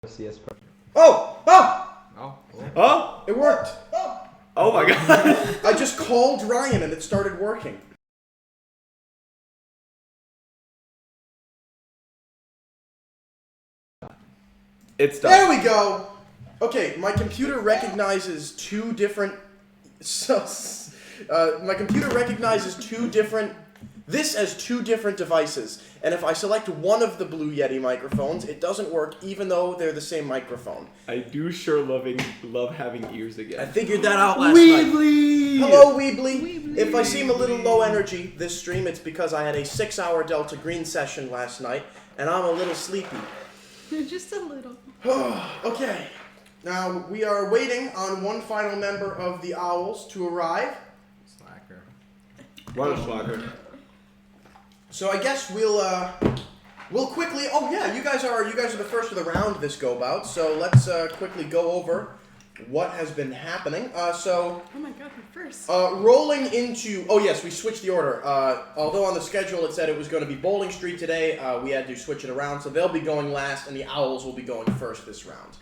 CS Pro. Oh! Oh! Oh. Oh! It worked. Oh my god. I just called Ryan and it started working. It's done. There we go. Okay, my computer recognizes two different. My computer recognizes this as two different devices, and if I select one of the Blue Yeti microphones, it doesn't work, even though they're the same microphone. I do sure love having ears again. I figured that out last night. Weebly! Hello, Weebly. If I seem a little low energy this stream, it's because I had a 6-hour Delta Green session last night, and I'm a little sleepy. Just a little. Okay. Now, we are waiting on one final member of the Owls to arrive. Slacker. What a slacker. So I guess we'll quickly. Oh yeah, you guys are the first of the round this go about. So let's quickly go over what has been happening. Oh my god, we're first. Rolling into. Oh yes, we switched the order. Although on the schedule it said it was going to be Bowling Street today, we had to switch it around. So they'll be going last, and the Owls will be going first this round.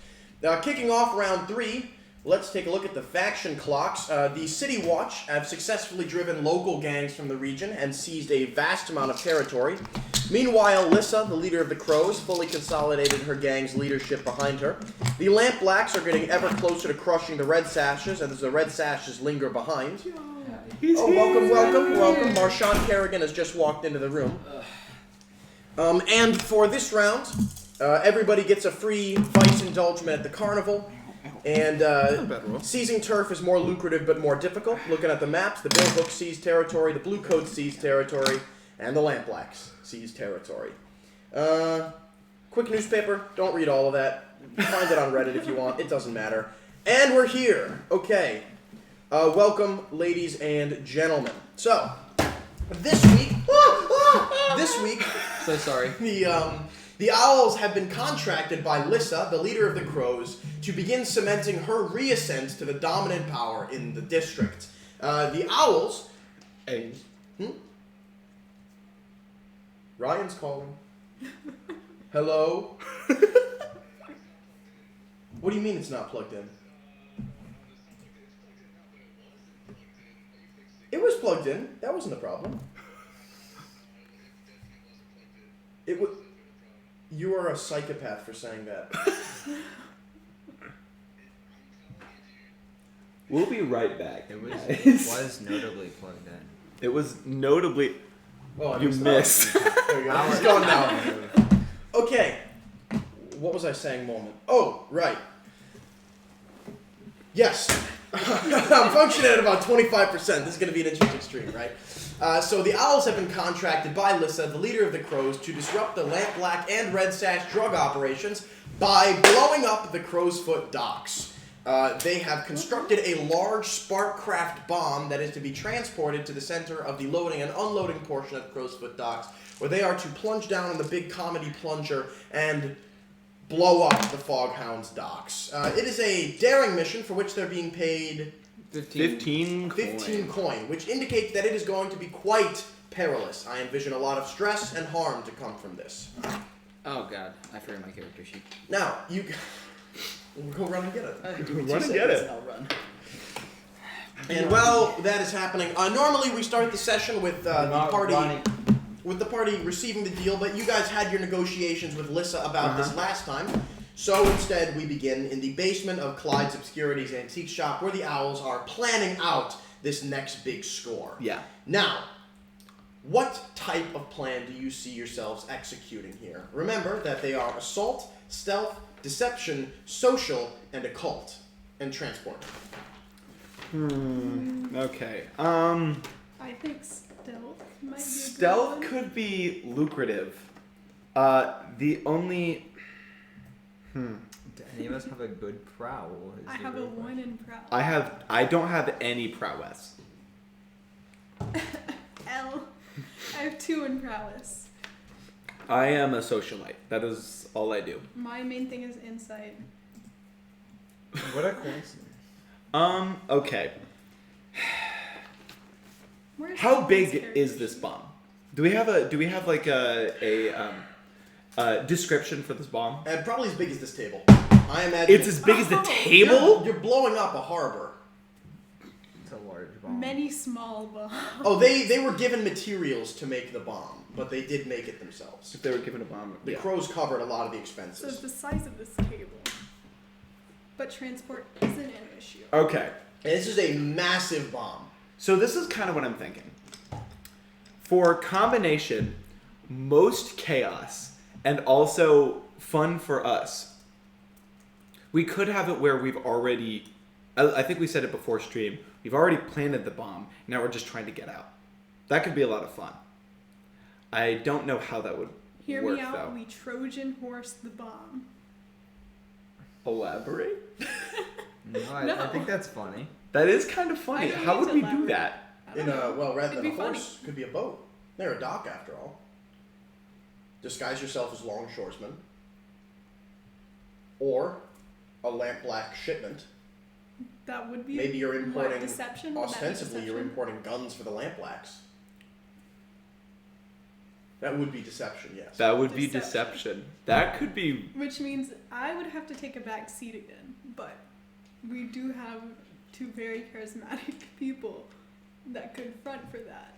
Kicking off round 3. Let's take a look at the faction clocks. The City Watch have successfully driven local gangs from the region and seized a vast amount of territory. Meanwhile, Lissa, the leader of the Crows, fully consolidated her gang's leadership behind her. The Lamp Blacks are getting ever closer to crushing the Red Sashes, and as the Red Sashes linger behind. Welcome. Marshawn Kerrigan has just walked into the room. And for this round, everybody gets a free vice indulgement at the carnival. And seizing turf is more lucrative but more difficult. Looking at the maps, the Billhook seized territory, the Blue Coats seized territory, and the Lampblacks seized territory. Quick newspaper, don't read all of that. Find it on Reddit if you want, it doesn't matter. And we're here. Okay. Welcome, ladies and gentlemen. So, this week, So sorry. the Owls have been contracted by Lissa, the leader of the Crows, to begin cementing her reascent to the dominant power in the district. The Owls... Hey. Ryan's calling. Hello? What do you mean it's not plugged in? It was plugged in. That wasn't a problem. It was... You are a psychopath for saying that. We'll be right back. It was notably plugged in. It was notably... Oh, You missed. There you go. It's gone now. Okay. What was I saying, moment? Oh, right. Yes. I'm functioning at about 25%. This is going to be an interesting stream, right? So the Owls have been contracted by Lissa, the leader of the Crows, to disrupt the Lamp Black and Red Sash drug operations by blowing up the Crow's Foot docks. They have constructed a large Sparkcraft bomb that is to be transported to the center of the loading and unloading portion of the Crow's Foot docks, where they are to plunge down in the big comedy plunger and blow up the Foghound's docks. It is a daring mission for which they're being paid 15 coin, which indicates that it is going to be quite perilous. I envision a lot of stress and harm to come from this. Oh god, I forgot my character sheet. Now, you... We'll go run and get it. Run and get it. I'll run. And while that is happening, normally we start the session with the party receiving the deal, but you guys had your negotiations with Lissa about this last time. So instead, we begin in the basement of Clyde's Obscurities Antique Shop, where the Owls are planning out this next big score. Yeah. Now, what type of plan do you see yourselves executing here? Remember that they are assault, stealth, deception, social, and occult, and transport. Okay. I think stealth might be Stealth a good could be lucrative. The only... Do any of us have a good prowl? one. I have a 1 in prowl. I don't have any prowess. L. I have 2 in prowess. I am a socialite. That is all I do. My main thing is insight. What a coincidence. Okay. Where's How Kevin's big character is this sheet? bomb? Do we have like a Description for this bomb. And probably as big as this table. I imagine It's as big as the table? You're blowing up a harbor. It's a large bomb. Many small bombs. Oh, they were given materials to make the bomb, but they did make it themselves. If they were given a bomb. The crows covered a lot of the So it's expenses. the size of this table. But transport isn't an issue. Okay. And this is a massive bomb. So this is kind of what I'm thinking. For combination, most chaos, and also fun for us, we could have it where we've already, I think we said it before stream, we've already planted the bomb, now we're just trying to get out. That could be a lot of fun. I don't know how that would Hear work, me out, though. we Trojan horse the bomb. Elaborate? No, I No. think that's funny. That is kind of funny. I don't How need would to we do elaborate. that? I don't know. Well, rather It'd than a be funny. horse, could be a boat. They're a dock after all. Disguise yourself as longshoresman. Or a lampblack shipment. That would be Maybe you're what, importing, deception? Would that be ostensibly you're deception? importing guns for the lampblacks. That would be deception, yes. That would be Deception. deception. That could be... Which means I would have to take a back seat again, but we do have two very charismatic people that could front for that.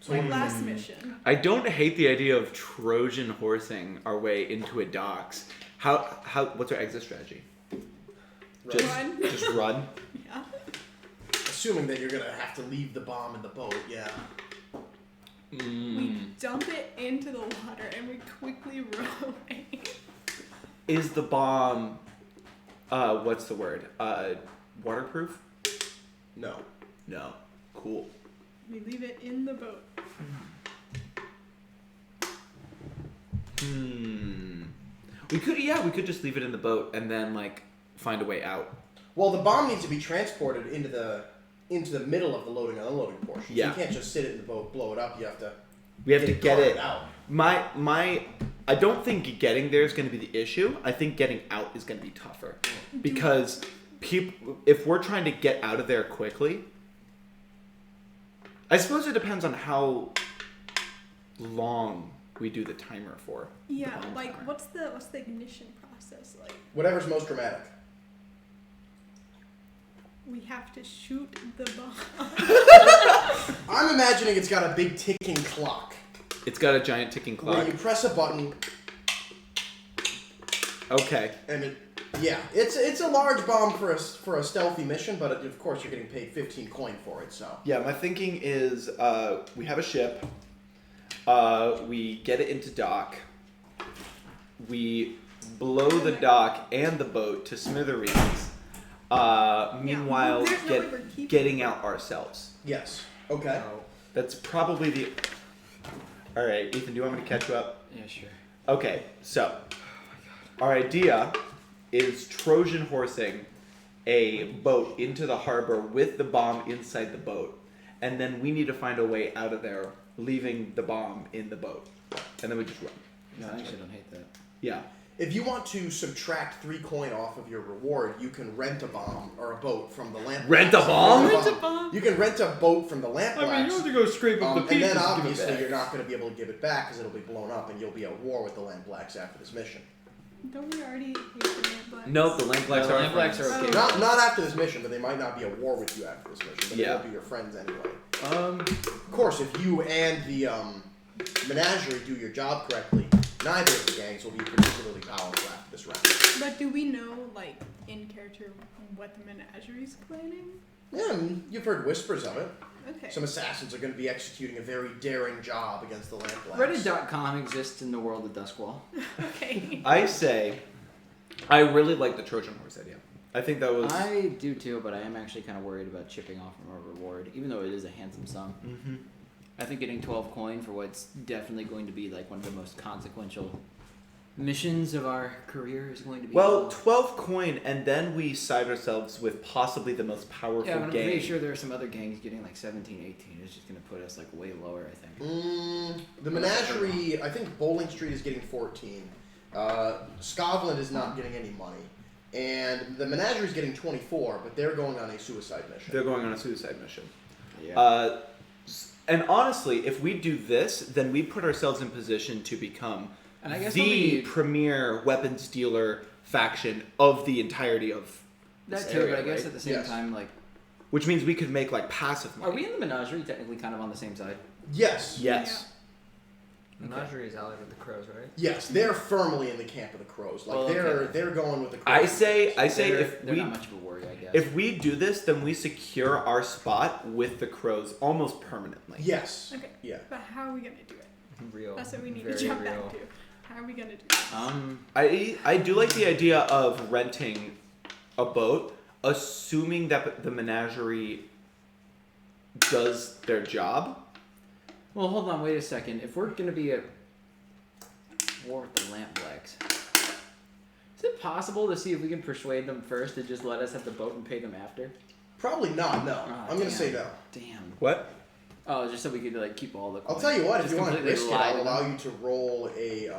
Like last mission. I don't hate the idea of Trojan horsing our way into a docks. What's our exit strategy? Just Run. just run. Yeah. Assuming that you're going to have to leave the bomb in the boat, yeah. We dump it into the water and we quickly row away. Is the bomb what's the word? Waterproof? No. No. Cool. We leave it in the boat. We could just leave it in the boat and then like find a way out. Well, the bomb needs to be transported into the middle of the loading and unloading portion. Yeah. So you can't just sit it in the boat, blow it up. You have to. We have to get it out. I don't think getting there is going to be the issue. I think getting out is going to be tougher because if we're trying to get out of there quickly, I suppose it depends on how long we do the timer for. Yeah, the bomb like timer. what's the ignition process like? Whatever's most dramatic. We have to shoot the bomb. I'm imagining it's got a big ticking clock. It's got a giant ticking Where clock. you press a button Okay. and it's a large bomb for a stealthy mission, but of course you're getting paid 15 coin for it. So Yeah, my thinking is we have a ship. We get it into dock. We blow the dock and the boat to smithereens. Meanwhile, There's no way we're keeping getting out ourselves. yes, okay. That's probably the... Alright, Ethan, do you want me to catch you up? Yeah, sure. Okay, so our idea is Trojan horsing a boat into the harbor with the bomb inside the boat. And then we need to find a way out of there, leaving the bomb in the boat. And then we just run. No, I actually don't hate that. Yeah. If you want to subtract 3 coin off of your reward, you can rent a bomb or a boat from the lamp. Rent a bomb? Rent a bomb? You can rent a boat from the lamp. to go scrape and then obviously you're not going to be able to give it back because it'll be blown up, and you'll be at war with the lamp blacks after this mission. Don't we already hate the lamp blacks? Nope, the lamp blacks The are lamp blacks are okay. Not after this mission, but they might not be at war with you after this mission. But Yeah. they'll be your friends anyway. Of Of course, if you and the menagerie do your job correctly, neither of the gangs will be particularly powerful after this round. But do we know, like, in character, what the menagerie's planning? Yeah, I mean, you've heard whispers of it. Okay. Some assassins are going to be executing a very daring job against the lamp blacks. Reddit.com exists in the world of Duskwall. Okay. I say, I really like the Trojan horse idea. I think that was... I do too, but I am actually kind of worried about chipping off from our reward, even though it is a handsome sum. Mm-hmm. I think getting 12 coin for what's definitely going to be like one of the most consequential missions of our career is going to be. Well, 12 coin, and then we side ourselves with possibly the most powerful yeah, but I'm gang. pretty sure there are some other gangs getting like 17, 18. It's just going to put us like way lower, I think. The menagerie, I think Bowling Street is getting 14. Scotland is not getting any money. And the menagerie is getting 24, but they're going on a suicide mission. They're going on a suicide mission. Yeah. And honestly, if we do this, then we put ourselves in position to become And I guess the premier weapons dealer faction of the entirety of that this too, area, but I guess right? at the same Yes. time, like, Which means we could make like passive money. are we in the menagerie technically kind of on the same side? Yes. Yes. Menagerie is allied with the crows, right? Yes, they're firmly in the camp of the crows. Like Well, they're going with the crows. I say they're if we not much of a worry, I guess. if we do this, then we secure our spot with the crows almost permanently. Yes. Okay. Yeah. But how are we gonna do it? Real. That's what we need Very to jump real. back to. How are we gonna do this? I do like the idea of renting a boat, assuming that the menagerie does their job. Well, hold on, wait a second. If we're gonna be at war with the Lampblacks, is it possible to see if we can persuade them first to just let us have the boat and pay them after? Probably not. No. Ah, I'm gonna damn. say no. Damn. What? Oh, just so we could like keep all the. I'll coins. tell you what. If Just you want to completely risk it, lie I'll to allow them. you to roll a.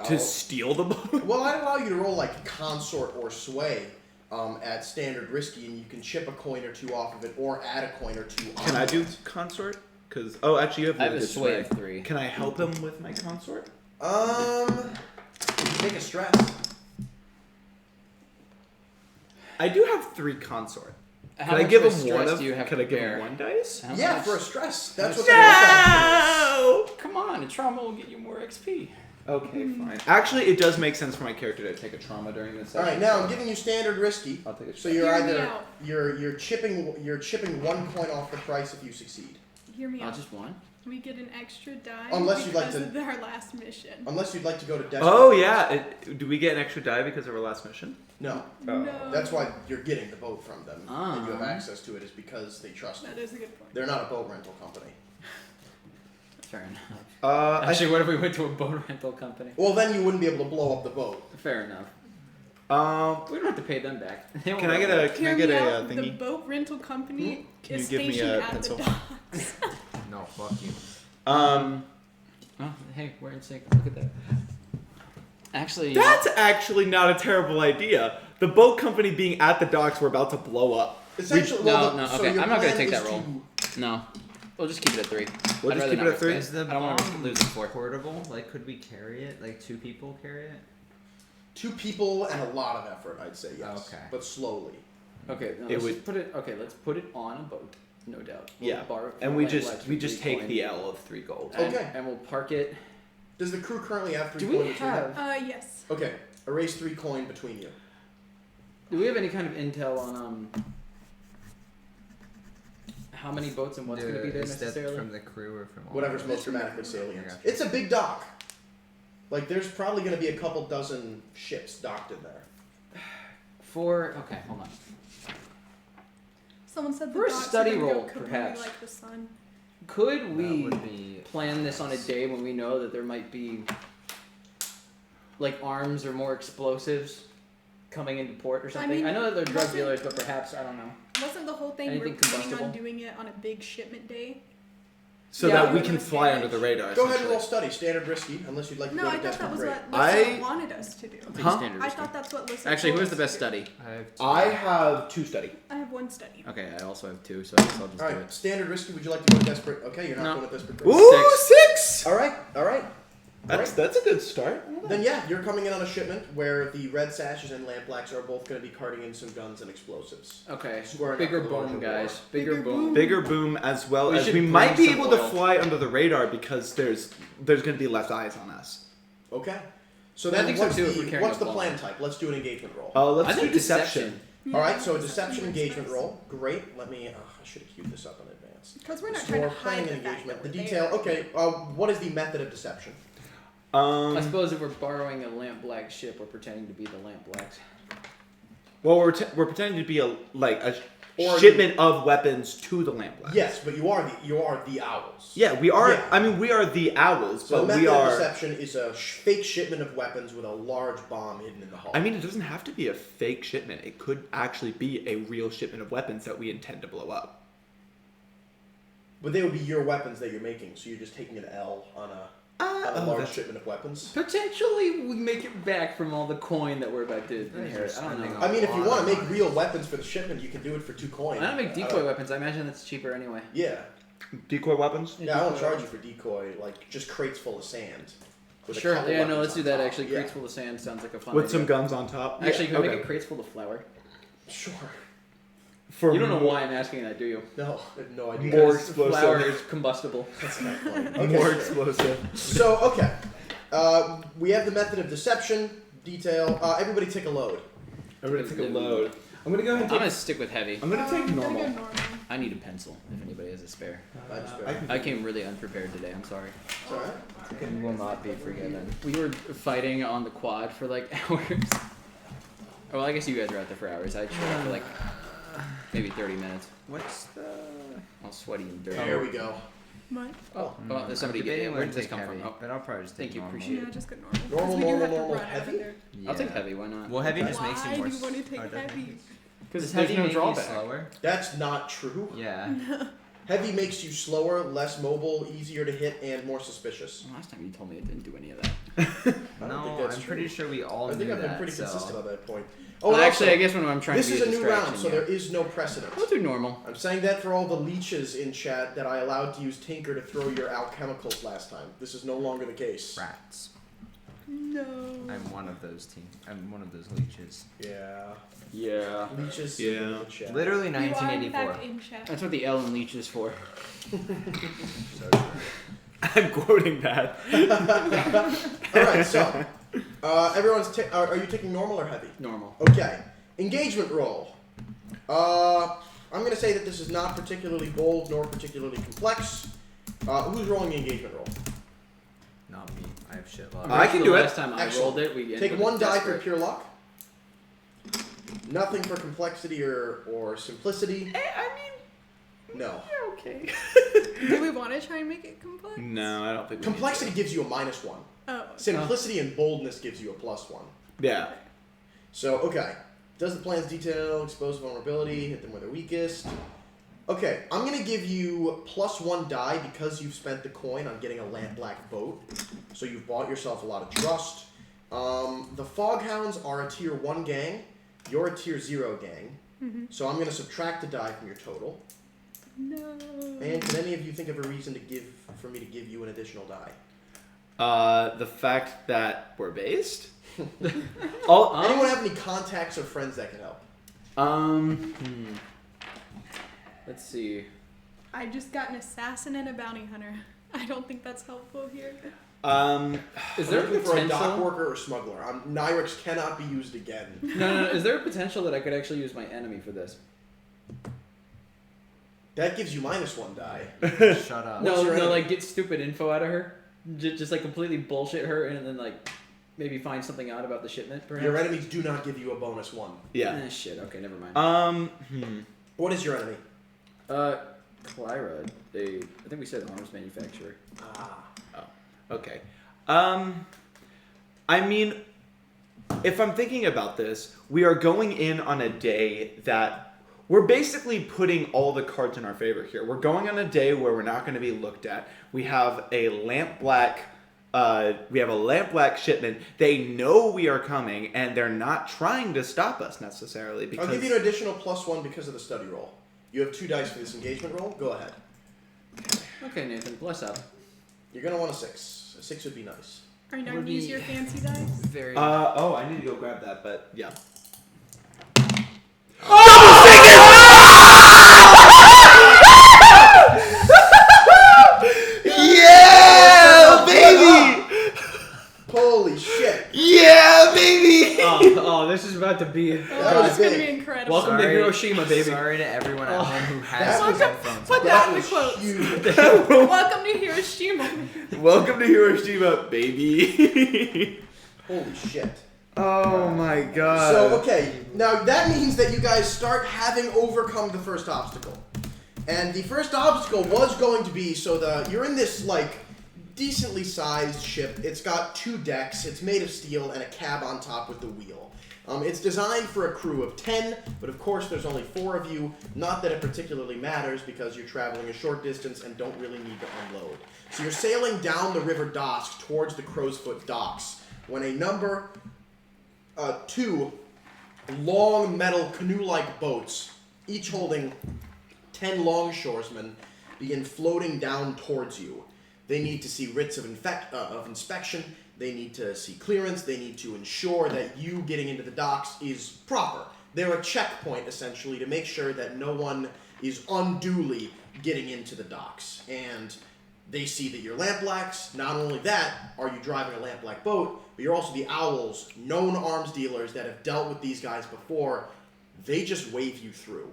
To steal the boat? Well, I'd allow you to roll like consort or sway at standard risky, and you can chip a coin or two off of it, or add a coin or two. Can on I do it. consort? Because actually you have I have a limited sway of sway. 3. Can I help him with my consort? Take a stress. I do have 3 consort. How Could I much give of a him stress one of? do you have Could to I give bear? him 1 dice? How Yeah, much? for a stress. That's what the stress No. Come on, a trauma will get you more XP. Okay, fine. Actually, it does make sense for my character to take a trauma during this All session. right, now I'm giving you standard risky. I'll take a So shot. you're Hear me either out. you're chipping 1 coin off the price if you succeed. Hear me Oh, out. just one. We get an extra die Unless you'd like because to- of our last mission. Unless you'd like to go to desperate. Oh yeah, do we get an extra die because of our last mission? No. Oh. No. That's why you're getting the boat from them. And you have Ah. access to it is because they trust you. That is a good point. They're not a boat rental company. Fair enough. Actually, What if we went to a boat rental company? Well, then you wouldn't be able to blow up the boat. Fair enough. We don't have to pay them back. can I get a Hear me out. The thingy? boat rental company Can is you give me stationed a at pencil? the docks. No, fuck you. Oh, hey, we're in sync. Look at that. Actually, That's actually not a terrible idea. The boat company being at the docks, we're about to blow up. Essentially, no, so okay, your I'm not gonna plan take is that roll. No, we'll just keep it at 3. We'll I'd just rather keep not it at risk 3? Is the I don't want to bomb lose the 4. portable? Like, could we carry it? Like, 2 people carry it? 2 people and a lot of effort, I'd say yes. Okay. But slowly. Okay, no, It let's would- just put it. Okay, let's put it on a boat. No doubt. We'll Yeah, borrow it from and the we Black just Blacks we for just 3 take coin. the L of 3 gold. And, Okay. and we'll park it. Does the crew currently have 3 Do coin we between them? have? Yes. Okay. Erase 3 coin between you. Do we have any kind of intel on how many boats and what's going to be there Is that necessarily? from the crew or from all Whatever's of most us? dramatically salient. Gotcha. It's a big dock. Like, there's probably going to be a couple dozen ships docked in there. Okay, hold on. Someone said the For a docks study are gonna roll, go kablooey perhaps. like the sun. Could That we would be plan this on a day when we know that there might be like arms or more explosives coming into port or something? mean, I know that they're drug wasn't- dealers, but perhaps I don't know. Wasn't the whole thing Anything we're planning combustible? on doing it on a big shipment day? So Yeah, that we we can would fly manage. under the radar. Go ahead and essentially. roll study. Standard risky, unless you'd like to No, go I to thought that desperate was grade. what Lissa wanted us to do. I'll take Huh? standard I risky. thought that's what Lissa Actually, told who's the us best to study? I have 2. I have 2 study. do. I have 1 study. Okay, I also have 2, so I guess I'll just do Alright, it. standard risky. Would you like to go to desperate? Okay, you're not No. going to desperate grade. Ooh, 6! Alright. That's a good start. Then yeah, you're coming in on a shipment where the red sashes and lampblacks are both going to be carting in some guns and explosives. Okay, Squaring bigger up for the boom, larger guys. war. Bigger boom. Bigger boom as well We as should we bring might be some able to oil. fly under the radar because there's going to be less eyes on us. Okay. So I then think so what's too, if we're the carrying what's a the bomb. plan type? Let's do an engagement roll. Let's I do think deception. All right, so a deception engagement roll. Great. Let me. I should have queued this up in advance. Because we're not So trying to we're planning hide an the fact engagement. that The we're detail. there. Okay. What is the method of deception? I suppose if we're borrowing a lamp black ship, we're pretending to be the lamp blacks. Well, we're pretending to be a Or shipment of weapons to the Lamplight. Yes, but you are the owls. Yeah, we are. Yeah. I mean, we are the owls, So the but method we of are. deception is a fake shipment of weapons with a large bomb hidden in the hull. I mean, it doesn't have to be a fake shipment. It could actually be a real shipment of weapons that we intend to blow up. But they would be your weapons that you're making, so you're just taking an L on a large shipment of weapons. Potentially, we make it back from all the coin that we're about to inherit. I don't know. I mean, if you want to make real weapons for the shipment, you can do it for 2 coin. I don't make decoy weapons. I imagine that's cheaper anyway. Yeah. Decoy weapons? Yeah, I won't charge you for decoy, like just crates full of sand. With a Sure. couple Yeah, no, weapons let's do on that. top. Actually, Yeah. crates full of sand sounds like a fun With idea. some guns on top. Actually, can we okay. make it crates full of flour? Sure. For You don't know more- why I'm asking that, do you? No, I have no idea. More Because explosive. flour is combustible. That's not funny. Okay, more sure. explosive. So, okay. We have the method of deception, detail. Everybody take a load. Everybody take a load. I'm gonna go ahead I'm and gonna take. stick with heavy. I'm gonna take I'm normal. gonna go normal. I need a pencil if anybody has a spare. I can I came really unprepared today. I'm sorry. It's alright. It will not be forgiven. We were fighting on the quad for like hours. Oh, well, I guess you guys were out there for hours. I showed up for like maybe 30 minutes. What's the? All sweaty and dirty. There we go. What? Oh, there's somebody I'm debating getting. Where where did to this take come heavy, from? Oh, but I'll probably just take Thank you, normal. appreciate Yeah, just go normal. 'Cause Normal, we do normal, have to normal, run out heavy? there. I'll take Yeah. heavy. Why not? Well, heavy just makes you Why more. do you want to take or doesn't heavy? it? Because Does there's heavy no make you drawback. slower? That's not true. Yeah. Heavy makes you slower, less mobile, easier to hit, and more suspicious. Last time you told me it didn't do any of that. I don't think No, that's I'm true. pretty sure we all I think knew I've been that. pretty so. consistent on that point. Well, and actually, I also, guess when I'm trying this to be is a new round, distraction, so yeah. there is no precedent. We'll do normal. I'm saying that for all the leeches in chat that I allowed to use Tinker to throw your alchemicals last time. This is no longer the case. Rats. No. I'm one of those I'm one of those leeches. Yeah. Yeah. Leeches Yeah. in the chat. Literally You are in 1984. fact in chat. That's what the L in leech is for. So true. I'm quoting that. Alright, so. Are you taking normal or heavy? Normal. Okay. Engagement roll. I'm going to say that this is not particularly bold nor particularly complex. Who's rolling the engagement roll? Not me. I have shit luck. I'm I pretty can sure do the it. Last time I Excellent. rolled it, we ended Take with one a die for desperate. pure luck. Nothing for complexity or simplicity. I No. mean, okay. Do we want to try and make it complex? No, I don't think. we need Complexity gives you a -1. Oh. Simplicity and boldness gives you a +1. to. Yeah. So, okay. Does the plan's detail expose vulnerability? Hit them where they're weakest. Okay, I'm going to give you +1 die because you've spent the coin on getting a lamp black boat. So you've bought yourself a lot of trust. The Foghounds are a tier 1 gang. You're a tier 0 gang. Mm-hmm. So I'm going to subtract the die from your total. No. And can any of you think of a reason for me to give you an additional die? The fact that we're based. Anyone have any contacts or friends that can help? Let's see. I just got an assassin and a bounty hunter. I don't think that's helpful here. Is there a Looking for a dock potential? worker or smuggler? Nyrix cannot be used again. No. Is there a potential that I could actually use my enemy for this? That gives you -1 die. Shut up. What's your enemy? Like get stupid info out of her, just like completely bullshit her, and then like maybe find something out about the shipment. Perhaps. Your enemies do not give you a -1. Yeah. Shit. Okay, never mind. What is your enemy? Clyra. I think we said arms manufacturer. Okay. I mean, if I'm thinking about this, we are going in on a day that we're basically putting all the cards in our favor here. We're going on a day where we're not going to be looked at. We have a lamp black. Shipment. They know we are coming, and they're not trying to stop us necessarily. Because I'll give you an additional +1 because of the study roll. You have 2 dice for this engagement roll. Go ahead. Okay, Nathan, bless up. You're gonna want a 6. A 6 would be nice. Are you not Would going to use be- your fancy dice? Very. I need to go grab that, but yeah. Yeah, baby! Holy shit! Yeah, baby! Oh, this is about to be. Oh, That was this is going to big. be incredible. Welcome to Hiroshima, baby. Sorry to everyone at home who has that these was- headphones Put on. that in the was quotes. huge. Welcome to Hiroshima. Welcome to Hiroshima, baby. Holy shit. Oh my god. So, okay, now that means that you guys start having overcome the first obstacle. And the first obstacle was going to be, you're in this, like, decently sized ship. It's got 2 decks, it's made of steel, and a cab on top with the wheel. It's designed for a crew of 10, but of course there's only 4 of you. Not that it particularly matters, because you're traveling a short distance and don't really need to unload. So you're sailing down the river Dosk towards the Crowsfoot docks, when a number 2 long metal canoe-like boats, each holding 10 longshoresmen, begin floating down towards you. They need to see writs of inspection They need to see clearance. They need to ensure that you getting into the docks is proper. They're a checkpoint, essentially, to make sure that no one is unduly getting into the docks. And they see that you're lampblacks. Not only that, are you driving a lampblack boat, but you're also the Owls, known arms dealers that have dealt with these guys before. They just wave you through.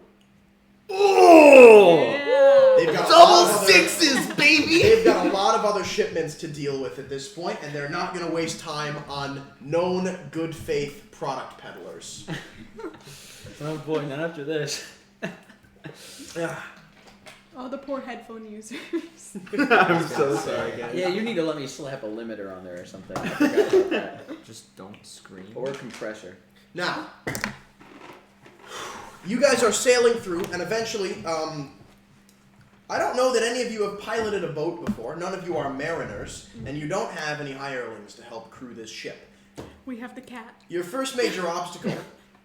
Oh! Yeah. They've got Double sixes, baby! They've got a lot of other shipments to deal with at this point, and they're not going to waste time on known good faith product peddlers. Oh boy, not after this. Oh, the poor headphone users. I'm so sorry, guys. Yeah, you need to let me slap a limiter on there or something. I forgot about that. Just don't scream. Or compressor. Now, you guys are sailing through, and eventually, I don't know that any of you have piloted a boat before. None of you are mariners, and you don't have any hirelings to help crew this ship. We have the cat. Your first major obstacle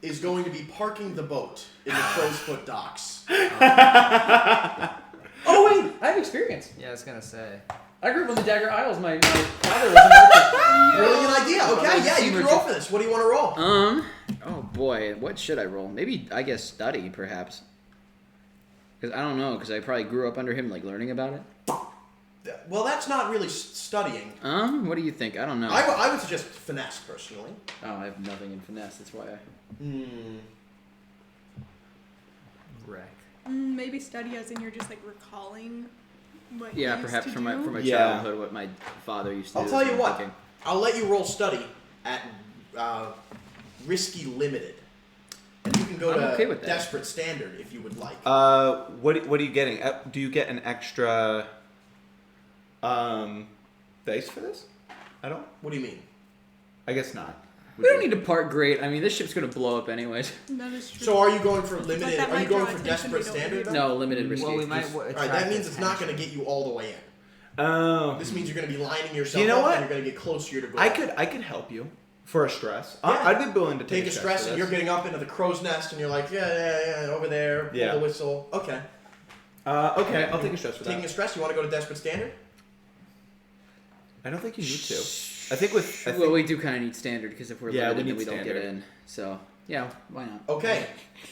is going to be parking the boat in the Crow's Foot docks. Oh wait, I have experience. Yeah, I was gonna say. I grew up in the Dagger Isles. My father was a merchant. Brilliant idea. Okay, yeah, you can roll for this. What do you want to roll? Oh boy, what should I roll? Maybe, I guess, study, perhaps. Because I don't know, because I probably grew up under him, like, learning about it. Well, that's not really studying. What do you think? I don't know. I would suggest finesse, personally. Oh, I have nothing in finesse, that's why I... Wreck. Maybe study as in you're just like recalling what Yeah, you used perhaps to from my do. childhood, what my father used to do. I'll tell is you I'm what. thinking. I'll let you roll study at risky limited. And you can go I'm to okay with that. desperate standard if you would like. What are you getting? Do you get an extra dice for this? I don't. What do you mean? I guess not. We don't need to part great. I mean, this ship's going to blow up anyways. That is true. So are you going for limited? that Are you might going draw for attention desperate we don't standard? need. Then? No, limited risky. Well, we might. All right, that means it's not going to get you all the way in. Oh. This means you're going to be lining yourself You know up what? and you're going to get closer to goal. I could help you for a stress. Yeah. I'd be willing to take a stress for and this. you're getting up into the crow's nest and you're like, yeah, over there, pull Yeah. the whistle. Okay. Okay, I'll take a stress for Taking that. a stress, you want to go to desperate standard? I don't think you need to. I think Well, we do kind of need standard, because if we're Yeah, we limited, then need we don't get standard. in. So, yeah, why not? Okay.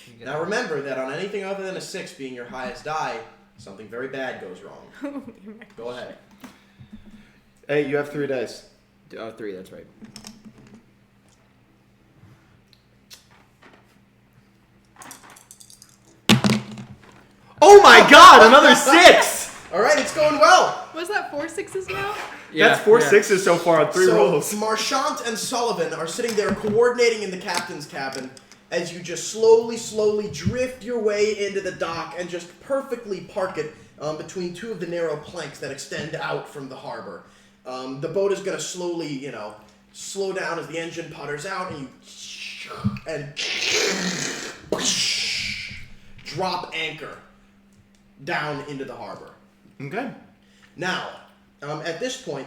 You get Now remember that on anything other than a 6 being your highest die, something very bad goes wrong. Go ahead. Hey, you have 3 dice. Oh, 3, that's right. Oh my God! Another 6. All right, it's going well. Was that 4 6s now? That's 4 6s so far on 3 so rolls. Marchant and Sullivan are sitting there coordinating in the captain's cabin as you just slowly drift your way into the dock and just perfectly park it between 2 of the narrow planks that extend out from the harbor. The boat is going to slowly, slow down as the engine putters out, and drop anchor down into the harbor. Okay. Now, at this point,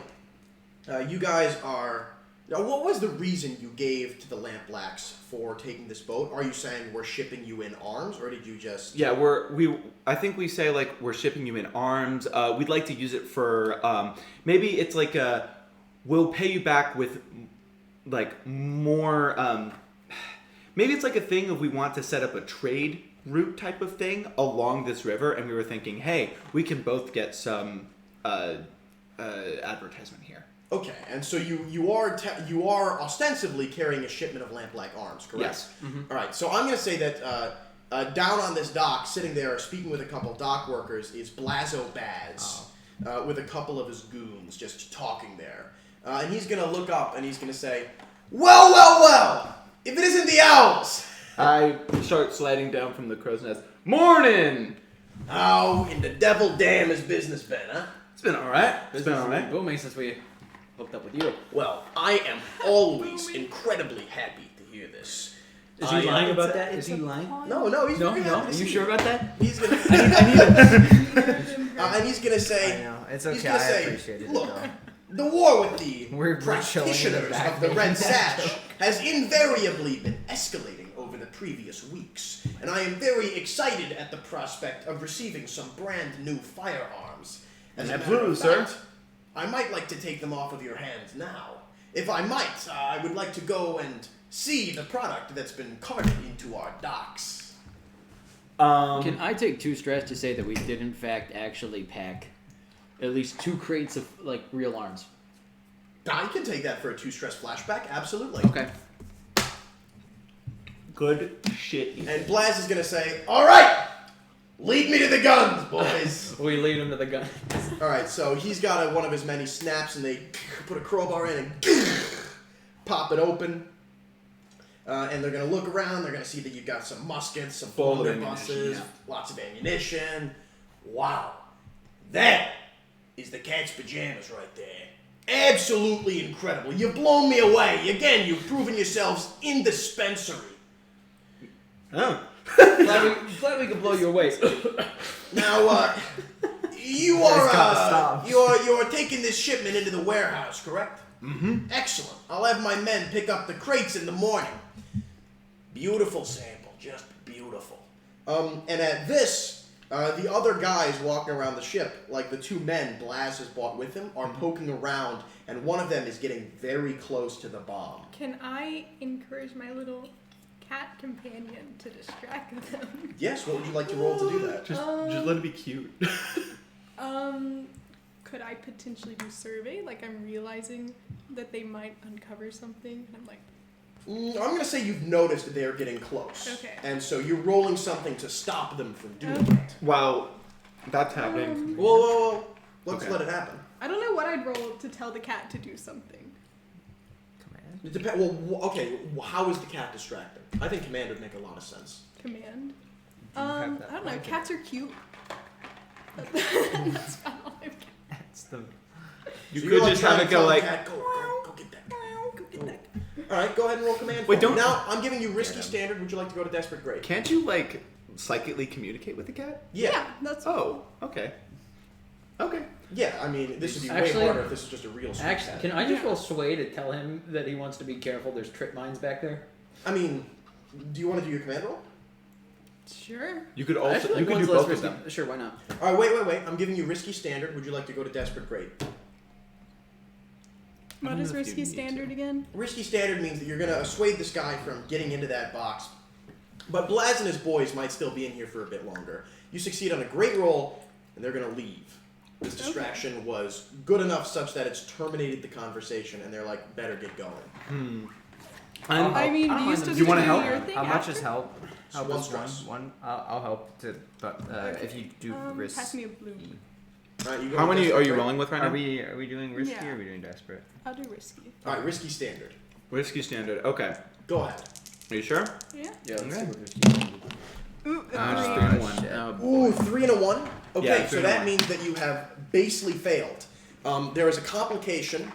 you guys are... Now, what was the reason you gave to the Lampblacks for taking this boat? Are you saying we're shipping you in arms, or did you just... Yeah, I think we say like we're shipping you in arms. We'd like to use it for maybe it's like we'll pay you back with like more. Maybe it's like a thing if we want to set up a trade route type of thing along this river, and we were thinking, hey, we can both get some advertisement here. Okay, and so you are ostensibly carrying a shipment of Lampblack arms, correct? Yes. All right, so I'm going to say that down on this dock, sitting there speaking with a couple dock workers, is Blazo Baz, with a couple of his goons just talking there. And he's going to look up and he's going to say, well, if it isn't the Owls! I start sliding down from the crow's nest. Morning! How in the devil damn has business been, huh? It's been alright. It's been alright. Booming since we hooked up with you. Well, I am always incredibly happy to hear this. Is he lying about that? Is he lying? No, he's No, very no. happy Are to you see sure about that? He's gonna, and he's gonna I say, know. It's he's okay. gonna I say, appreciate it. look, though. the war with the We're showing in the practitioners back of the making Red that Sash joke. has invariably been escalating over the previous weeks, and I am very excited at the prospect of receiving some brand new firearms. As a matter Absolutely, of sir. fact, I might like to take them off of your hands now. if I might, I would like to go and see the product that's been carted into our docks. Can I take 2 stress to say that we did in fact actually pack at least 2 crates of like real arms? I can take that for a 2 stress flashback, absolutely. Okay. Good shit. And Blaz is gonna say, "All right, lead me to the guns, boys." We lead him to the gun. All right, so he's got one of his many snaps, and they put a crowbar in and pop it open. And they're gonna look around. They're gonna see that you've got some muskets, some Full of blunderbusses, ammunition, lots of ammunition. Wow, that is the cat's pajamas right there. Absolutely incredible. You've blown me away. Again, you've proven yourselves indispensable. Oh. Glad we could blow you away. Now, you are taking this shipment into the warehouse, correct? Mm-hmm. Excellent. I'll have my men pick up the crates in the morning. Beautiful sample, just beautiful. And at this, the other guys walking around the ship, like the 2 men Blaz has brought with him, are poking around, and one of them is getting very close to the bomb. Can I encourage my little cat companion to distract them? Yes, what would you like to roll to do that? Just let it be cute. Could I potentially do survey? Like I'm realizing that they might uncover something, and I'm like, I'm going to say you've noticed that they're getting close. Okay. And so you're rolling something to stop them from doing Okay. it. Well, that's happening. Whoa. Let's Okay. let it happen. I don't know what I'd roll to tell the cat to do something. Command. It depends. Well, okay. How is the cat distracting? I think command would make a lot of sense. Command. Do you have I that don't know. blanket? Cats are cute. That's about all I've got. That's the. You So could you're just trying have to it go tell like. the cat, go get that. Go get that. All right, go ahead and roll command. Wait, for me. don't- Now I'm giving you risky standard. Would you like to go to desperate grade? Can't you like psychically communicate with the cat? Yeah. That's Oh, okay. Okay. Yeah. I mean, this would be Actually- way harder if this was just a real street Actually, cat. can I just roll sway to tell him that he wants to be careful? There's trip mines back there. I mean, do you want to do your command roll? sure. You could I also feel like you could one's do less both of risky. them. Sure, why not? All right, wait. I'm giving you risky standard. Would you like to go to desperate grade? What don't is know if you risky need standard to. again? Risky standard means that you're going to dissuade this guy from getting into that box. But Blaz and his boys might still be in here for a bit longer. You succeed on a great roll, and they're going to leave. This distraction was good enough such that it's terminated the conversation, and they're like, better get going. I mean, I don't do you mind still them. Do you wanna do help? your thing How much after? is help? So Help one is stress. one. I'll help to, but if you do risk. Pass me a blue. All right, you go How to many desperate are you grade? rolling with right now? Are we doing risky Yeah. or are we doing desperate? I'll do risky. All right, risky standard. Risky standard. Okay. Go ahead. Are you sure? Yeah. Yeah, let's see Okay. what risky. Ooh, Just three. 3 and 1. shit. Ooh, 3 and a 1? Okay, Yeah, so 3 and a that 1. means that you have basely failed. There is a complication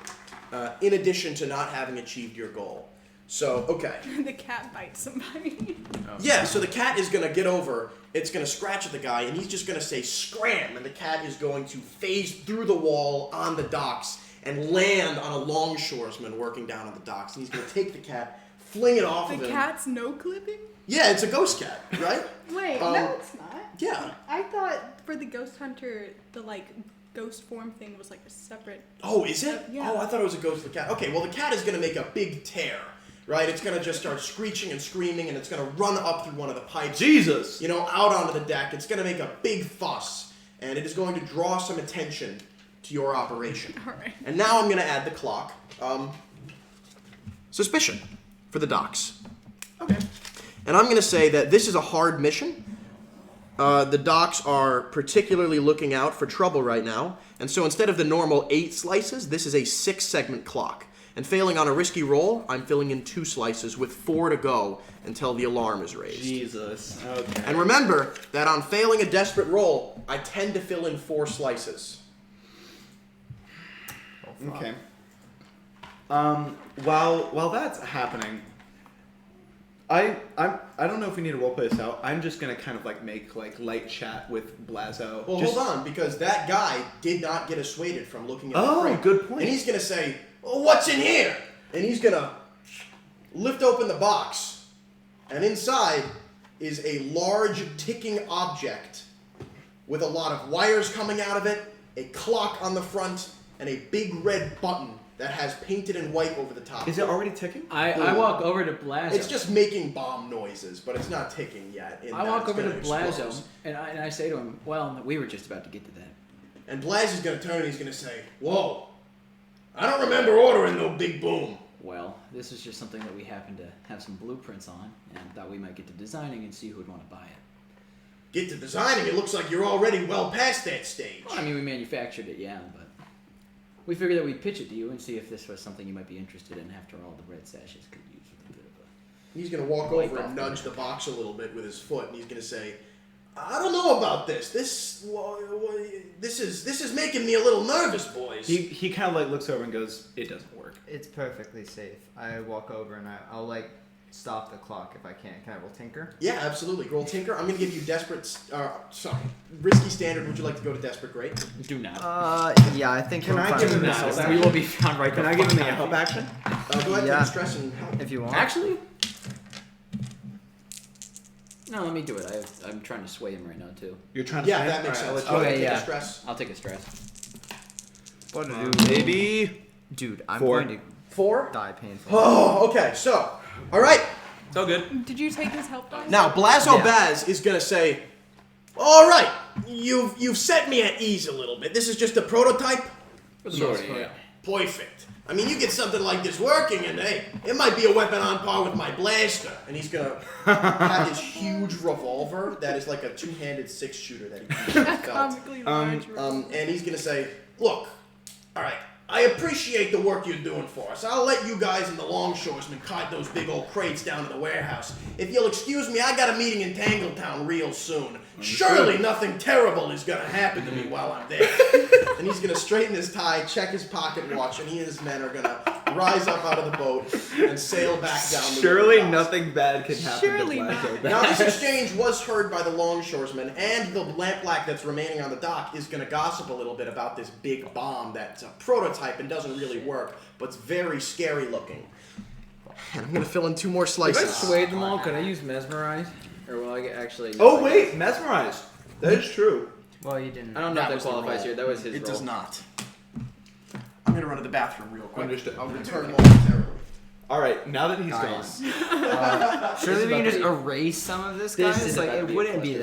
in addition to not having achieved your goal. So, okay. The cat bites somebody. Yeah, so the cat is going to get over, it's going to scratch at the guy, and he's just going to say, scram, and the cat is going to phase through the wall on the docks and land on a longshoresman working down on the docks. And he's going to take the cat, fling it off The of him. cat's no clipping? Yeah, it's a ghost cat, right? Wait, Um, no, it's not. Yeah. I thought for the ghost hunter, the like ghost form thing was like a separate. Oh, is it? Yeah. Oh, I thought it was a ghost of the cat. Okay, well, the cat is going to make a big tear, right? It's going to just start screeching and screaming, and it's going to run up through one of the pipes. Jesus. You know, out onto the deck. It's going to make a big fuss, and it is going to draw some attention to your operation. All right. And now I'm going to add the clock. Suspicion for the docks. Okay. And I'm going to say that this is a hard mission. The docks are particularly looking out for trouble right now. And so instead of the normal 8 slices, this is a 6-segment clock. And failing on a risky roll, I'm filling in 2 slices with 4 to go until the alarm is raised. Jesus. Okay. And remember that on failing a desperate roll, I tend to fill in 4 slices. Okay. While that's happening, I don't know if we need to roleplay this out. I'm just gonna kind of like make like light chat with Blazo. Well, Just- hold on, because that guy did not get assuaded from looking at the Oh, crate. good point. And he's going to say, oh, what's in here? And he's going to lift open the box. And inside is a large ticking object with a lot of wires coming out of it, a clock on the front, and a big red button that has painted in white over the top. Is it already ticking? I walk over to Blazo. It's just making bomb noises, but it's not ticking yet. I walk over to Blazo, and I say to him, well, we were just about to get to that. And Blaz is going to turn and he's going to say, whoa, I don't remember ordering no big boom. Well, this is just something that we happen to have some blueprints on, and thought we might get to designing and see who would want to buy it. Get to designing, it looks like you're already well past that stage. Well, I mean, we manufactured it, yeah, but we figured that we'd pitch it to you and see if this was something you might be interested in. After all, the red sashes could use a bit of a... He's going to walk over and nudge the box a little bit with his foot, and he's going to say, I don't know about this. This is making me a little nervous, boys. He kind of like looks over and goes, it doesn't work. It's perfectly safe. I walk over and I'll like stop the clock if I can. Can I roll tinker? Yeah, absolutely. Roll tinker. I'm going to give you risky standard. Would you like to go to desperate great? Do not. Yeah, I think. Can I give him a help We action? will be found right. Can I give him a help action? Go ahead, Yeah. take stress and help. if you want? Actually, no. Let me do it. I'm trying to sway him right now too. You're trying to Yeah, sway that him? makes Alright, sense. I'll let Okay, Take yeah. a stress. I'll take a stress. What to you- do? Maybe. Dude, I'm 4. going to 4? die painfully. Oh, okay. So, all right. It's all good. Did you take his help die? Now, Blazo Yeah. Baz is going to say, all right, you've set me at ease a little bit. This is just a prototype? Yeah. Perfect. I mean, you get something like this working, and hey, it might be a weapon on par with my blaster. And he's gonna have this huge revolver that is like a two-handed six-shooter that he keeps in his belt. Comically large. And he's gonna say, look, all right, I appreciate the work you're doing for us. I'll let you guys and the longshoresmen cart those big old crates down to the warehouse. If you'll excuse me, I got a meeting in Tangletown real soon. Surely nothing terrible is gonna happen to me while I'm there. And he's gonna straighten his tie, check his pocket watch, and he and his men are gonna rise up out of the boat and sail back down the Surely warehouse. nothing bad can happen Surely to not. Blazo. Now, this exchange was heard by the longshoresmen, and the lampblack that's remaining on the dock is going to gossip a little bit about this big bomb that's a prototype and doesn't really work, but it's very scary looking. And I'm going to fill in 2 more If I slices. swayed them all, could I use mesmerize? Or will I actually? Oh wait, mesmerized. That is true. Well, you didn't. I don't know That if was that the qualifies roll. here. That was his It roll. does not. I'm going to run to the bathroom real quick. Understood. I'll return momentarily. All right, now that he's Nice. gone, Surely we can just about erase some of this, This guys. is Like about to it be a wouldn't be cluster.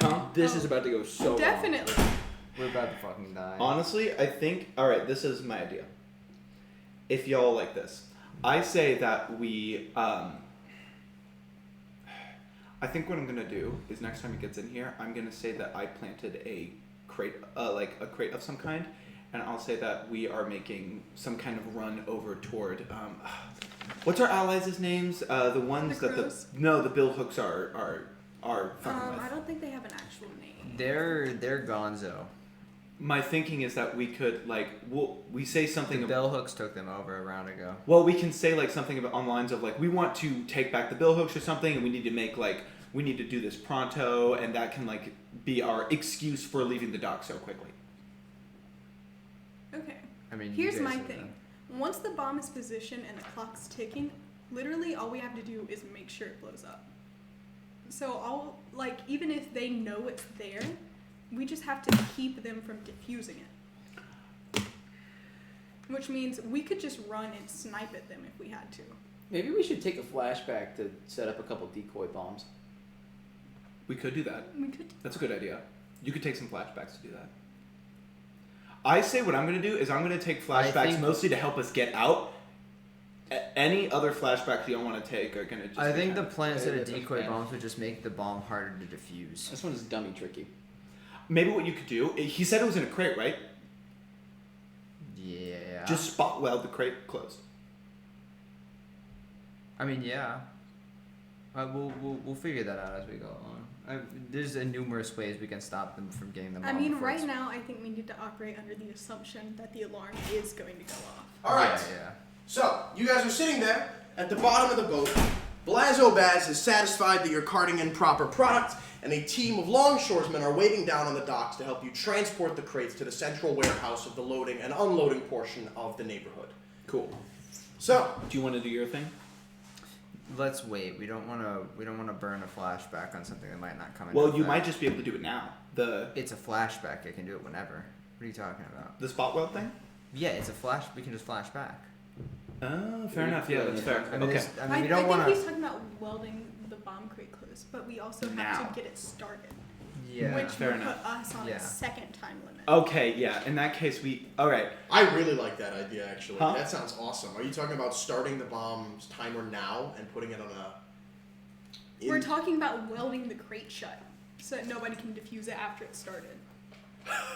that hard. This is about to go so wrong. Definitely. We're about to fucking die. honestly, I think. All right, this is my idea. If y'all like this, I say that we. I think what I'm gonna do is next time he gets in here, I'm gonna say that I planted a crate, like a crate of some kind, and I'll say that we are making some kind of run over toward. What's our allies' names? The ones The that crows? the billhooks are fucking with. I don't think they have an actual name. They're gonzo. My thinking is that we could like we say something The about. bell hooks took them over a round ago. Well, we can say like something about on lines of like we want to take back the bill hooks or something, and we need to make like we need to do this pronto, and that can like be our excuse for leaving the dock so quickly. Okay. I mean, you Here's guys my know thing. Once the bomb is positioned and the clock's ticking, literally all we have to do is make sure it blows up. So even if they know it's there, we just have to keep them from diffusing it. Which means we could just run and snipe at them if we had to. Maybe we should take a flashback to set up a couple decoy bombs. We could do that. We could. That's a good idea. You could take some flashbacks to do that. I say what I'm going to do is I'm going to take I flashbacks think- mostly to help us get out. Any other flashbacks you don't want to take are going to just. I be think the kind of- plan instead of that's decoy okay. bombs would just make the bomb harder to defuse. This one's dummy tricky. Maybe what you could do. He said it was in a crate, right? Yeah. Just spot weld the crate closed. I mean, yeah. We'll figure that out as we go on. There's numerous ways we can stop them from getting the bomb. I mean, before right it's- now, I think we need to operate under the assumption that the alarm is going to go off. All right. Yeah. So, you guys are sitting there at the bottom of the boat. Blazo Baz is satisfied that you're carting in proper product, and a team of longshoresmen are waiting down on the docks to help you transport the crates to the central warehouse of the loading and unloading portion of the neighborhood. Cool. So, Do you want to do your thing? Let's wait. We don't want to burn a flashback on something that might not come in. Well, you might just be able to do it now. It's a flashback. I can do it whenever. What are you talking about? The spot weld thing. Yeah, it's a flash. We can just flash back. Oh, fair enough. Yeah, that's fair. I mean, Okay. I mean, we don't want think to. he's talking about welding the bomb crate closed, but we also have Now. to get it started, Yeah. which fair would enough. put us on Yeah. a second time limit. Okay, yeah. In that case, all right. I really like that idea, actually. Huh? That sounds awesome. Are you talking about starting the bomb's timer now and putting it on a... We're talking about welding the crate shut so that nobody can defuse it after it's started.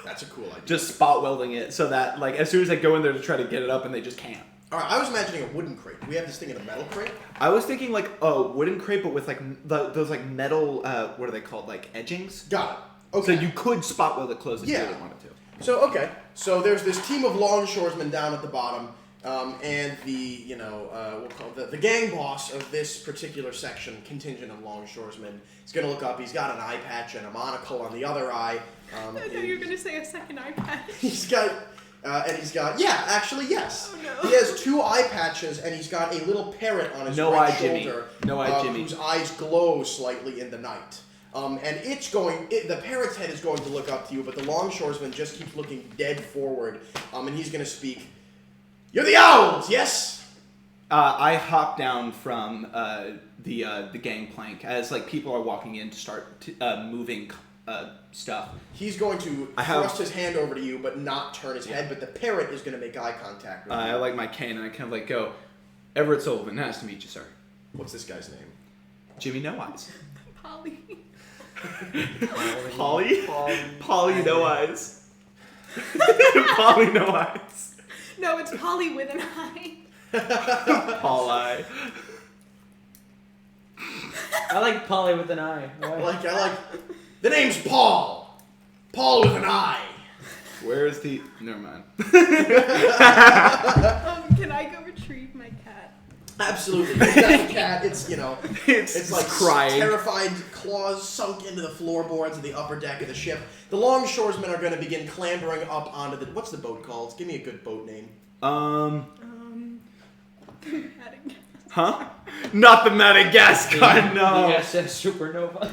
That's a cool idea. Just spot welding it so that, like, as soon as they go in there to try to get it up and they just can't. All right, I was imagining a wooden crate. Do we have this thing in a metal crate? I was thinking like a wooden crate, but with like those like metal, what are they called? Like edgings. Got it. Okay. So you could spot weld it closed if you Yeah. really wanted to. So there's this team of longshoresmen down at the bottom, and the we'll call the gang boss of this particular section, contingent of longshoresmen, is gonna look up. He's got an eye patch and a monocle on the other eye. I thought you were going to say a second iPad. He's got yes. Oh, no. He has 2 eye patches, and he's got a little parrot on his No right eye Jimmy. shoulder. No eye Jimmy. Whose eyes glow slightly in the night. And the parrot's head is going to look up to you, but the longshoresman just keeps looking dead forward. And he's going to speak. You're the owls, yes? I hop down from the gangplank as like people are walking in to start moving stuff. He's going to thrust his hand over to you, but not turn his head. But the parrot is going to make eye contact with you. I like my cane and I kind of like go, Everett Sullivan, nice to meet you, sir. What's this guy's name? Jimmy No Eyes. Polly. Polly? Polly No Eyes. Polly No Eyes. No, it's Polly with an eye. Paul Eye. I like Polly with an eye. I like. The name's Paul. Paul with an eye. Where is the... Never mind. Can I go retrieve my cat? Absolutely. He's got the cat. It's It's like crying. terrified claws sunk into the floorboards of the upper deck of the ship. The longshoresmen are going to begin clambering up onto the... What's the boat called? Give me a good boat name. Huh? Not the Madagascar, no. The SS Supernova.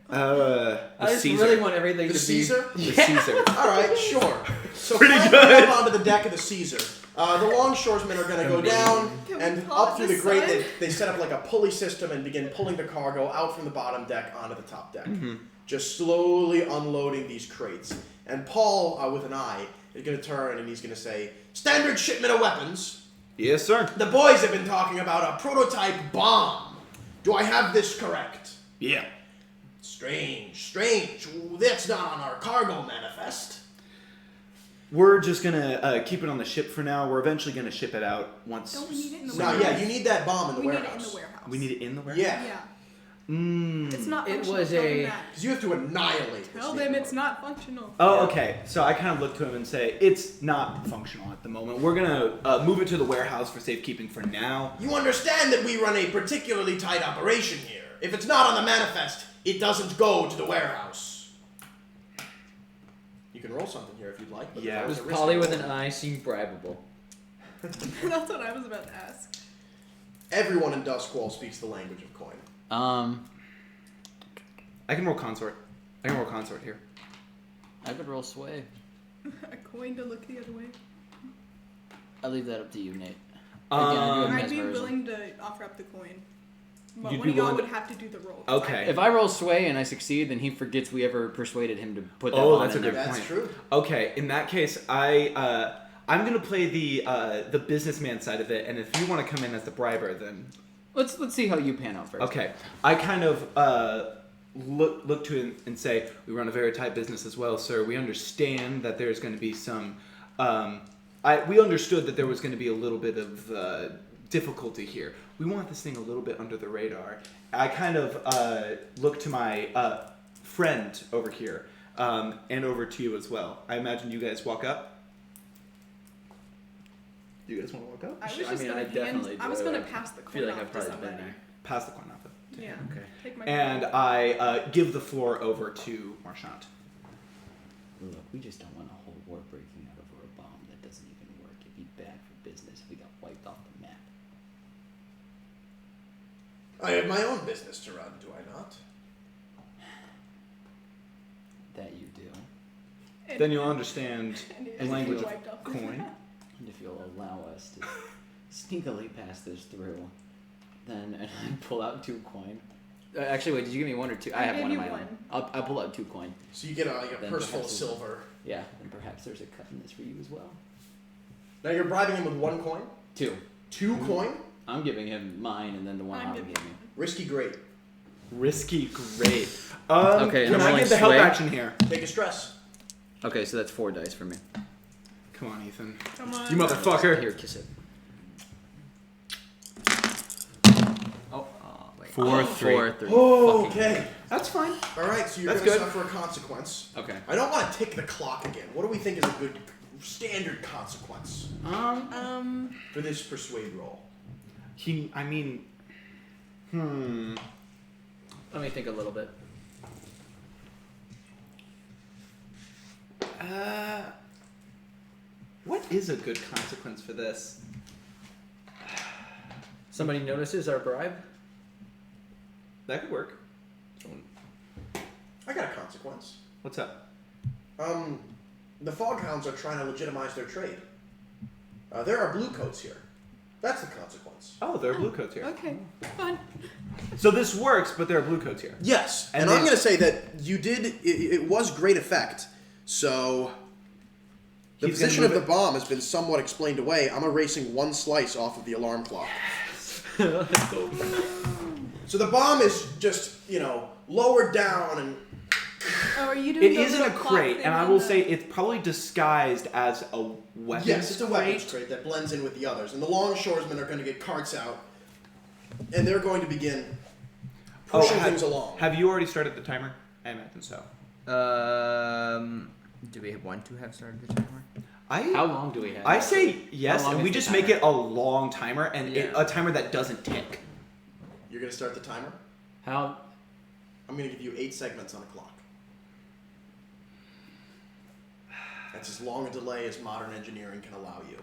I just Caesar. really want everything The to Caesar? The Caesar. All right, sure. So Pretty clambering good. up onto the deck of the Caesar. The longshoresmen are going to go down Can we and call up it through the the grate. sun? They set up like a pulley system and begin pulling the cargo out from the bottom deck onto the top deck. Just slowly unloading these crates. And Paul, with an eye, is going to turn and he's going to say, "Standard shipment of weapons. Yes, sir. The boys have been talking about a prototype bomb. Do I have this correct?" Yeah. Strange. That's not on our cargo manifest. We're just gonna keep it on the ship for now. We're eventually gonna ship it out once. Don't we need it in the No, warehouse? yeah, you need that bomb in the We need warehouse. it in the warehouse. We need it in the warehouse. Yeah, Yeah. Mm. It's not It functional. was Tell them a- that. because you have to annihilate this Tell thing. them it's not functional. Oh, okay. So I kind of look to him and say, it's not functional at the moment. We're gonna move it to the warehouse for safekeeping for now. You understand that we run a particularly tight operation here. If it's not on the manifest, it doesn't go to the warehouse. You can roll something here if you'd like. But Yeah. that was Does a risky Polly with roll. an eye seem bribable? That's what I was about to ask. Everyone in Duskwall speaks the language of coin. I can roll consort. Here. I could roll sway. A coin to look the other way. I leave that up to you, Nate. Um, I'd be mesmerism. willing to offer up the coin. But You'd one be of y'all willing would to- have to do the roll. Okay. If I roll sway and I succeed, then he forgets we ever persuaded him to put that Oh, on that's in a good there. That's point. true. Okay, in that case, I'm gonna play the businessman side of it, and if you want to come in as the briber, then Let's see how you pan out first. okay. I kind of look to him and say, we run a very tight business as well, sir. We understand that there's going to be some. We understood that there was going to be a little bit of difficulty here. We want this thing a little bit under the radar. I kind of look to my friend over here and over to you as well. I imagine you guys walk up. You guys want to walk up? I was I just mean, gonna I hand, definitely I was do. gonna I pass the coin feel like off I've to probably somebody. been there. Pass the coin off. Yeah. Okay. Take my And coin. I give the floor over to Marchant. Look, we just don't want a whole war breaking out over a bomb that doesn't even work. It'd be bad for business if we got wiped off the map. I have my own business to run, do I not? That you do. And- Then you'll understand and it the just language of wiped off the coin. map. And if you'll allow us to sneakily pass this through, then and I pull out 2 coin. Actually, wait, did you give me 1 or 2? I I have gave 1 of you my own. one. I'll pull out 2 coin. So you get like a Then purse full of perhaps silver. Yeah, and perhaps there's a cut in this for you as well. Now you're bribing him with 1 coin, 2. 2 coin. I'm giving him mine, and then the one I'm I'll giving give me. Risky, great. Risky, great. Okay, can I'm I rolling get the help sway. action here? Take a stress. Okay, so that's 4 dice for me. Come on, Ethan. Come on. You motherfucker. Here, kiss it. Oh, wait. 4, 4, 3. Oh, Fucking- okay. That's fine. All right, so you're That's going to good. suffer a consequence. Okay. I don't want to tick the clock again. What do we think is a good standard consequence for this persuade roll? Let me think a little bit. What is a good consequence for this? Somebody notices our bribe? That could work. I got a consequence. What's up? The Foghounds are trying to legitimize their trade. There are blue coats here. That's the consequence. Oh, there are blue coats here. Okay, fun. So this works, but there are blue coats here. Yes, And and they- I'm going to say that you did. It was great effect. So the He's gonna position of move the it. bomb has been somewhat explained away. I'm erasing 1 slice off of the alarm clock. So the bomb is just lowered down and. Oh, are you doing It the is in a little clock crate, thing and I on will the- say it's probably disguised as a weapons Yes, it's a weapons crate. crate that blends in with the others. And the longshoresmen are going to get carts out, and they're going to begin pushing things along. Have you already started the timer? I imagine so. Do we want to have started the timer? How long do we have? I say yes, How long and we is the just make timer? it a long timer and Yeah. a timer that doesn't tick. You're going to start the timer? How? I'm going to give you 8 segments on a clock. That's as long a delay as modern engineering can allow you.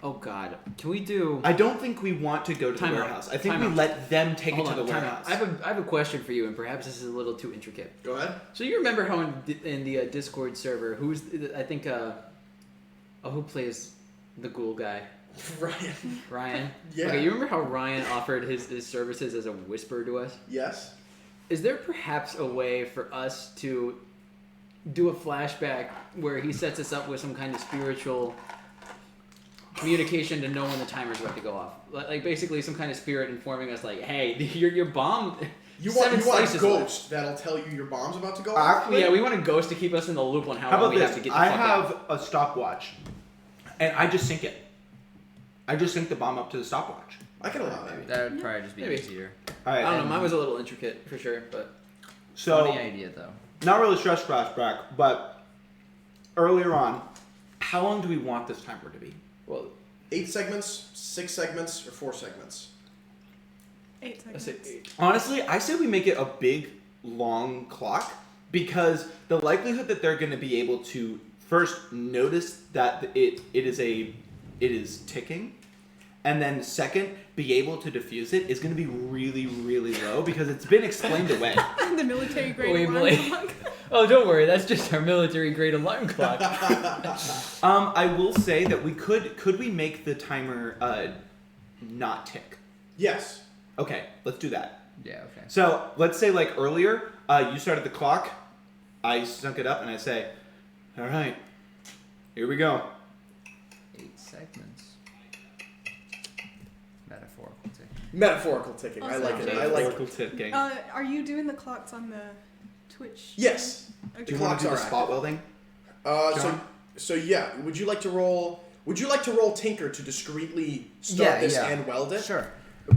Oh God, can we do? I don't think we want to go to Time the out. warehouse. I think Time we out. let them take Hold it to on, the time out. warehouse. I have a question for you, and perhaps this is a little too intricate. Go ahead. So you remember how in the Discord server, I think who plays the ghoul guy? Ryan. Ryan. Yeah. Okay, you remember how Ryan offered his services as a whisper to us? Yes. Is there perhaps a way for us to do a flashback where he sets us up with some kind of spiritual communication to know when the timer's about to go off? Like basically some kind of spirit informing us, like, hey, your bomb. You want a slices ghost that'll tell you your bomb's about to go off? Actually, Yeah, we want a ghost to keep us in the loop on how, how long about we this? have to get the I fuck have out. a stopwatch, and I just sync it. I just sync the bomb up to the stopwatch. I can allow that. That would probably just be Maybe. easier. All right. I don't know. and Mine was a little intricate for sure, but So Funny idea though. not really stress flashback, but earlier on, how long do we want this timer to be? well, 8 segments, 6 segments, or 4 segments? 8 let's seconds. say Honestly, I say we make it a big, long clock because the likelihood that they're going to be able to first notice that it is ticking, and then second be able to defuse it is going to be really, really low because it's been explained away. The military grade Wait, alarm wait. clock. Oh, don't worry. That's just our military grade alarm clock. I will say that we could we make the timer not tick? Yes. Okay, let's do that. Yeah. Okay. So let's say like earlier, you started the clock, I sunk it up, and I say, all right, here we go. 8 segments. Metaphorical tick. Metaphorical ticking. I Also, like it. Jake. I like it. Metaphorical ticking. Are you doing the clocks on the Twitch? Yes. Okay. Do you want clocks to do are the spot active. welding? So John? so yeah. Would you like to roll Tinker to discreetly start this and weld it? Sure.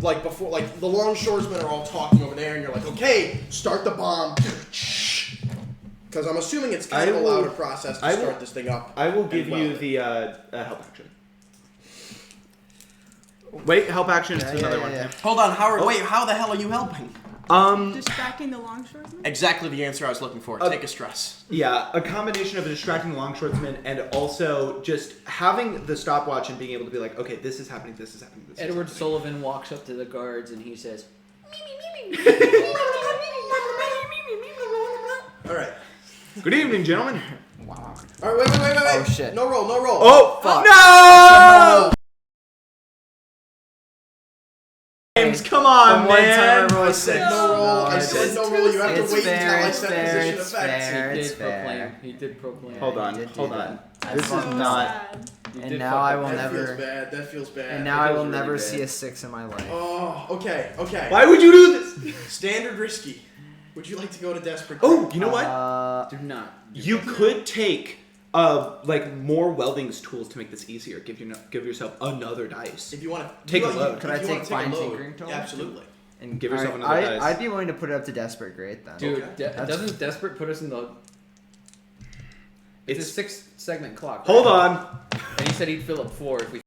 Like before, like the longshoresmen are all talking over there, and you're like, okay, start the bomb. Because I'm assuming it's kind I of a will- louder process to I will- start this thing up. I will and give weld you it. the help action. Wait, help action is Yeah, another yeah, one. yeah. Hold on, Howard. Wait, how the hell are you helping? Distracting the longshoresman? Exactly the answer I was looking for. Take a stress. Yeah, a combination of distracting the longshoresman and also just having the stopwatch and being able to be like, okay, this is happening, this is happening, this Edward is happening. Sullivan walks up to the guards and he says, Good evening, gentlemen. Wow. All right, wait. Oh, shit. No roll. Oh, Fuck. no! James, come on, The one time man. I rolled I said 6. no roll. No, I said no roll. You have to It's wait fair, until I it's set fair, position it's effects. fair. He It's did fair. proclaim. He did proclaim. Hold Yeah, on, you did do hold that. on. That's This is so not. sad. You And did now I will proclaim. That never. feels bad. That feels bad. And now I will feels really never bad. see a 6 in my life. Oh, okay. Why would you do this? Standard risky. Would you like to go to desperate? Oh, you know what? Do not. You could take like more welding tools to make this easier. Give yourself another dice. If you want to Take a load. Could I take fine tinkering tool? tool? Absolutely. And Give yourself alright, another dice. I'd be willing to put it up to desperate great then. Dude, Okay. doesn't Desperate put us in the... It's a 6-segment clock. Right? Hold on. And he said he'd fill up 4 if we...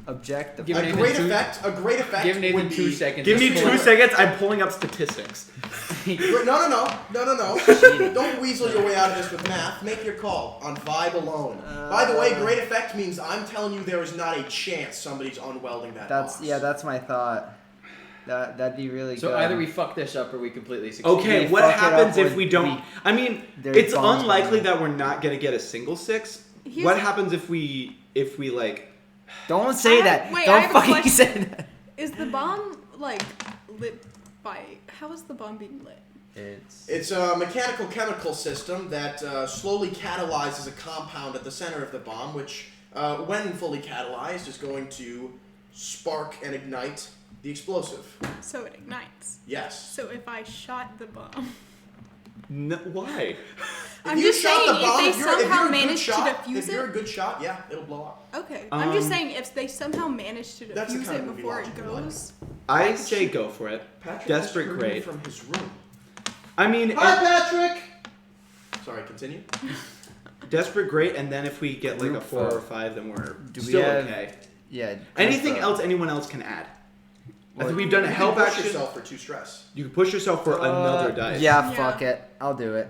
Objective. Give A Nathan great two- effect Give Nathan would be 2 seconds. Give me Just 2 pull seconds. I'm pulling up statistics. No. Don't weasel your way out of this with math. Make your call on vibe alone. By the way, great effect means I'm telling you there is not a chance somebody's unwelding that box. That's my thought. That'd be really So good. either we fuck this up or we completely succeed. Okay, We what fuck it happens up if we with- don't? I mean, there's it's bombs unlikely on that we're not gonna get a single 6. Here's- What happens if we like? Don't say I that. have- wait, I Don't have a fucking question. say that. Is the bomb like lit by? How is the bomb being lit? It's a mechanical chemical system that slowly catalyzes a compound at the center of the bomb, which, when fully catalyzed, is going to spark and ignite the explosive. So it ignites. Yes. So if I shot the bomb, No, why? I'm you just shot saying the bomb, if they somehow you're a good manage shot, to defuse if you're a it. good shot, yeah, it'll blow up. Okay, I'm just Um, saying if they somehow manage to That's the defuse kind it of movie before logic it we like. goes. I say go for it. Patrick Desperate just grade. from his room. I mean, Patrick! Sorry, continue. desperate great, and then if we get like a Group 4 or four. 5, then we're Do we still have- okay. Yeah. Anything just, else anyone else can add? I Well, think we've done a You help can push action. yourself for 2 stress. You can push yourself for another dice. Yeah, Yeah. fuck it. I'll do it.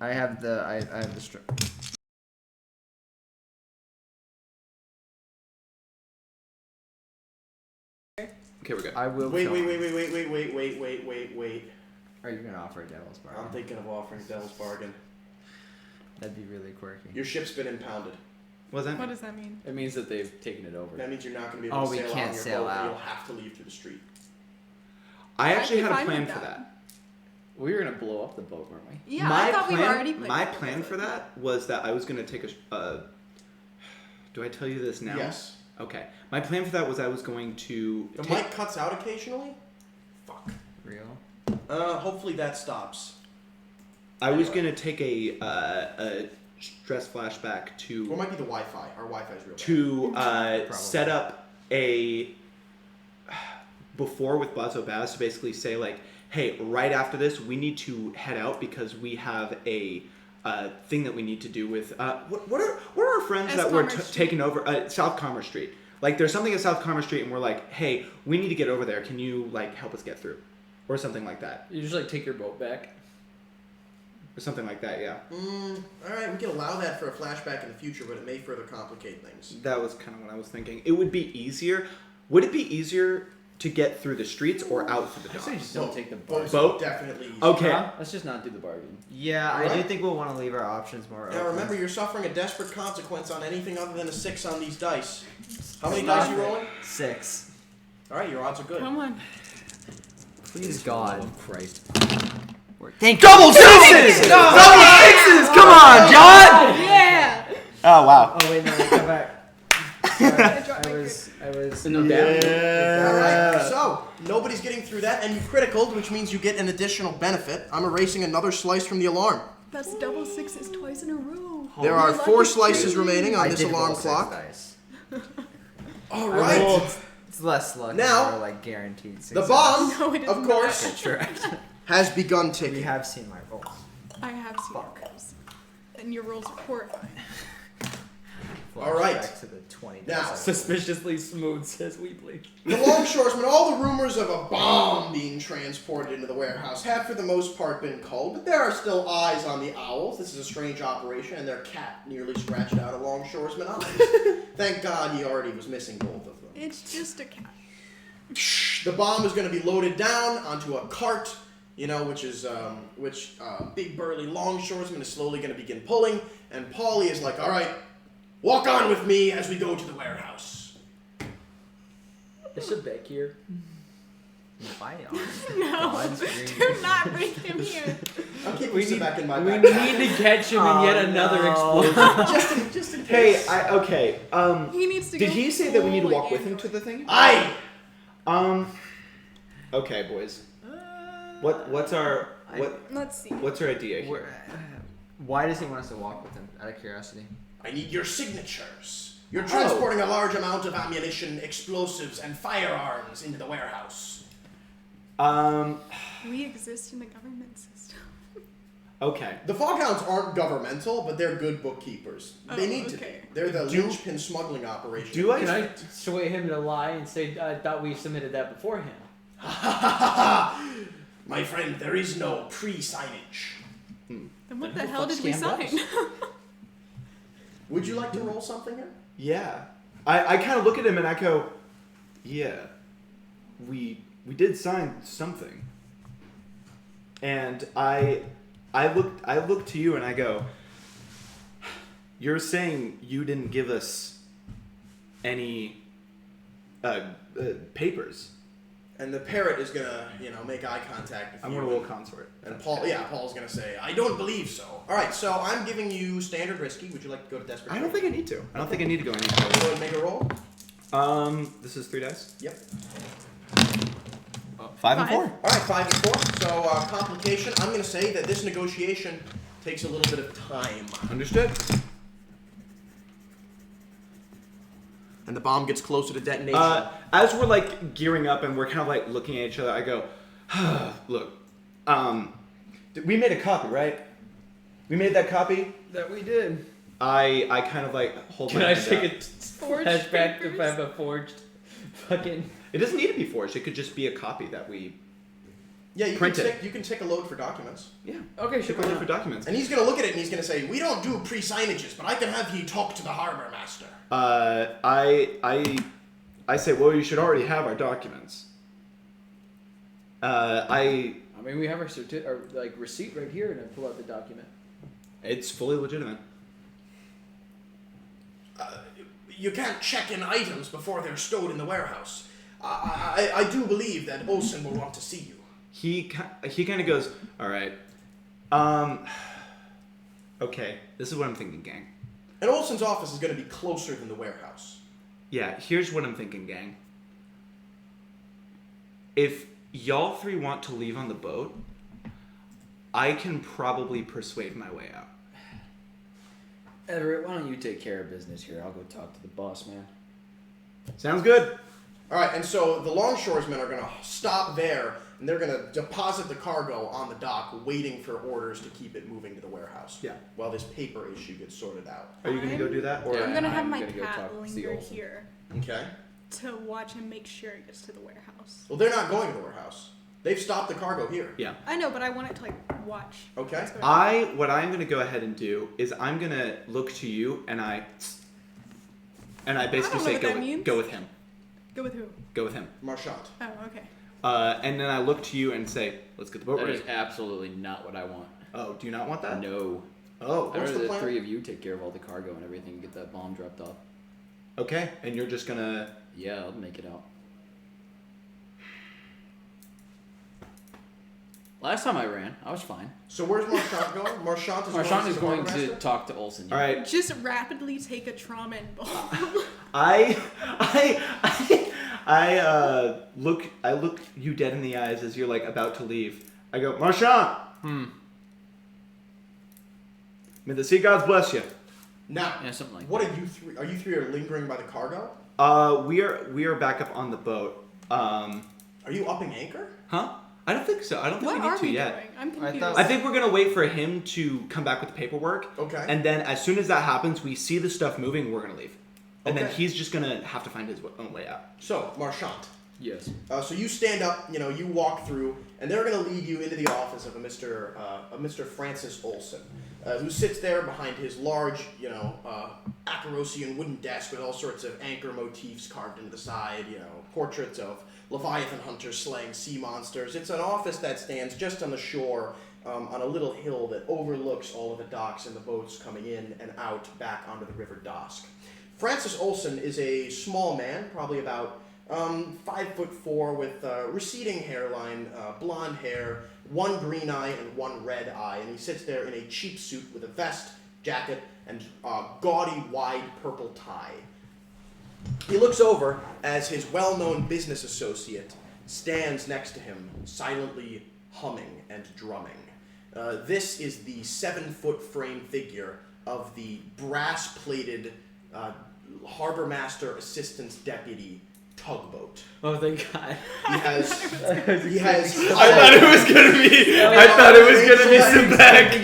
I have the Okay, we're good. I will. Wait. kill him. Wait. Are you gonna offer a devil's bar? I'm thinking of offering Devil's Bargain. That'd be really quirky. Your ship's been impounded. What does that What mean? does that mean? It means that they've taken it over. That means you're not going to be able Oh, to we sail out can't on your sail boat, and out. You'll have to leave through the street. I I'd actually be had a fine plan with for that. that. We were gonna blow up the boat, weren't we? Yeah, I thought we were already playing. My that plan game. for that was that I was gonna take a. Do I tell you this now? Yes. Okay. My plan for that was I was going to. The take- mic cuts out occasionally. Fuck. Real. Hopefully that stops. I was gonna take a stress flashback Or it to might be the Wi-Fi. Our Wi-Fi's real bad. to set up a before with Bazo Baz to basically say like, hey, right after this we need to head out because we have a thing that we need to do with what are our friends that were Commerce Street. taking over South Commerce Street. Like there's something at South Commerce Street and we're like, hey, we need to get over there. Can you like help us get through, or something like that, You just like take your boat back. or something like that. Yeah, All right, we can allow that for a flashback in the future, but it may further complicate things. that was kind of what I was thinking. It would be easier. Would it be easier to get through the streets or out through the I say docks? just don't take the Boat's bargain. Boat? definitely easy. Okay. Huh? Let's just not do the bargain. Yeah, I do Alright. think we'll want to leave our options more Now open. remember, you're suffering a desperate consequence on anything other than a 6 on these dice. How many Stop dice are you it. rolling? 6. All right, your odds are good. Come on. Please God. Oh Christ. Thank you. Double sixes! Double sixes! Come on, John! Yeah. Oh wow. Oh wait, no, come back. I dropped I my was. No doubt. All right, so nobody's getting through that, and you criticaled, which means you get an additional benefit. I'm erasing another slice from the alarm. That's double sixes twice in a row. There are You're 4 lucky. slices remaining on I this did alarm roll 6 clock. dice. All I right. rolled- It's less luck. Now, more like guaranteed The success. bomb, No, it is of course, Okay, sure. has begun You ticking. have seen my rolls. I have seen your rolls. And your rolls are horrifying. All right. Flashback to the 20 Now, days. Suspiciously smooth, says Weebly. The longshoresmen, all the rumors of a bomb being transported into the warehouse have for the most part been culled, but there are still eyes on the owls. This is a strange operation, and their cat nearly scratched out a longshoresman eyes. Thank God he already was missing both of them. It's just a cat. The bomb is going to be loaded down onto a cart which big burly longshoresman is slowly going to begin pulling, and Paulie is like, all right, walk on with me as we go to the warehouse. Is it back here? Why No, God's green. do not bring him here. I'm keeping Sid back in my We backpack. need to catch him in yet another explosion. just in Hey, case. okay. He needs to Did go he say that we need to full walk with him Android. to the thing? Aye! Okay, boys. What's our Let's see. what's our idea here? Why does he want us to walk with him? Out of curiosity. I need your signatures. You're transporting a large amount of ammunition, explosives, and firearms into the warehouse. We exist in the government system. Okay. The Foghounds aren't governmental, but they're good bookkeepers. They need to be. okay. They're the linchpin smuggling operation. Do I- Can I sway him to lie and say I thought we submitted that beforehand? My friend, there is no pre-signage. Then what Then the who hell the did we fuck sign? scammed Would you like to roll something here? Yeah. I kind of look at him and I go, yeah, we did sign something. And I look to you and I go, you're saying you didn't give us any papers. And the parrot is gonna, make eye contact with I'm you. gonna roll consort. And Paul's gonna say, I don't believe so. Alright, so I'm giving you standard risky. Would you like to go to desperate? I don't think I need to. I don't think I need to go any Go further. ahead and make a roll. This is 3 dice. Yep. 5 and 4. Alright, 5 and 4. So, complication. I'm gonna say that this negotiation takes a little bit of time. Understood. And the bomb gets closer to detonation. As we're like gearing up and we're kind of like looking at each other, I go, look, we made a copy, right? We made that copy. That we did. I kind of like hold Can my I hand take out. a Forged flashback papers? if I have a forged fucking? It doesn't need to be forged. It could just be a copy that we. yeah, you print it. you can take a load for documents. Yeah. Okay, sure. Take a look for documents. And he's gonna look at it and he's gonna say, we don't do pre-signages, but I can have ye talk to the harbor master. I say, well, you should already have our documents. I mean, we have our receipt right here, and I pull out the document. It's fully legitimate. You can't check in items before they're stowed in the warehouse. I do believe that Olsen will want to see you. He kind of goes, all right. Okay, this is what I'm thinking, gang. And Olsen's office is going to be closer than the warehouse. Yeah, here's what I'm thinking, gang. If y'all three want to leave on the boat, I can probably persuade my way out. Everett, why don't you take care of business here? I'll go talk to the boss, man. Sounds good. All right, and so the longshoresmen are going to stop there, and they're going to deposit the cargo on the dock, waiting for orders to keep it moving to the warehouse. Yeah. While this paper issue gets sorted out. Are you gonna go do that? Or Yeah. I'm gonna have I'm my gonna go cat talk to linger Olsen. here Okay. to watch him make sure it gets to the warehouse. Well, they're not going to the warehouse. They've stopped the cargo here. Yeah. I know, but I want it to watch. Okay. what's going on. What I'm gonna go ahead and do is I'm gonna look to you and I basically I don't know say what that means. go with him. Go with who? Go with him. Marchand. Oh, okay. And then I look to you and say, let's get the boat That ready. is absolutely not what I want. Oh, do you not want that? No. Oh, I'd What's rather the the plan? 3 of you take care of all the cargo and everything and get that bomb dropped off. okay. And you're just gonna. Yeah, I'll make it out. Last time I ran, I was fine. So where's Marchand going? Marchand is Marchand is going going to see the to harbor talk to Olsen. All right. Just rapidly take a trauma and bomb. I look you dead in the eyes as you're like about to leave. I go, Marchand. May the sea gods bless you. Now, Yeah, something like what are you three? Are you three lingering by the cargo? We are back up on the boat. Are you upping anchor? Huh? I don't think so. I don't think What we are need to we yet. doing? I'm confused. thought- I think we're gonna wait for him to come back with the paperwork. Okay. And then as soon as that happens, we see the stuff moving, we're gonna leave. And then Okay. he's just gonna have to find his own way out. So, Marchand. Yes. So you stand up, you walk through, and they're going to lead you into the office of a Mr. Francis Olsen, who sits there behind his large, Lacarosian wooden desk with all sorts of anchor motifs carved into the side, portraits of Leviathan hunters slaying sea monsters. It's an office that stands just on the shore on a little hill that overlooks all of the docks and the boats coming in and out back onto the River Dosk. Francis Olson is a small man, probably about 5'4", with receding hairline, blonde hair, one green eye and one red eye, and he sits there in a cheap suit with a vest, jacket, and gaudy, wide purple tie. He looks over as his well-known business associate stands next to him, silently humming and drumming. This is the 7-foot frame figure of the brass-plated harbor master assistant's deputy Tugboat. Oh, thank God. He has. I thought it was gonna be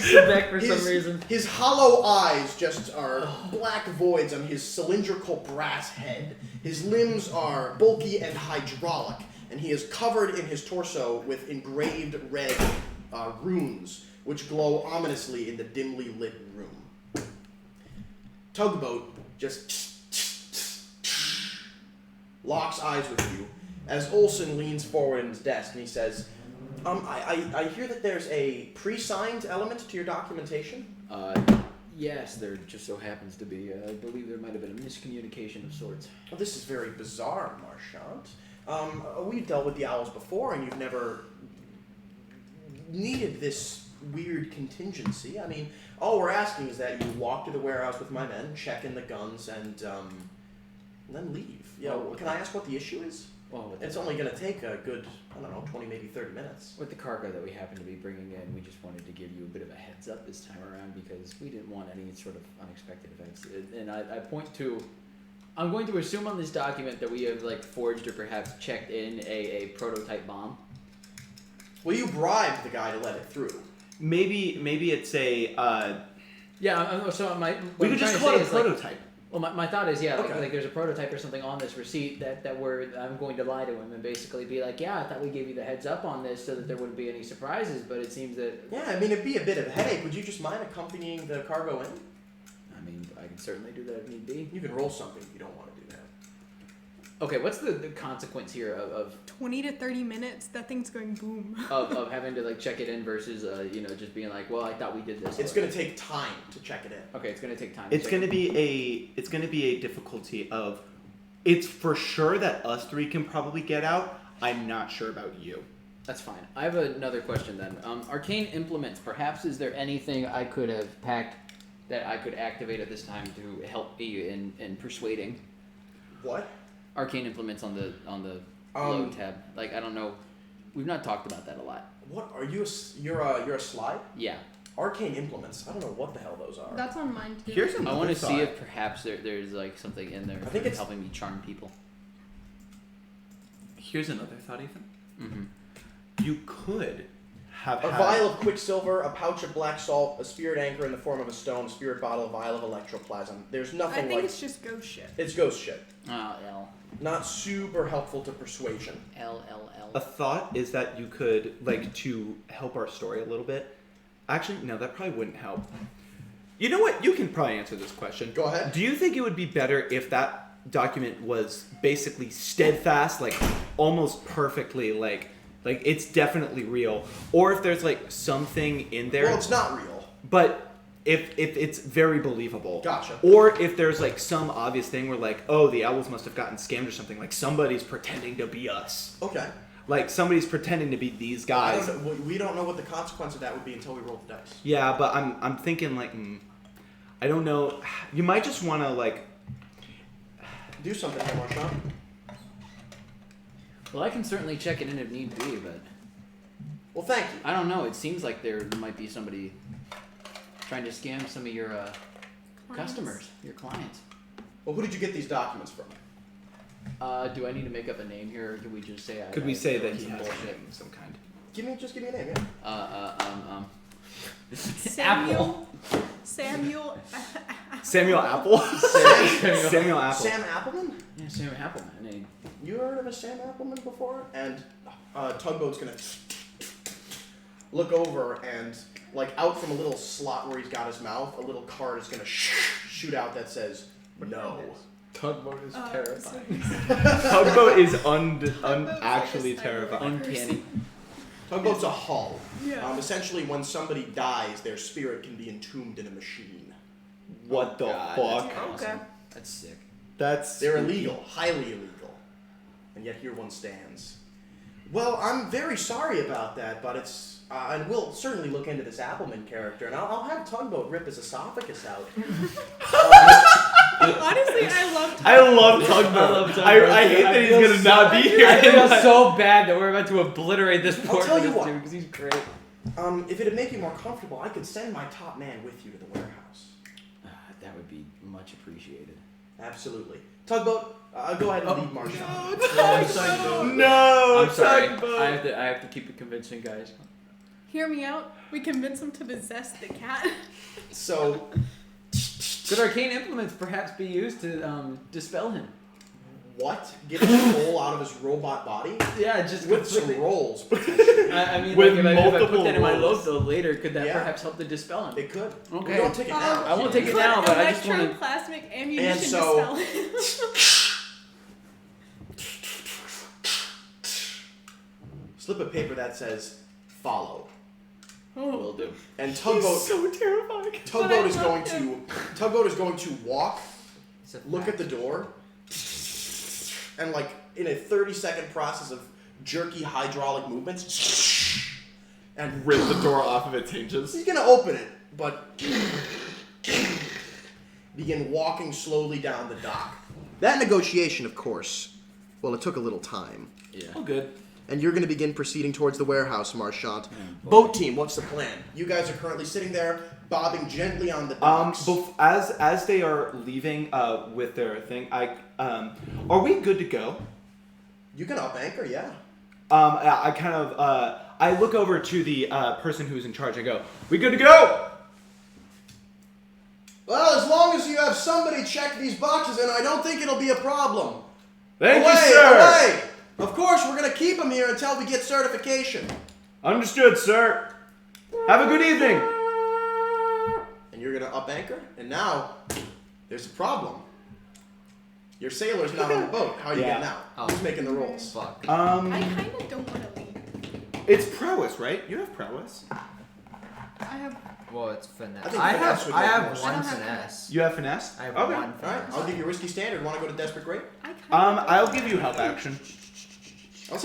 Sebek. For some reason. His hollow eyes just are black voids on his cylindrical brass head. His limbs are bulky and hydraulic, and he is covered in his torso with engraved red runes, which glow ominously in the dimly lit room. Tugboat just locks eyes with you as Olson leans forward in his desk and he says, I hear that there's a pre-signed element to your documentation? Yes, there just so happens to be. I believe there might have been a miscommunication of sorts. Well, this is very bizarre, Marchant. We've dealt with the owls before, and you've never needed this weird contingency. I mean, all we're asking is that you walk to the warehouse with my men, check in the guns, and then leave. Can I ask what the issue is? Well, It's only going to take a good, 20, maybe 30 minutes. with the cargo that we happen to be bringing in, we just wanted to give you a bit of a heads up this time around because we didn't want any sort of unexpected events. And I point to, I'm going to assume on this document that we have forged or perhaps checked in a prototype bomb. Well, you bribed the guy to let it through. Maybe it's a. Yeah. So We could just call it a prototype. Well, my thought is, Okay. there's a prototype or something on this receipt that I'm going to lie to him and basically be like, yeah, I thought we gave you the heads up on this so that there wouldn't be any surprises, but it seems that... Yeah, I mean, it'd be a bit of a headache. Would you just mind accompanying the cargo in? I mean, I can certainly do that if need be. You can roll something if you don't want to do that. Okay, what's the consequence here of 20 to 30 minutes, that thing's going boom. of having to check it in versus just being like, well, I thought we did this. It's going to take time to check it in. Okay, it's going to take time. It's going to be a difficulty of. It's for sure that us three can probably get out. I'm not sure about you. That's fine. I have another question then. Arcane implements. Perhaps is there anything I could have packed that I could activate at this time to help me in persuading? What? Arcane implements on the load tab. I don't know. We've not talked about that a lot. What are you? You're a slide? Yeah. Arcane implements. I don't know what the hell those are. That's on mine too. Here's I another want to thought. see if perhaps there's something in there I think it's helping me charm people. Here's another thought, Ethan. Mm-hmm. You could have a had vial of quicksilver, a pouch of black salt, a spirit anchor in the form of a stone, spirit bottle, a vial of electroplasm. There's I nothing think it's just ghost shit. It's ghost shit. Oh, L. Not super helpful to persuasion. L. A thought is that you could, to help our story a little bit. Actually, no, that probably wouldn't help. You know what? You can probably answer this question. Go ahead. Do you think it would be better if that document was basically steadfast, almost perfectly, it's definitely real, or if there's something in there? Well, it's not real. But if it's very believable. Gotcha. Or if there's some obvious thing where the owls must have gotten scammed or something, somebody's pretending to be us. Okay. Somebody's pretending to be these guys. We don't know what the consequence of that would be until we roll the dice. Yeah, but I'm thinking I don't know. You might just want to Do something here, Marchand. Well, I can certainly check it in if need be, but Well, thank you. I don't know. It seems like there might be somebody trying to scam some of your customers, your clients. Well, who did you get these documents from? Do I need to make up a name here, or do we just say? Could we say throw that in he some has bullshit? a name of some kind? Just give me a name, yeah. Apple. Samuel. Samuel Apple. Samuel Apple. Sam Appleman? Yeah, Sam Appleman. You heard of a Sam Appleman before? And Tugboat's gonna look over and, out from a little slot where he's got his mouth, a little card is gonna shoot out that says No. Tugboat is So terrifying. Tugboat is Tugboat's actually like a cyber terrifying. Uncanny. Tugboat's a hull. Yeah. Essentially, when somebody dies, their spirit can be entombed in a machine. What the God, fuck? That's awesome. Okay. That's sick. That's They're spooky. illegal, highly illegal, and yet here one stands. Well, I'm very sorry about that, but it's and we'll certainly look into this Appleman character, and I'll have Tugboat rip his esophagus out. Honestly, I love I love Tugboat. I love Tugboat. I hate that he's feel gonna not be here. I feel so bad that we're about to obliterate this I'll poor tell you dude what. because he's great. If it'd make you more comfortable, I could send my top man with you to the warehouse. That would be much appreciated. Absolutely. Tugboat, go ahead and leave Marshall. No, I'm sorry. Tugboat. I have to keep it convincing, guys. Hear me out. We convince him to possess the cat. So, Could arcane implements perhaps be used to dispel him? what? Get his soul out of his robot body? Yeah, just With some completely- rolls, potentially. I mean, With like, if I put multiple that in my rolls. load later, could that Yeah. perhaps help to dispel him? It could. Okay. We don't take it now. I won't take it Put now, but I just wanna- electroplasmic ammunition And so- dispel him. Slip of paper that says follow. Will do. And Tugboat so terrifying. Tugboat is love going him. to Tugboat is going to walk, It's a look at fact. the door, and like in a 30-second process of jerky hydraulic movements, and Rip the door off of its hinges. he's gonna open it, but begin walking slowly down the dock. That negotiation, of course, well, it took a little time. Yeah. Oh, good. And you're going to begin proceeding towards the warehouse, Marchant. boy. Boat team, what's the plan? You guys are currently sitting there, bobbing gently on the docks. As they are leaving with their thing, are we good to go? You can up anchor, yeah. I kind of I look over to the person who's in charge. I go, "We good to go?" Well, as long as you have somebody check these boxes in, I don't think it'll be a problem. Thank away, you, sir. Away! Of course, we're going to keep him here until we get certification. Understood, sir. Have a good evening. And you're going to up anchor, and now there's a problem. Your sailor's not on the boat. How are you Yeah. getting out? Oh. Who's making the rolls? Fuck. I kind of don't want to leave. It's prowess, right? You have prowess. I have. Well, it's finesse. I think I finesse have would I make have more one sense. I don't have finesse. You have finesse. I have Okay. one All right, finesse. I'll give you risky standard. Want to go to desperate great? I kind of. I'll give you help action. I'll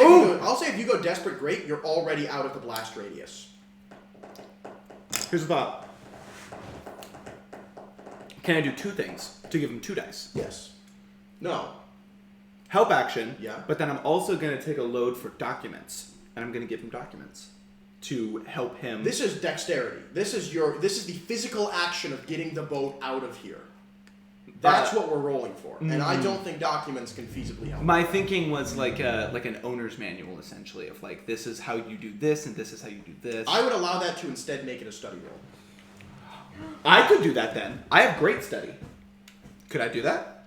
say, if you go desperate great, you're already out of the blast radius. Here's the thought. Can I do two things to give him 2 dice? Yes. No. Help action. Yeah. But then I'm also going to take a load for documents, and I'm going to give him documents to help him. This is dexterity. This is the physical action of getting the boat out of here. That's what we're rolling for. And I don't think documents can feasibly help. My thinking was like an owner's manual, essentially, of like, this is how you do this, and this is how you do this. I would allow that to instead make it a study roll. I could do that then. I have great study. Could I do that?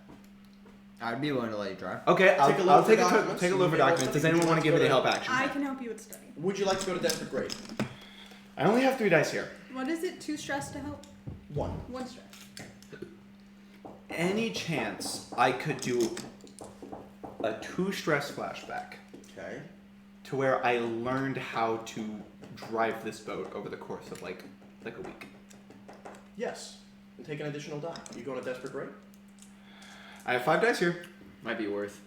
I'd be willing to let you try. Okay, Take a look I'll for take a documents. take a look for You may roll documents. Does something. anyone want to give me the help action? I can help you with study. Would you like to go to desperate great? I only have 3 dice here. What is it? 2 stress to help? 1. 1 stress. Any chance I could do a 2 stress flashback Okay. to where I learned how to drive this boat over the course of like a week? Yes. And take an additional die. You going to desperate great? I have 5 dice here. Might be worth.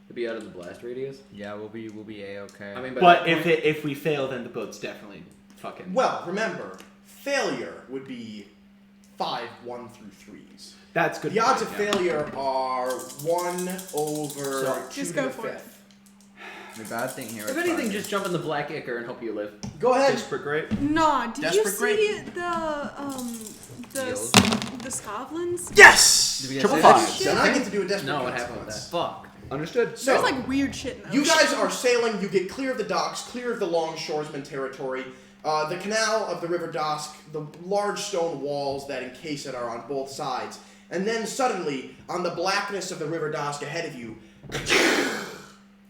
To be out of the blast radius. Yeah, we'll be a-okay. I mean, by But that point- if we fail, then the boat's definitely fucking. Well, remember, failure would be 5 1 through 3s. That's good. The odds of point, yeah. failure are 1 over So, 2 just to go the for it. 5th. The bad thing here if is anything, farming. just jump in the black ichor and hope you live. Go ahead. Desperate great. Nah, did you Desperate see the Deals. the Scovlands? Yes! Did we get Triple six? 5. Then I get to do a desperate No, what happened with consequence. Fuck. Understood. So, There's like weird shit in those. you guys are sailing, you get clear of the docks, clear of the longshoresman territory. The canal of the River Dosk, the large stone walls that encase it are on both sides. And then suddenly, on the blackness of the River Dosk ahead of you,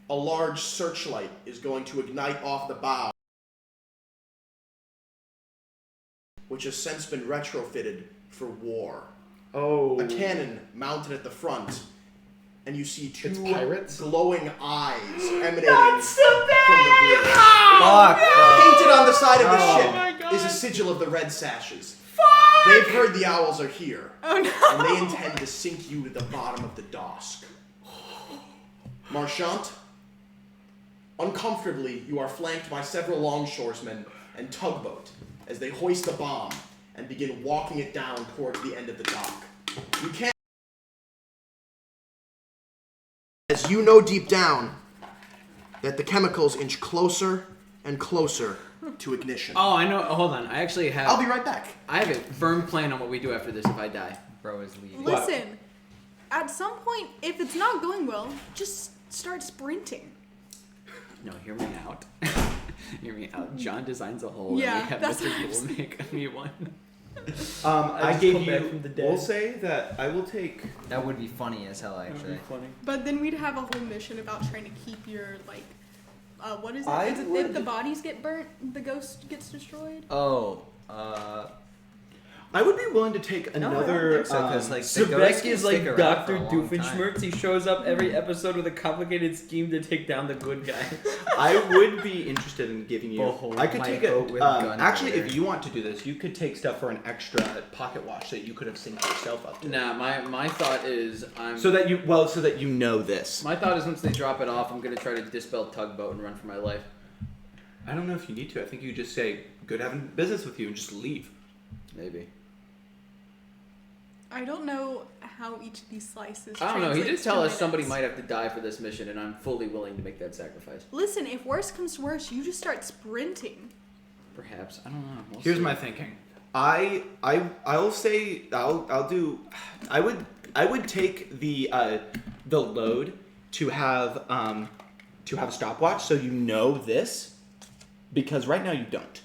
a large searchlight is going to ignite off the bow, which has since been retrofitted for war. Oh. a cannon mounted at the front, and you see two It's pirates? glowing eyes emanating from the blue. Fuck. Painted on the side of the Oh my ship God. is a sigil of the red sashes. They've heard the owls are here, Oh no. and they intend to sink you to the bottom of the Dosk. Marchant, uncomfortably, you are flanked by several longshoresmen and tugboat as they hoist the bomb and begin walking it down towards the end of the dock. You can't. As you know deep down that the chemicals inch closer and closer to ignition. Oh, I know. Hold on. I actually have. I'll be right back. I have a firm plan on what we do after this if I die. Bro is leaving. Listen, at some point, if it's not going well, just start sprinting. No, hear me out. Hear me out. John designs a hole. Yeah, and we have that's Mr. what I'm Cool make me one. I just gave come back you. from the dead. We'll say that I will take. That would be funny as hell, actually. funny. But then we'd have a whole mission about trying to keep your, like, what is it? I Is it would- if the bodies get burnt, the ghost gets destroyed? Oh, I would be willing to take No, I don't another. think so, 'cause, like, the ghost Sebek can is stick like around Dr. for a long time. Doofenshmirtz. He shows up every episode with a complicated scheme to take down the good guy. I would be interested in giving you. Behold I could my take boat it. with gun Actually, fire. if you want to do this, you could take stuff for an extra pocket watch that you could have synced yourself up to. Nah, my thought is So that you know this. my thought is once they drop it off, I'm gonna try to dispel tugboat and run for my life. I don't know if you need to. I think you just say good having business with you and just leave. Maybe. I don't know how each of these slices. I don't know. He did translates tell to us somebody minutes. might have to die for this mission, and I'm fully willing to make that sacrifice. Listen, if worse comes to worse, you just start sprinting. Perhaps. I don't know. We'll Here's see. my thinking. I'll say I'll do. I would take the load to have a stopwatch so you know this, because right now you don't.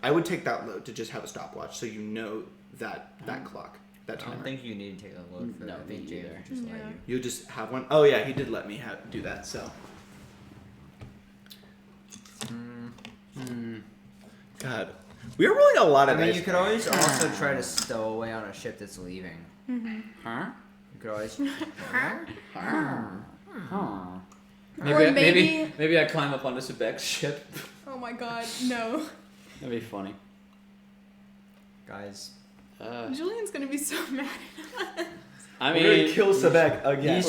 I would take that load to just have a stopwatch so you know that clock, that I timer. don't think you need to take a load for No, that. I think me James either. would just let Yeah. you. You just have one. Oh yeah, he did let me do that. So. God, we are rolling a lot I of mean, dice. you could always also try to stow away on a ship that's leaving. Huh? You could always. Or Maybe I climb up onto Sebek's ship. Oh my god, no. That'd be funny. Guys, Julian's gonna be so mad at us. I We're mean, gonna kill Sebek again.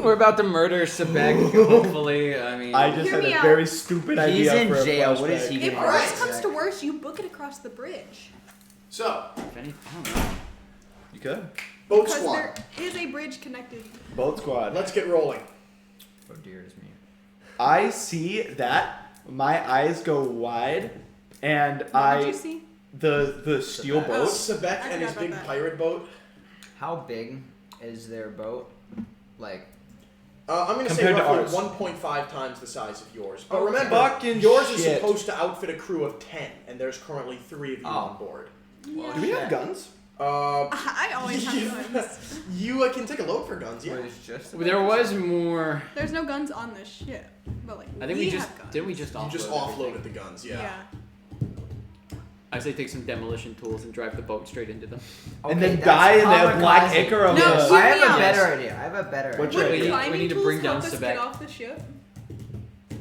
we're about to murder Sebek. Hopefully, I mean. I just Hear had me a out. very stupid he's idea in for a jail. What is flashback. he If gonna worse do? comes to worse, you book it across the bridge. So, If any, I don't know. You could. boat Because squad, there is a bridge connected. Boat squad. let's get rolling. Oh dear, it's me. I see that. My eyes go wide, and What did you see? the steel Sebek. boat. Sebek I and his forgot big about that. pirate boat. How big is their boat? Like, I'm going to say Compared to roughly ours. 1.5 times the size of yours. But Okay. remember, Fucking yours is shit. supposed to outfit a crew of 10, and there's currently 3 of you Oh. on board. Yeah. Do we have guns? I always have guns. You can take a load for guns, yeah. what is just? There was more. There's no guns on this ship, but like I think we just have guns. didn't we just You offload just everything? offloaded the guns, yeah. I say take some demolition tools and drive the boat straight into them. And Okay, then that's die in the black kamikaze. acre of No, the. hear I have me a out. better idea. I have a better What's idea. your Would idea? climbing We need to tools bring down help us Sebek. get off the ship?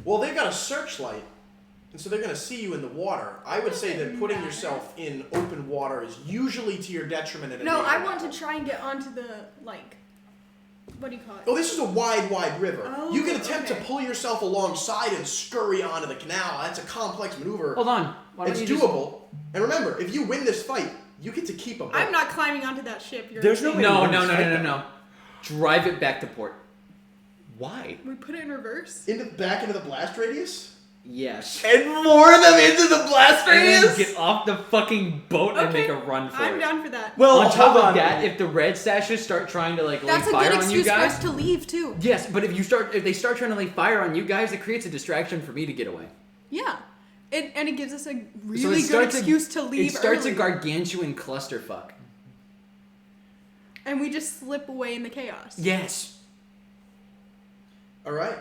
Well, they've got a searchlight, and so they're going to see you in the water. I would say that putting matter. yourself in open water is usually to your detriment. In a No, naval I want battle. to try and get onto the like. What do you call it? Oh, this is a wide river. Oh, You can attempt okay. to pull yourself alongside and scurry onto the canal. That's a complex maneuver. Hold on. Why don't It's you doable. And remember, if you win this fight, you get to keep a boat. I'm not climbing onto that ship. You're There's no insane. way- No. Drive it back to port. Why? We put it in reverse. Back into the blast radius? Yes. And more of them into the blast And then get off the fucking boat and Okay, make a run for I'm it. down for that. Well, on top hold of on. that, if the red sashes start trying to like lay That's a fire good on you excuse for guys, us to leave too. yes, but if they start trying to lay fire on you guys, it creates a distraction for me to get away. Yeah. And it gives us a So really it good starts excuse to leave It starts early. a gargantuan clusterfuck. And we just slip away in the chaos. Yes. All right.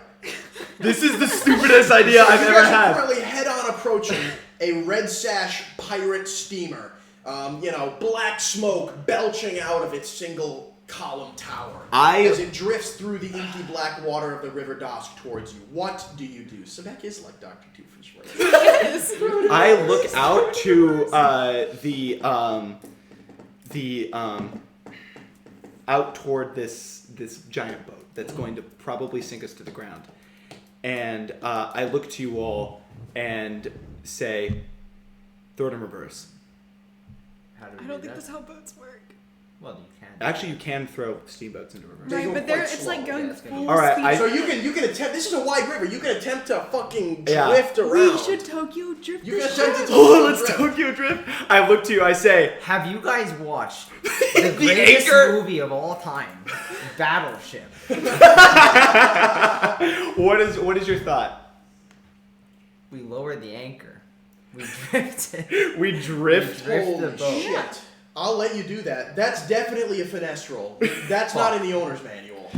This is the stupidest idea I've you ever guys are had. currently head-on approaching a red sash pirate steamer. black smoke belching out of its single column tower as it drifts through the inky black water of the River Dosk towards you. What do you do? Sebek is like Dr. Doofus right now. Yes. I look out to out toward this giant boat that's going to probably sink us to the ground, and I look to you all and say, "Throw it in reverse." How do we I do don't think that? that's how boats work. Well, you can. Actually, you can throw steamboats into reverse. They Right, go but quite it's slow. like going Yeah, it's gonna full be- Alright, speed. I- So you can attempt. This is a wide river. You can attempt to fucking Yeah. drift around. We should Tokyo drift You the can ship. attempt to Oh, let's drift. Tokyo drift. I look to you. I say, Have you guys watched the The greatest Anchor? movie of all time, Battleship? what is your thought? We lower the anchor. We drifted. We drift. Drift Holy the boat. shit. I'll let you do that. That's definitely a finesse roll. That's not in the owner's manual.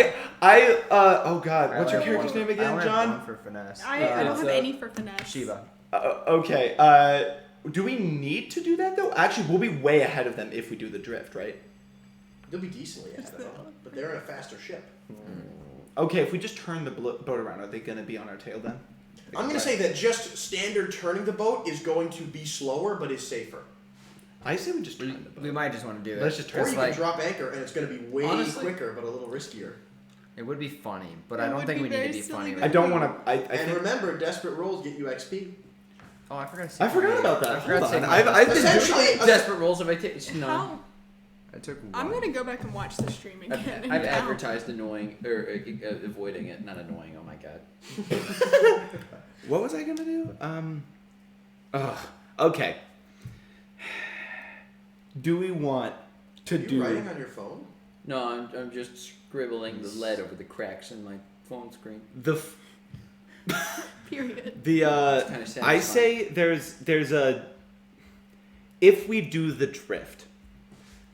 Oh god, what's your I only have character's one- name I again, only have John? one for finesse. I don't it's, have any for finesse. Shiva. Okay, do we need to do that though? Actually, we'll be way ahead of them if we do the drift, right? They'll be decently ahead of them, but they're in a faster ship. Okay, if we just turn the boat around, are they going to be on our tail then? I'm going to say that just standard turning the boat is going to be slower, but is safer. I say we just turn the boat. We might just want to do it. Let's just Or turn you It's can like, drop anchor, and it's going to be way Honestly- quicker, but a little riskier. it would be funny, but It I don't would think be we need to very be silly, funny. but- With I don't it. want to. I And think. remember, desperate rolls get you XP. Oh, I forgot to say. I forgot about that. I forgot to Hold say. on. my- I've been Essentially, Desperate rolls have I taken? No. How? I took one. I'm gonna go back and watch the stream again. I've, and I've count. advertised annoying or avoiding it, not annoying. Oh my god. What was I gonna do? Okay. Do we want to Are you do? writing on your phone? No, I'm just scribbling the lead over the cracks in my phone screen. The Period. It's kind of sad. I say there's a. If we do the drift,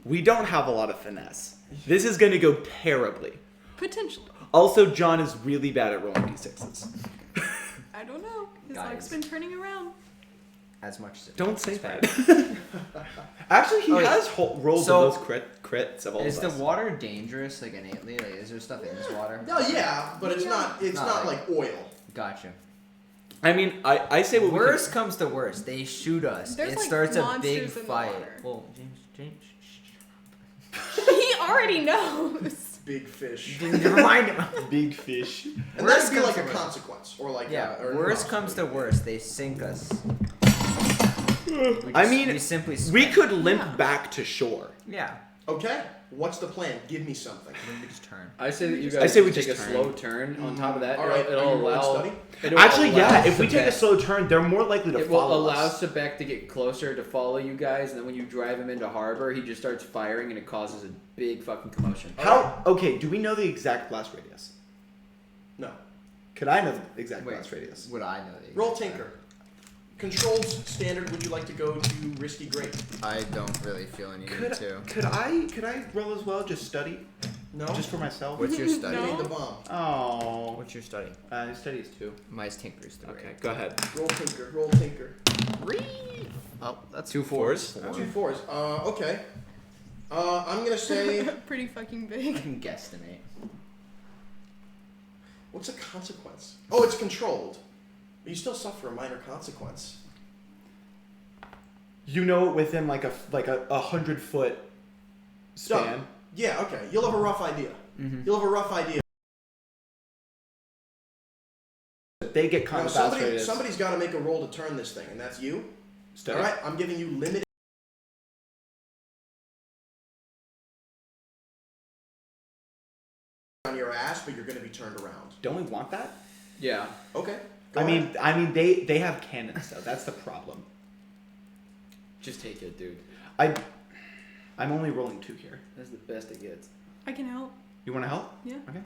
we don't have a lot of finesse. This is going to go terribly. Potentially. Also, John is really bad at rolling d6s. I don't know. His Guys. luck's been turning around. as much as it Don't say it's that. bad. Actually, he Okay. has rolled So, the most crits of all Is of the us. water dangerous, like innately? Like, is there stuff in this water? No, yeah, but it's Yeah. not. It's Not not like- like oil. Gotcha. I mean, I say what Worst comes to worst, they shoot us. There's, it like, starts a big monsters in the fight. water. Well, James, He already knows. Big fish. remind him. we can. Big fish. And Worst that'd be comes like to a worst. consequence, or like Yeah, or worst no. comes to worst, they sink us. I mean, we simply We swim. could limp Yeah. back to shore. Yeah, Okay, what's the plan? Give me something. then we just turn. I say that you I guys say we take a just turn. slow turn. On top of that, All right, it'll are you rolling allow. study? it'll Actually, allow yeah, if we take a Sebek- slow turn, they're more likely to It will follow allow us. Sebek to get closer to follow you guys, and then when you drive him into harbor, he just starts firing, and it causes a big fucking commotion. How? Okay, do we know the exact blast radius? No. Could I know the exact Wait, blast radius? Would I know the Roll exact Tinker. Controls standard. Would you like to go to risky great? I don't really feel any need Could to. could I roll as well? Just study, No. just for myself. What's your study? You No. need the bomb. Oh, What's your study? study is 2. Mine's Tinker's 3. Okay, go ahead. Roll Tinker. Roll Tinker. Oh, that's 2 fours. 2 fours. Okay. I'm gonna say. Pretty fucking I big. can guesstimate. What's a consequence? Oh, it's controlled. But you still suffer a minor consequence. You know, within like a 100-foot span. Done. Yeah. Okay. You'll have a rough idea. Mm-hmm. You'll have a rough idea. They get Now, kind of somebody's got to make a roll to turn this thing, and that's you. Study. All right. I'm giving you limited. On your ass, but you're going to be turned around. Don't we want that? Yeah. Okay. Go I ahead. mean, they have cannons though. That's the problem. Just take it, dude. I'm only rolling 2 here. That's the best it gets. I can help. You want to help? Yeah. Okay.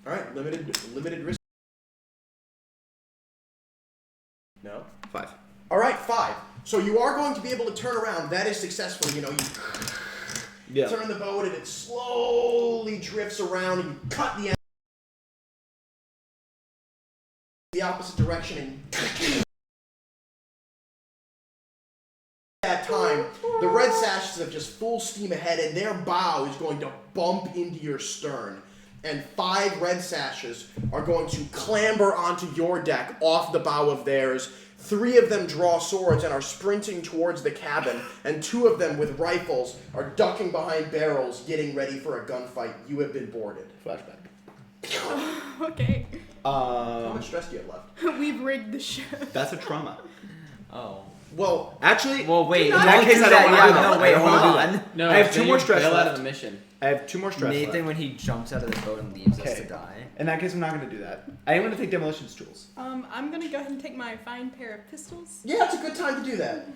All right. Limited risk. No. 5. All right. 5. So you are going to be able to turn around. That is successful. You know, you Yeah. turn the boat and it slowly drifts around, and you cut the opposite direction and that time, the red sashes have just full steam ahead, and their bow is going to bump into your stern. And 5 red sashes are going to clamber onto your deck off the bow of theirs. 3 of them draw swords and are sprinting towards the cabin, and 2 of them with rifles are ducking behind barrels, getting ready for a gunfight. You have been boarded. Flashback. Okay. How much stress do you have left? We've rigged the ship. That's a trauma. Oh. Well, Actually, Well, wait. Do In not that do case, I that. don't Yeah, want to. no, No, wait, hold wait. on. No, I have 2 then more you stress bail out left. of the mission. I have 2 more stress Nathan, left. when he jumps out of the boat and leaves us Okay. to die. In that case, I'm not going to do that. I am going to take demolitions tools. I'm gonna go ahead and take my fine pair of pistols. yeah, it's a good time to do that.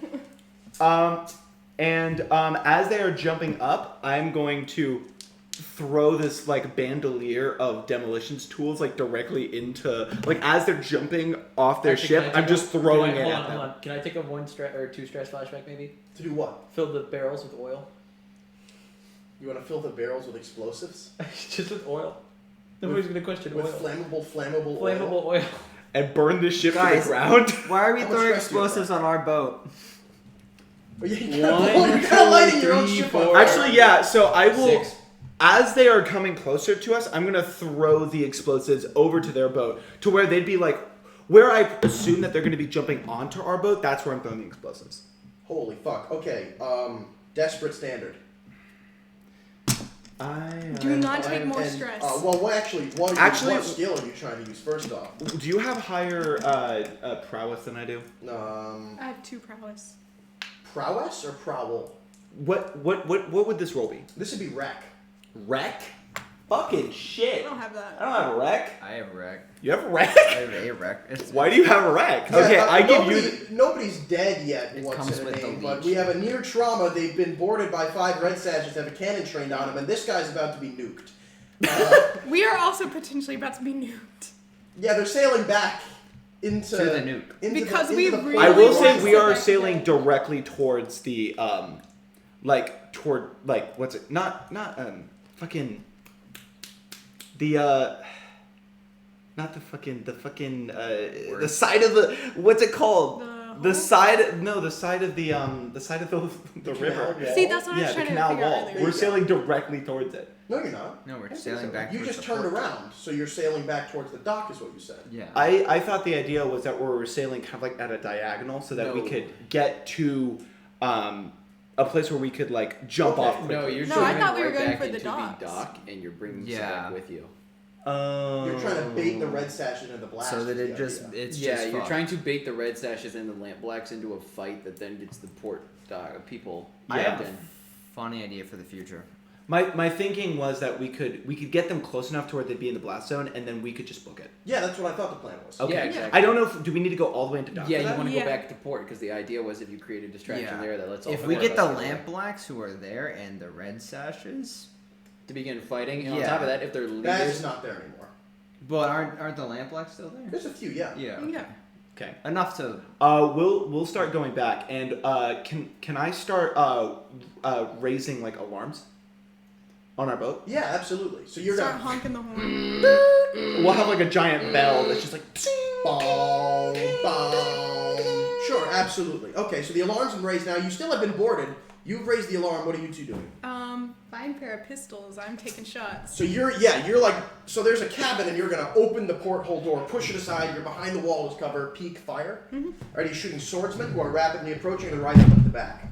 As they are jumping up, I'm going to throw this like bandolier of demolitions tools like directly into like as they're jumping off their Actually, ship. can I I'm take just a- throwing can I- it hold at on, them. hold on. Can I take a 1 stress or 2 stress flashback maybe? To do what? Fill the barrels with oil. You want to fill the barrels with explosives? Just with oil. Nobody's gonna question With oil. flammable oil? Flammable oil. And burn this ship to Guys. the ground. Why are we How much throwing stress do you have explosives on our boat? Oh, yeah, you One, you're kind of lighting your own 2, ship 3, on 4. fire. Actually, yeah. So I will. 6. As they are coming closer to us, I'm gonna throw the explosives over to their boat to where they'd be like, where I assume that they're gonna be jumping onto our boat. That's where I'm throwing the explosives. Holy fuck. Okay, desperate standard. Do not take more And, stress. what skill are you trying to use first off? Do you have higher prowess than I do? I have 2 prowess. Prowess or prowl? What would this roll be? This would be wreck. Wreck? Fucking I shit! don't have that. I don't have a wreck. I have a wreck. You have a wreck? I have a wreck. It's Why do you have a wreck? Yeah, Okay, I give nobody, you. Nobody's dead yet. It What's comes in a with the name, but leech. we have a near trauma. They've been boarded by 5 red sashes, have a cannon trained on them, and this guy's about to be nuked. We are also potentially about to be nuked. Yeah, they're sailing back into To the nuke. into Because the, we into the really I port. will want say to we sit are back sailing there. directly towards the what's it? Not fucking the not the fucking the side of the what's it called? The side of the river. Canal See, wall? that's what I Yeah, was the trying to canal figure out wall. earlier. We're sailing directly towards it. No, you're not. No, we're I don't sailing think so. back You towards just the turned port. around, so you're sailing back towards the dock, is what you said. Yeah. I thought the idea was that we were sailing kind of like at a diagonal so that we No. could get to a place where we could like jump Okay. off quickly. No, you're No, jumping I thought we were right going back for the into docks. dock, and you're bringing Yeah. Zach with you. You're trying to bait the red sashes into the blast. So that is it the just idea. it's Yeah, just you're fucked. trying to bait the red sashes and the lamp blacks into a fight that then gets the port people I have yapped a in. funny idea for the future. My thinking was that we could get them close enough to where they'd be in the blast zone, and then we could just book it. Yeah, that's what I thought the plan was. Okay. Yeah, exactly. I don't know if do we need to go all the way into dock? Yeah, for you that? want to Yeah. go back to port because the idea was if you create a distraction Yeah. there, that lets all If four we of get us the get away. lamp blacks who are there and the red sashes, to begin fighting, and on Yeah. top of that, if they're Baz is leaders, not there anymore. but aren't the lamp blacks still there? There's a few, yeah. Yeah. Yeah. Okay. Enough to. We'll start going back, and can I start raising like alarms on our boat? Yeah, absolutely. So you're Start gonna honking the horn. We'll have like a giant bell that's just like. bong, bong. Sure, absolutely. Okay, so the alarm's been raised now. You still have been boarded. You've raised the alarm. What are you two doing? Fine pair of pistols. I'm taking shots. So you're like, so there's a cabin and you're gonna open the porthole door, push it aside, you're behind the wall as cover, peek, fire. Are you shooting swordsmen who are rapidly approaching and rifle at the back?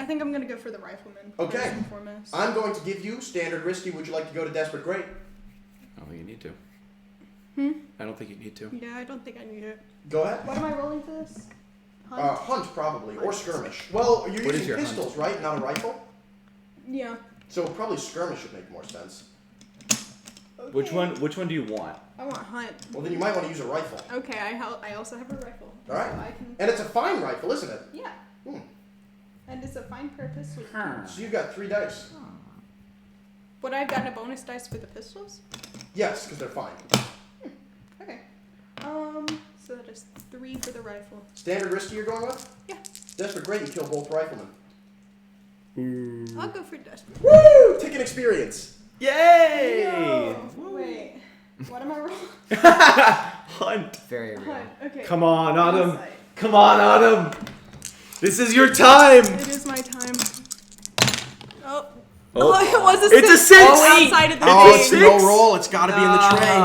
I think I'm gonna go for the rifleman. Okay. First and foremost. I'm going to give you standard risky. Would you like to go to desperate great? I don't think you need to. Hmm? I don't think you need to. Yeah, I don't think I need it. Go ahead. What am I rolling for this? Hunt? Hunt probably, or skirmish. Well, you're What is using your hunt? pistols, right? Not a rifle? Yeah. So probably skirmish would make more sense. Okay. Which one do you want? I want hunt. Well, then you might want to use a rifle. Okay, I also have a rifle. All right. So I can. And it's a fine rifle, isn't it? Yeah. Hmm. And it's a fine pair of pistols. So you've got 3 dice. Would I have gotten a bonus dice for the pistols? Yes, because they're fine. Okay. So that is 3 for the rifle. Standard risky you're going with? Yeah. Desperate great, you kill both riflemen. I'll go for desperate. Woo! Ticket experience. Yay! No. Wait. What am I rolling? Hunt. Very real. Hunt. Okay. Come on, Autumn. Insight. Come on, Autumn. This is your time. It is my time. Oh. Oh. Oh, it was a It's a 6. six. Outside of the Oh, game. it's no roll. It's got to be in the tray.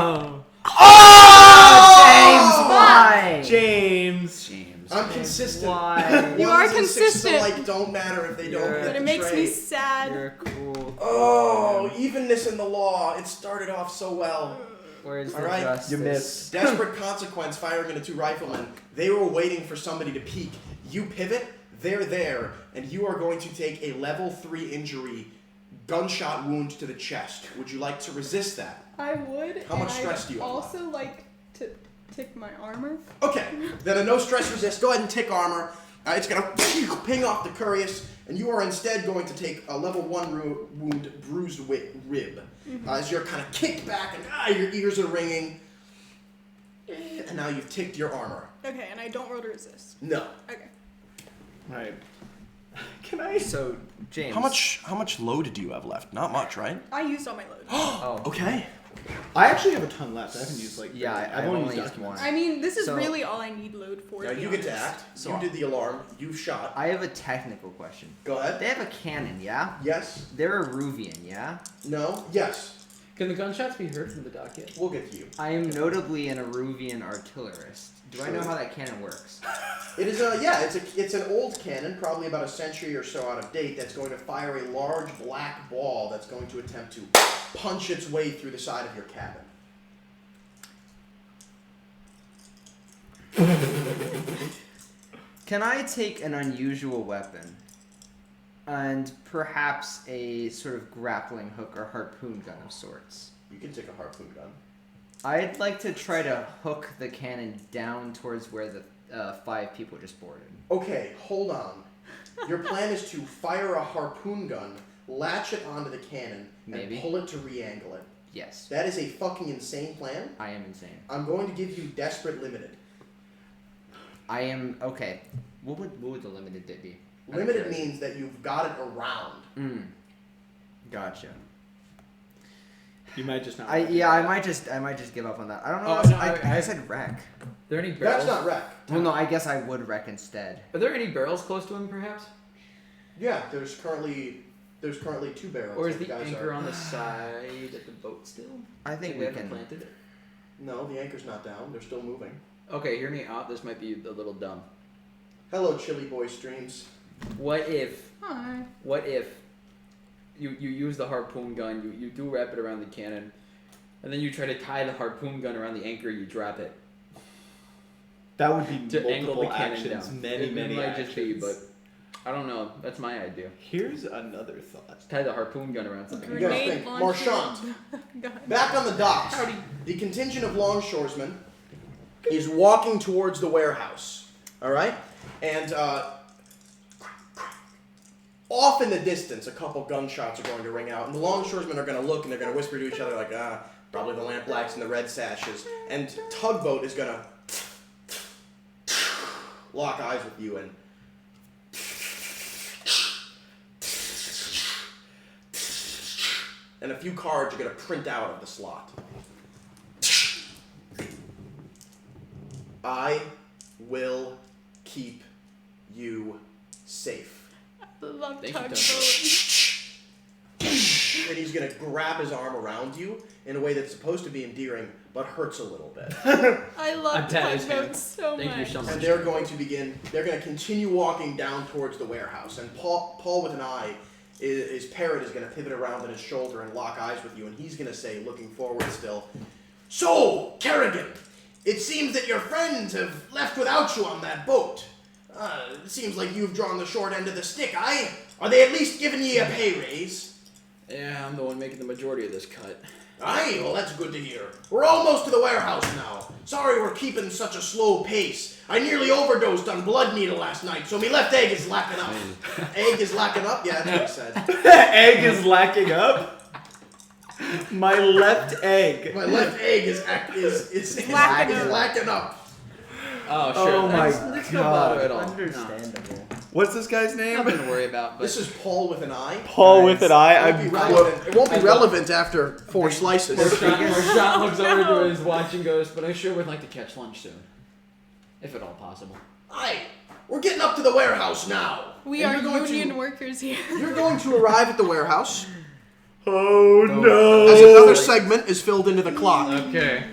Oh! Why? James. I'm consistent. Why? You are Ones and sixes consistent. alike don't matter if they don't You're- hit But the it makes tray. me sad. You're cool. Oh, evenness in the law. It started off so well. Where's All the right, you justice? You missed. Desperate consequence firing into 2 riflemen. They were waiting for somebody to peek. You pivot, they're there, and you are going to take a level 3 injury, gunshot wound to the chest. Would you like to resist that? I would. How much and stress I'd do you have also like to tick my armor. Okay, then a no stress resist. Go ahead and tick armor. It's going to ping off the Curious, and you are instead going to take a level 1 wound, bruised rib. As you're kind of kicked back and your ears are ringing. And now you've ticked your armor. Okay, and I don't roll to resist. No. Okay. Right. Can I? So, James. How much load do you have left? Not much, right? I used all my load. Oh. Okay. I actually have a ton left. I haven't used like. Yeah, I've I've only only used used one. I mean, this is So- really all I need load for. Now to be you get to honest. act. So- You did the alarm. You shot. I have a technical question. Go ahead. They have a cannon, yeah? Yes. They're a Ruvian, yeah? No. Yes. Can the gunshots be heard from the dock yet? We'll get to you. I am notably an Aruvian artillerist. Do I know how that cannon works? It is it's an old cannon, probably about a century or so out of date, that's going to fire a large black ball that's going to attempt to punch its way through the side of your cabin. Can I take an unusual weapon and perhaps a sort of grappling hook or harpoon gun of sorts? You can take a harpoon gun. I'd like to try to hook the cannon down towards where the 5 people just boarded. Okay, hold on. Your plan is to fire a harpoon gun, latch it onto the cannon, Maybe. and pull it to re-angle it. Yes, That is a fucking insane plan. I am insane. I'm going to give you desperate limited. I am okay. What would the limited bit be? Limited means that you've got it around. Gotcha. You might just not. I might just give up on that. I don't know. Oh, no, I said wreck. Are there any barrels? That's not wreck. Well, no, I guess I would wreck instead. Are there any barrels close to him, perhaps? Yeah, there's currently 2 barrels. Or is that the guys anchor are- on the side of the boat still? I think they we haven't can. planted it. No, the anchor's not down. They're still moving. Okay, hear me out. This might be a little dumb. Hello, Chili Boy Streams. What if Hi. you use the harpoon gun, you do wrap it around the cannon, and then you try to tie the harpoon gun around the anchor, you drop it That would be to angle multiple the cannon actions. down. Many it many might actions. just be, but I don't know. That's my idea. Here's another thought. Tie the harpoon gun around something. You guys Grenade think. launcher. Marchand. Gun. Back on the docks, the contingent of longshoresmen is walking towards the warehouse. All right, and off in the distance, a couple gunshots are going to ring out, and the longshoresmen are going to look and they're going to whisper to each other like, probably the lampblacks and the red sashes. And Tugboat is going to lock eyes with you and. And a few cards are going to print out of the slot. I will keep you safe. I love Thank you, tugboat. And he's going to grab his arm around you in a way that's supposed to be endearing, but hurts a little bit. I love I'm patting his tugboat hand. so Thank you much. so much. And they're going to continue walking down towards the warehouse. And Paul with an eye, his parrot is going to pivot around on his shoulder and lock eyes with you. And he's going to say, looking forward still, "So, Kerrigan, it seems that your friends have left without you on that boat. It seems like you've drawn the short end of the stick, aye? Are they at least giving ye a pay raise?" Yeah, I'm the one making the majority of this cut. Aye, well that's good to hear. We're almost to the warehouse now. Sorry we're keeping such a slow pace. I nearly overdosed on blood needle last night, so me left egg is lacking up. Egg is lacking up? Yeah, that's what he said. Egg is lacking up. My left egg. My left egg is lacking up. Oh, sure. Oh my Let's not God. bother at all. Understandable. What's this guy's name? Nothing to worry about. But This is Paul with an eye. Paul with an eye. It won't be relevant. It won't be relevant after 4 slices. Marchand looks over to his watch and goes, "But I sure would like to catch lunch soon, if at all possible." Hi, we're getting up to the warehouse now. We And are you're going union to- workers here. You're going to arrive at the warehouse Oh as no! another segment is filled into the clock. Okay.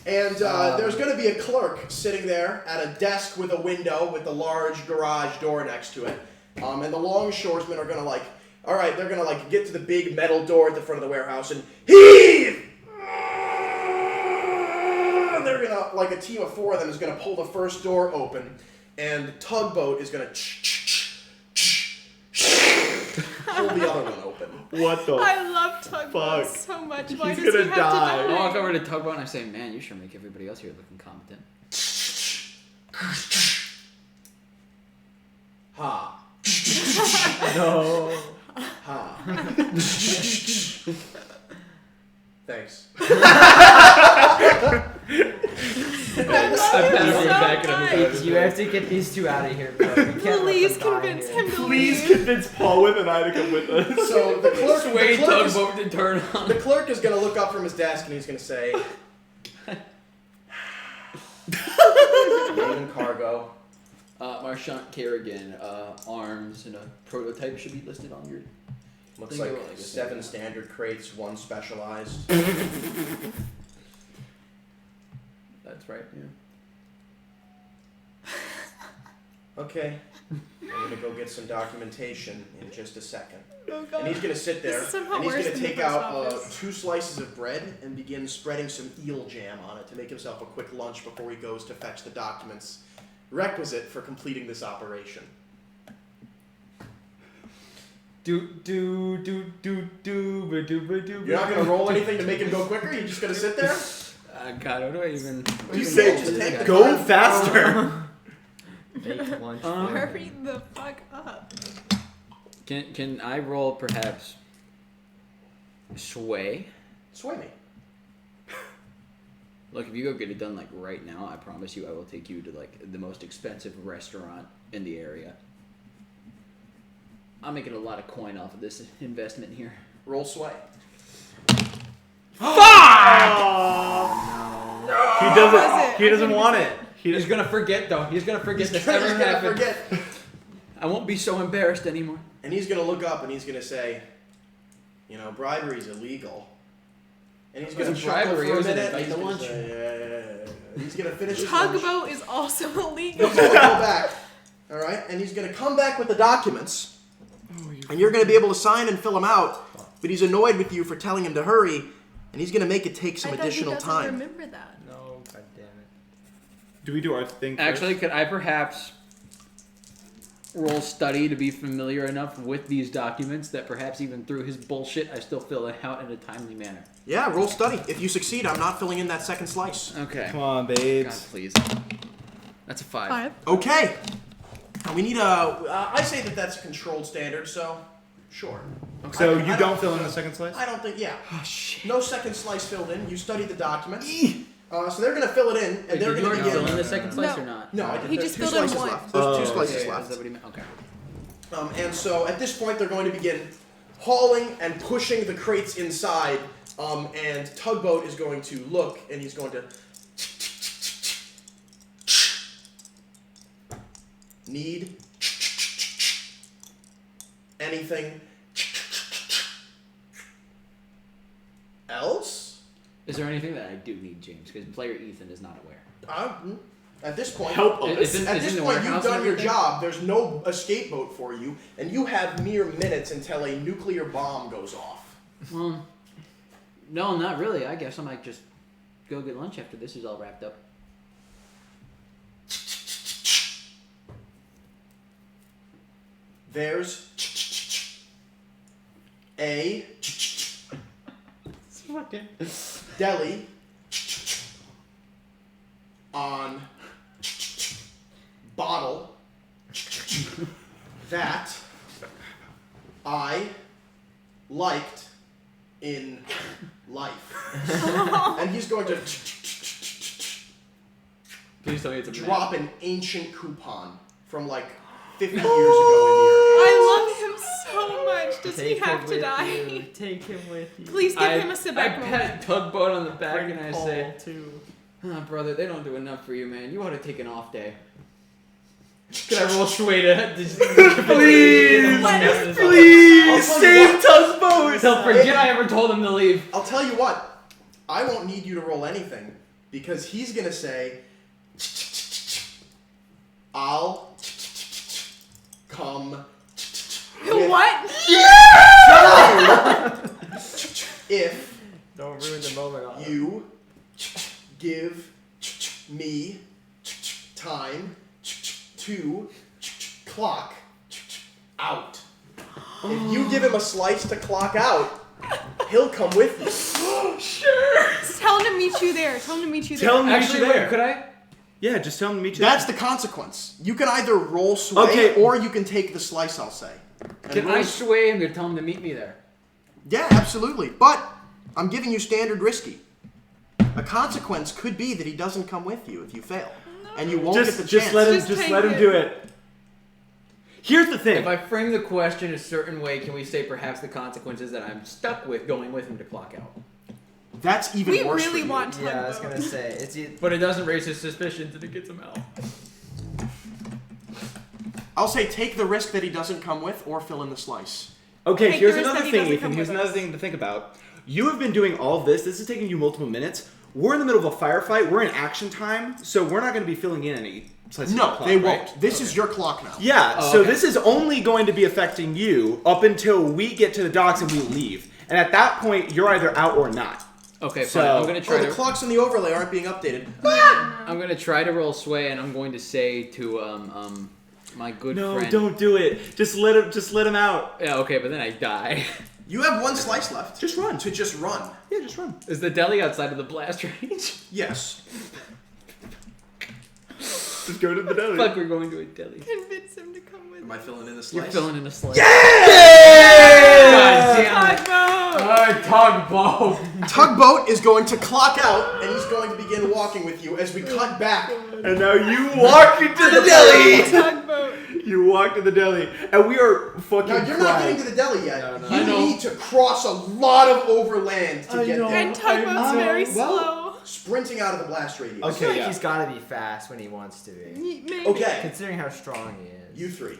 And there's going to be a clerk sitting there at a desk with a window with a large garage door next to it. And the longshoresmen are going to they're going to get to the big metal door at the front of the warehouse and heave! And they're going to, like a team of 4 of them is going to pull the first door open. And Tugboat is going to pull the other one open. What the? I love Tugboat Fuck. so much. Why He's does he gonna have die. I to walk die? over to Tugboat and I say, man, you sure make everybody else here looking competent. Ha. No. Ha. Thanks. I love him so back and much. everything. You have to get these two out of here, bro. You can't let Please them die convince here. him to Please leave. convince Paulwith and I to come with us. So the clerk, Wait, the clerk is Tugboat to turn on. The clerk is going to look up from his desk and he's going to say, Name and cargo. Marchant Kerrigan, arms and a prototype should be listed on your. Looks Think like of it like 7 standard crates, 1 specialized. That's right. Yeah. Okay. I'm going to go get some documentation in just a second. Oh And god. he's going to sit there This is somehow and he's worse going to than the take post out office. 2 slices of bread and begin spreading some eel jam on it to make himself a quick lunch before he goes to fetch the documents requisite for completing this operation. Do. You're not going to roll anything to make him go quicker? You're just going to sit there? God, what do I even? You even say roll just this take guy? the Go time. faster. Make lunch. Hurry the fuck up. Can I roll perhaps sway? Sway me. Look, if you go get it done like right now, I promise you I will take you to like the most expensive restaurant in the area. I'm making a lot of coin off of this investment here. Roll sway. He doesn't. Was it? He doesn't I think want it's it. He's gonna forget though. He's gonna forget this He's ever gonna happened. forget. I won't be so embarrassed anymore. And he's going to look up and he's going to say, you know, bribery's illegal. And he's going to Wasn't chuckle bribery, for it a was an minute. And invite he's to gonna lunch. say, yeah. He's going to finish his lunch. Tugboat is also illegal. He's going to go back. All right? And he's going to come back with the documents. And you're going to be able to sign and fill them out. But he's annoyed with you for telling him to hurry. And he's going to make it take some I thought additional he doesn't time. remember that. No, god damn it. Do we do our thing first? Actually, could I perhaps roll study to be familiar enough with these documents that perhaps even through his bullshit, I still fill it out in a timely manner? Yeah, roll study. If you succeed, I'm not filling in that second slice. Okay. Come on, God, babes. please. That's a 5. 5. Okay. We need a... I say that that's a controlled standard, so... Sure. So I you don't fill in the second slice? I don't think... Yeah. Oh shit. No second slice filled in. You study the documents. So they're going to fill it in, and Wait, they're did you going to already fill in begin... the second slice No. or not? No, I did. He There's just 2 filled in slices one. left. There's 2 Oh, slices Okay, left. is that what he meant? Okay. And so at this point, they're going to begin hauling and pushing the crates inside. And Tugboat is going to look, and he's going to... Need... anything... else? Is there anything that I do need, James? Because player Ethan is not aware. At this point... Help Is us. it- At is this in the point, you've warehouse and done your everything? job. There's no escape boat for you, and you have mere minutes until a nuclear bomb goes off. Well, no, not really. I guess I might just go get lunch after this is all wrapped up. There's a deli on bottle that I liked in life. And he's going to Please tell me it's a drop an ancient coupon from like 50 years ago into your hands. I love him so much. Does he Take have him to with die? you. Take him with you. Please give him a sit I back moment. pat Tugboat on the back Bring and I Paul, say, too. brother, they don't do enough for you, man. You ought to take an off day. Can I roll sway to Please save Tugboat. He'll forget I ever told him to leave. I'll tell you what. I won't need you to roll anything because he's gonna say, "I'll come." What? If Don't ruin the moment. you give me time to clock out. If you give him a slice to clock out, he'll come with you. Tell him to meet you there. Tell him to meet you there. Tell him to meet Actually, you wait, there. could I? Yeah, just tell him to meet you That's there. the consequence. You can either roll sway Okay. or you can take the slice, I'll say. And Can roll- I sway him to tell him to meet me there? Yeah, absolutely. But I'm giving you standard risky. A consequence could be that he doesn't come with you if you fail. And you won't get the Just chance. let him Just just take let him it. do it. Here's the thing. If I frame the question a certain way, can we say perhaps the consequences that I'm stuck with going with him to clock out? That's even We worse really for you. want Tugboat. Yeah, I was gonna say it's But it doesn't raise his suspicions and it gets him out. I'll say take the risk that he doesn't come with or fill in the slice. Okay, Take here's the risk another that he thing, doesn't Ethan. come Here's with another us. thing to think about. You have been doing all of this. This is taking you multiple minutes. We're in the middle of a firefight. We're in action time, so we're not going to be filling in any slices of No, clock, they right? won't. This is your clock now. Yeah, Oh, so okay. this is only going to be affecting you up until we get to the docks and we leave. And at that point, you're either out or not. Okay, So- fine. I'm gonna try Oh, the to. clocks in the overlay aren't being updated. I'm gonna try to roll sway, and I'm going to say to my good No, friend. don't do it. Just let him out. Yeah, okay, but then I die. You have one slice left. Just run. To just run. Yeah, just run. Is the deli outside of the blast range? Yes. Just go to the deli. Fuck, we're going to a deli. Convince him to come with Am I us. filling in the You're slice? filling in a slice. Yeah! God damn it. Tugboat! Alright, tugboat. Tugboat is going to clock out, and he's going to begin walking with you as we cut back. And now you walk into the deli. Tugboat. You walk to the deli, and we are fucking Now, you're not getting crying. to the deli yet. No, no. I You know. need to cross a lot of overland to I get know. there. And Tugboat's very slow. Sprinting out of the blast radius. I feel like yeah. he's gotta be fast when he wants to be. Maybe. Okay, Considering how strong he is. you three.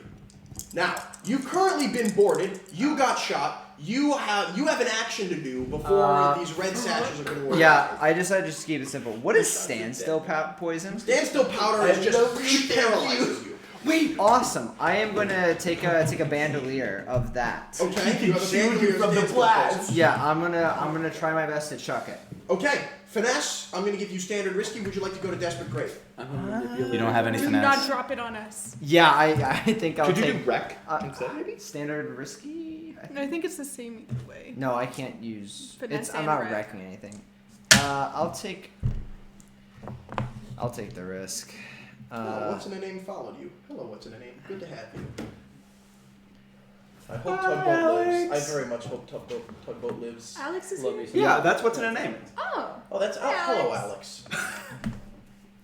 Now, you've currently been boarded. You got shot. You have an action to do before these red sashes are going to work. Yeah, I decided just to keep it simple. What is standstill poison? Standstill powder is just paralyzes you. Wait, Awesome. I am gonna take a bandolier of that. Okay, you have a shield you bandolier from the standstill blast. poison. Yeah, I'm gonna try my best to chuck it. Okay, finesse. I'm going to give you standard risky. Would you like to go to desperate great? you don't have any Do not drop it on us. Yeah, I think I'll Could you take do wreck uh, instead, maybe? standard risky. I think it's the same either way. No, I can't use. Finesse I'm and not wreck. wrecking anything. I'll take the risk. Hello, what's in a name followed you? Hello, what's in a name? Good to have you. I hope Tugboat lives. I very much hope Tugboat lives. Alex is Love here. me some. Yeah, that's what's in a name. Oh. Oh, that's hello, Alex.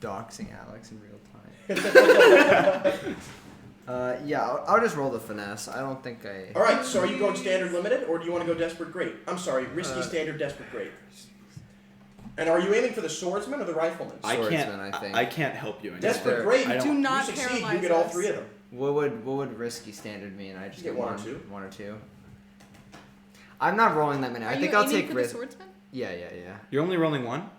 Doxing Alex in real time. Yeah, I'll just roll the finesse. I don't think I. All right, so are you going standard limited, or do you want to go desperate great? I'm sorry, risky standard desperate great. And are you aiming for the swordsman or the rifleman? I can't. Swordsman, I think. I can't help you. In Desperate there- great. I don't- Do not you succeed, paralyze you get all us. three of them. What would risky standard mean? I just You get get one or two. One or two. I'm not rolling that many. I Are think you I'll aiming take for risk. the swordsman? Yeah. You're only rolling one.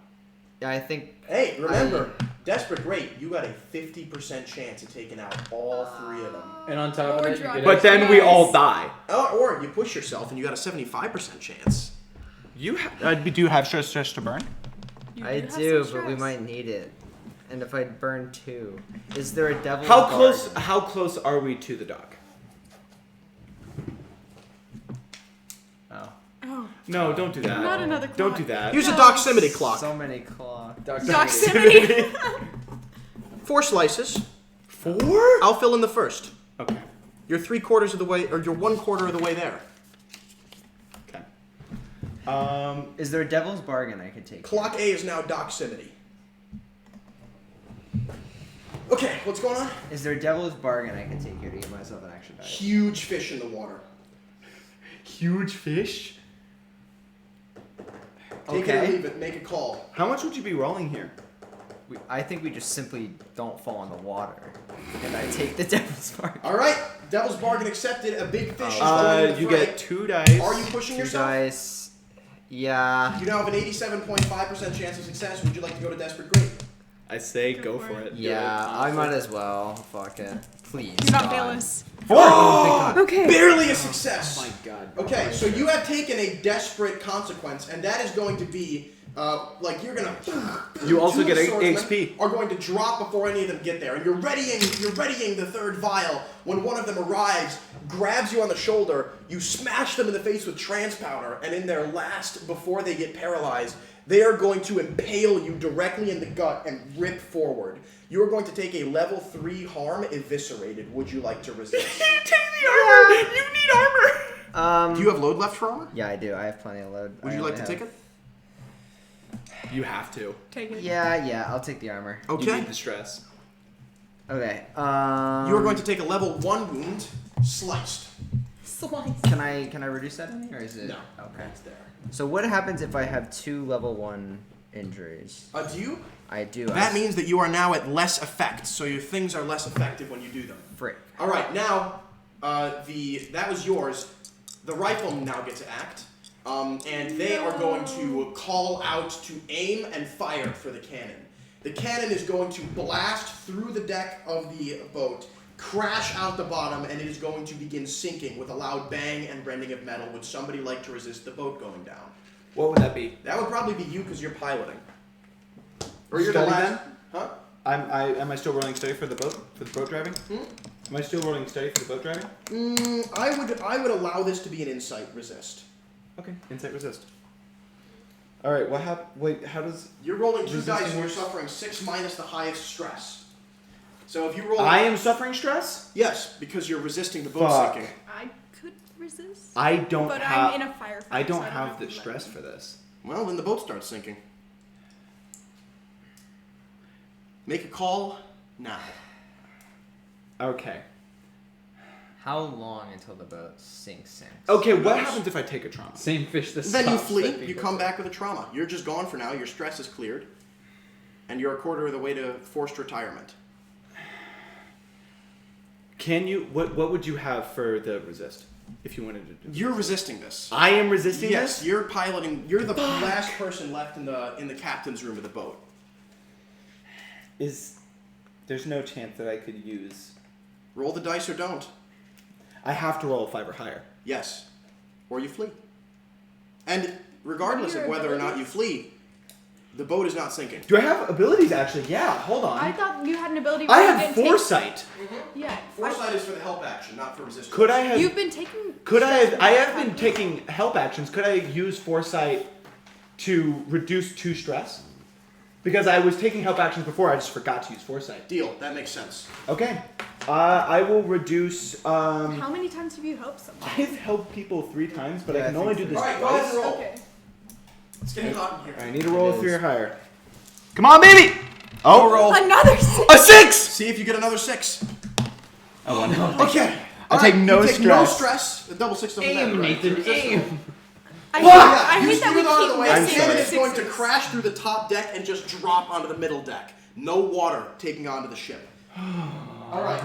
Yeah, I think. Hey, remember, desperate great. You got a 50% chance of taking out all three of them. And on top of Or that, you drop get it. But then we Nice. all die. Or you push yourself and you got a 75% chance. You do you have stress to burn? You I have do, some but we stress. might need it. And if I burn two, is there a devil? How close are we to the dock? Oh, Oh. No, don't do that. Not another Don't clock. do that. Use a doximity clock. so many clocks. Doximity. 4 slices. 4? I'll fill in the first. Okay. You're 3/4 of the way, or you're 1/4 of the way there. Okay. Is there a devil's bargain I could take? Clock A is now doximity. Okay, what's going on? Is there a devil's bargain I can take here to get myself an extra die? Huge fish in the water. Huge fish. Take it or Okay. leave it. Make a call. How much would you be rolling here? I think we just simply don't fall in the water, and I take the devil's bargain. All right, devil's bargain accepted. A big fish is going in the You fray. get 2 dice. Are you pushing 2 yourself? dice. Yeah. You now have an 87.5% chance of success. Would you like to go to desperate great? I say go for it. Yeah, I might as well. Fuck it. Please. You're not God. Bayless. Oh, Okay. barely a success. Oh my god. Okay, so you have taken a desperate consequence, and that is going to be, you're gonna. You also two get of the swordsmen XP. Are going to drop before any of them get there, and you're readying the third vial when one of them arrives, grabs you on the shoulder, you smash them in the face with trance powder, and in their last, before they get paralyzed, they are going to impale you directly in the gut and rip forward. You are going to take a level 3 harm eviscerated. Would you like to resist? Take the armor! You need armor! Do you have load left for armor? Yeah, I do. I have plenty of load. Would you like to take it? You have to. Take it. Yeah, I'll take the armor. You Okay. need the stress. Okay. You are going to take a level 1 wound, sliced. Slice. Can I reduce that any, or is it? No. Okay. It's there. So what happens if I have 2 level 1 injuries? Do you? I do. That means that you are now at less effect, so your things are less effective when you do them. Frick. All right, now that was yours. The rifleman now gets to act, and they are going to call out to aim and fire for the cannon. The cannon is going to blast through the deck of the boat, crash out the bottom, and it is going to begin sinking with a loud bang and rending of metal. Would somebody like to resist the boat going down? What would that be? That would probably be you because you're piloting. Or you're Study the last. then? Huh? Am I still rolling study for the boat driving? Am I still rolling study for the boat driving? I would allow this to be an insight resist. Okay, insight resist. All right. How does? You're rolling 2 Resisting dice and you're works? suffering 6 minus the highest stress. So if you roll, I am suffering stress. yes, because you're resisting the boat Fuck. sinking. I could resist. I don't But have. I'm in a firefight. I don't so have the to let stress me. for this. Well, then the boat starts sinking. Make a call now. Okay. How long until the boat sinks? Okay. What happens if I take a trauma? Same fish that Then you stops flee. that You people come say. back with a trauma. You're just gone for now. Your stress is cleared, and you're a quarter of the way to forced retirement. Can you? What would you have for the resist if you wanted to do? You're resisting this. I am resisting Yes, this. you're piloting. You're the last person left in the captain's room of the boat. There's no chance that I could use. Roll the dice or don't. I have to roll a 5 or higher. Yes. Or you flee. And regardless of whether or not you flee, the boat is not sinking. Do I have abilities actually? Yeah. Hold on. I thought you had an ability. I where you have didn't foresight. Yeah. Foresight is for the help action, not for resistance. Could I have? You've been taking. Could I have? stress I from have been that. taking help actions. Could I use foresight to reduce 2 stress? Because I was taking help actions before, I just forgot to use foresight. Deal. That makes sense. Okay. I will reduce. How many times have you helped someone? I've helped people 3 times, but Yeah, I can I only think do this Alright, go ahead and twice. roll. Okay. It's getting hot in here. I need to roll a It 3 or is. higher. Come on, baby! Oh, roll. Another 6. a 6! See if you get another 6. Oh, well, no. Okay. I take no you take no stress. stress. The double 6 doesn't Aim, matter. Nathan, Resist aim. them. I You hate that we speed out of the keep way. I'm The missing cannon sorry. is going to sixes. crash through the top deck and just drop onto the middle deck. No water taking onto the ship. Alright.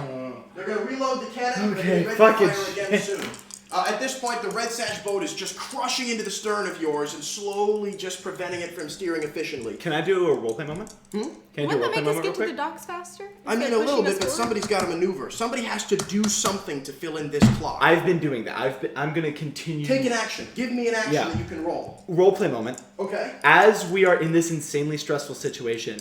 They're going to reload the cannon. Okay, They're fuck ready it. to fire again soon. At this point, the Red Sash boat is just crushing into the stern of yours and slowly just preventing it from steering efficiently. Can I do a roleplay moment? Can I do a Wouldn't that roleplay make us moment real get to the quick? docks faster? I mean, Instead a of little pushing bit, us but forward? somebody's got to maneuver. Somebody has to do something to fill in this clock. I've been doing that. I'm going to continue. Take an action. Give me an action Yeah. that you can roll. Roleplay moment. Okay? As we are in this insanely stressful situation,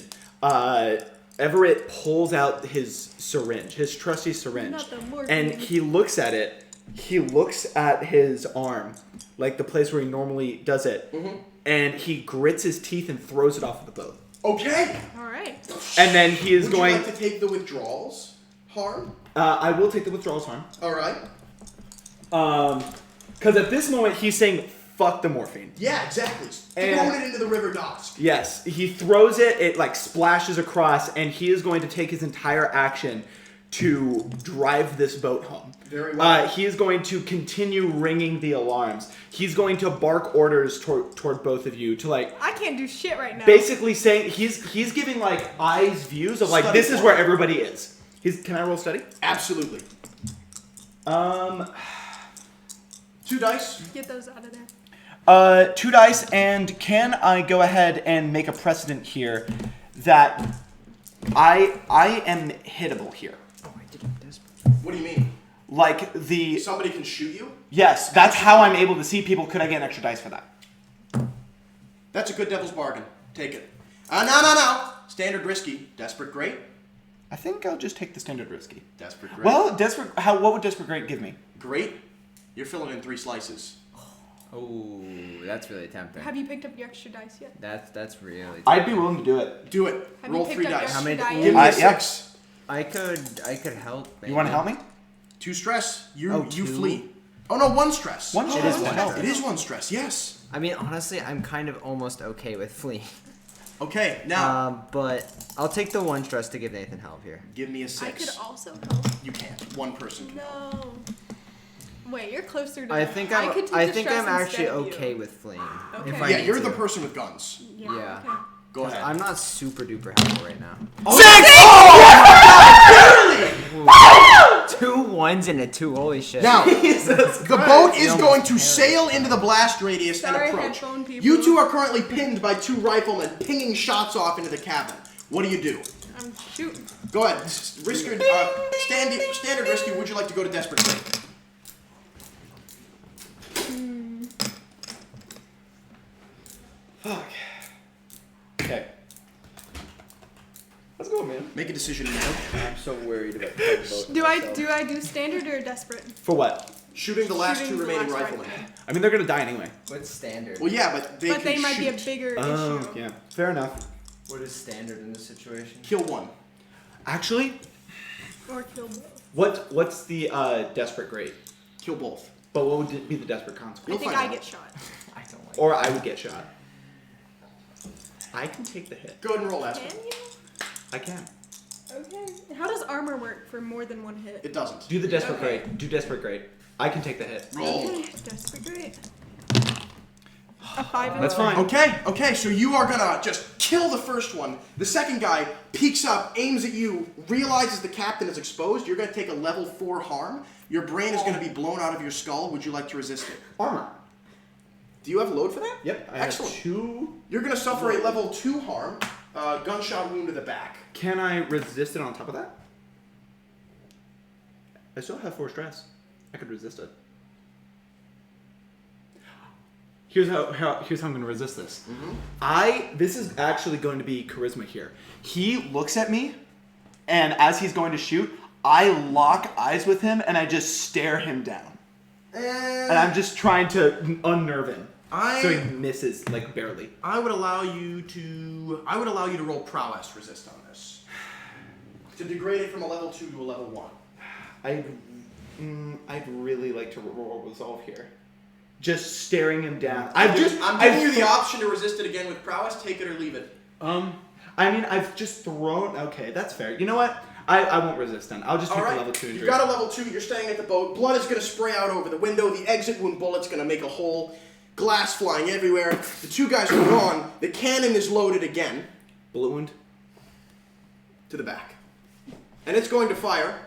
Everett pulls out his syringe, his trusty syringe, Not the morphine. and he looks at it. He looks at his arm, like the place where he normally does it, and he grits his teeth and throws it off of the boat. Okay. All right. And then he is Would going. you like to take the withdrawals harm? I will take the withdrawals harm. All right. Because at this moment he's saying, "Fuck the morphine." Yeah, exactly. And- Throw it into the river docks. Yes, he throws it. It like splashes across, and he is going to take his entire action to drive this boat home. Very well. He is going to continue ringing the alarms. He's going to bark orders toward both of you to like I can't do shit right now. basically saying he's giving like eyes views of like Study this is for where it. everybody is. Can I roll study? Absolutely. 2 dice. Get those out of there. 2 dice, and can I go ahead and make a precedent here that I am hittable here? Oh, I didn't desperate. What do you mean? Like Somebody can shoot you? yes, that's how I'm able to see people. Could I get an extra dice for that? That's a good devil's bargain. Take it. No. Standard risky. Desperate great. I think I'll just take the standard risky. Desperate great. Well, what would desperate great give me? Great. You're filling in 3 slices. Oh, that's really tempting. Have you picked up your extra dice yet? That's really tempting. I'd be willing to do it. Do it. Have Roll you 3 picked up dice. your How extra many- dice? Give me a Yeah. 6. I could help. Maybe. You want to help me? 2 stress. You Oh, you 2? flee. Oh no, 1 stress. One Oh, stress. it is One one. It is 1 stress. Yes. I mean, honestly, I'm kind of almost okay with fleeing. Okay. Now But I'll take the 1 stress to give Nathan help here. give me a I 6. could also help. You can't. 1 person can. No. Wait, you're closer to I them. think I could take I the think stress I'm actually instead of you. okay with fleeing. Okay. If I Yeah, need you're to. the person with guns. Yeah. Okay. Go ahead. I'm not super duper helpful right now. 2 1s and a 2. Holy shit. Now, the boat is going to sail into the blast radius and Sorry, approach. headphone people. You 2 are currently pinned by 2 riflemen pinging shots off into the cabin. What do you do? I'm shooting. Go ahead. Standard risky. Would you like to go to desperate great? Fuck. Okay. Let's go, man. Make a decision now. I'm so worried about both. Do I do standard or desperate? For what? Shooting the last Shooting 2 the remaining last riflemen. rifleman. I mean, they're gonna die anyway. What's standard? Well, yeah, but they But can they might be a shoot. bigger Oh, issue. yeah. Fair enough. What is standard in this situation? Kill 1. Actually, Or kill both. what's the desperate great? Kill both. But what would be the desperate I consequence? You'll think find I out. get shot. I don't like. Or I would get shot. I can take the hit. Go ahead and roll Aspen. Can you? I can. Okay. How does armor work for more than 1 hit? It doesn't. Do the desperate Okay. great. Do desperate great. I can take the hit. Roll. Okay, desperate great. A 5 and That's a fine. Okay, so you are gonna just kill the first one. The second guy peeks up, aims at you, realizes the captain is exposed. You're gonna take a level 4 harm. Your brain is gonna be blown out of your skull. Would you like to resist it? Armor. Do you have a load for that? Yep. I Excellent. have 2. You're gonna suffer a level 2 harm, gunshot wound to the back. Can I resist it on top of that? I still have 4 stress. I could resist it. Here's how I'm going to resist this. This is actually going to be charisma here. He looks at me, and as he's going to shoot, I lock eyes with him and I just stare him down. And I'm just trying to unnerve him. So he misses like barely. I would allow you to roll prowess resist on this. To degrade it from a level 2 to a level 1. I'd really like to roll resolve here. Just staring him down. I'm giving you the option to resist it again with prowess. Take it or leave it. I mean, I've just thrown. Okay, that's fair. You know what? I won't resist then. I'll just take the level 2 You injury. got a level 2. You're staying at the boat. Blood is going to spray out over the window. The exit wound bullet's going to make a hole. Glass flying everywhere. The 2 guys are gone. The cannon is loaded again Bullet wound. to the back, and it's going to fire.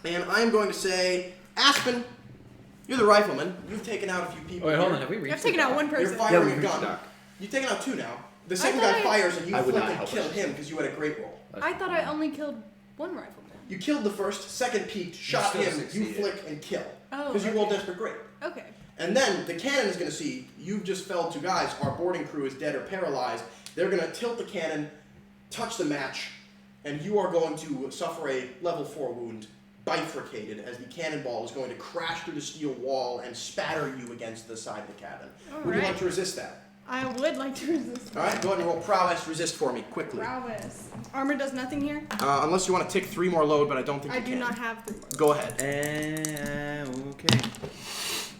And I'm going to say, Aspen, you're the rifleman. You've taken out a few people. Wait, hold here. on. Have we reached? I've taken out one You're person. firing we a reached gun. Doc. You've taken out 2 now. The second thought guy I- fires and you I would flip not and help kill us. him because you had a great roll. I thought I only killed 1 rifleman. You killed the first, second peeked, shot still him, succeeded. you flick and kill. Oh, Because you rolled okay. desperate great. Okay. And then the cannon is going to see you've just felled 2 guys. Our boarding crew is dead or paralyzed. They're going to tilt the cannon, touch the match, and you are going to suffer a level 4 wound, bifurcated, as the cannonball is going to crash through the steel wall and spatter you against the side of the cabin. Would you Alright. like to resist that? I would like to resist. All right, go ahead and roll prowess resist for me quickly. Prowess. Armor does nothing here. Unless you want to take 3 more load, but I don't think I you do can. not have 3 more. Go ahead. Okay.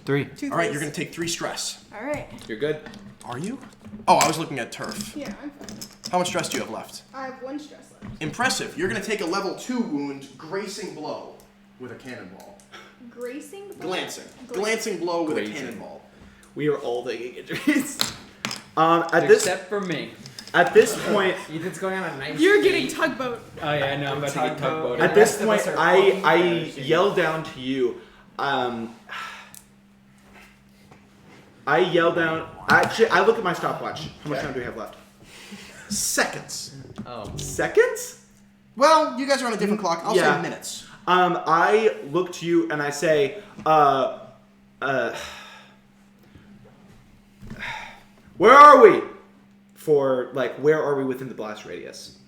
3. 2 All right, threes. you're going to take 3 stress. All right. You're good. Are you? Oh, I was looking at turf. Yeah, I'm fine. How much stress do you have left? I have 1 stress left. Impressive. You're going to take a level 2 wound, gracing blow with a cannonball. Gracing? Glancing blow with Grazing. a cannonball. We are all taking injuries. Except for me. At this point, Ethan's going on a nice. You're getting tugboat. Oh yeah, I know. I'm about to get tugboat. at this point, I yell down to you. I yell down. Actually, I look at my stopwatch. How much time do we have left? Seconds. Oh. Seconds? Well, you guys are on a different clock. I'll Yeah. say minutes. I look to you and I say, where are we? Where are we within the blast radius?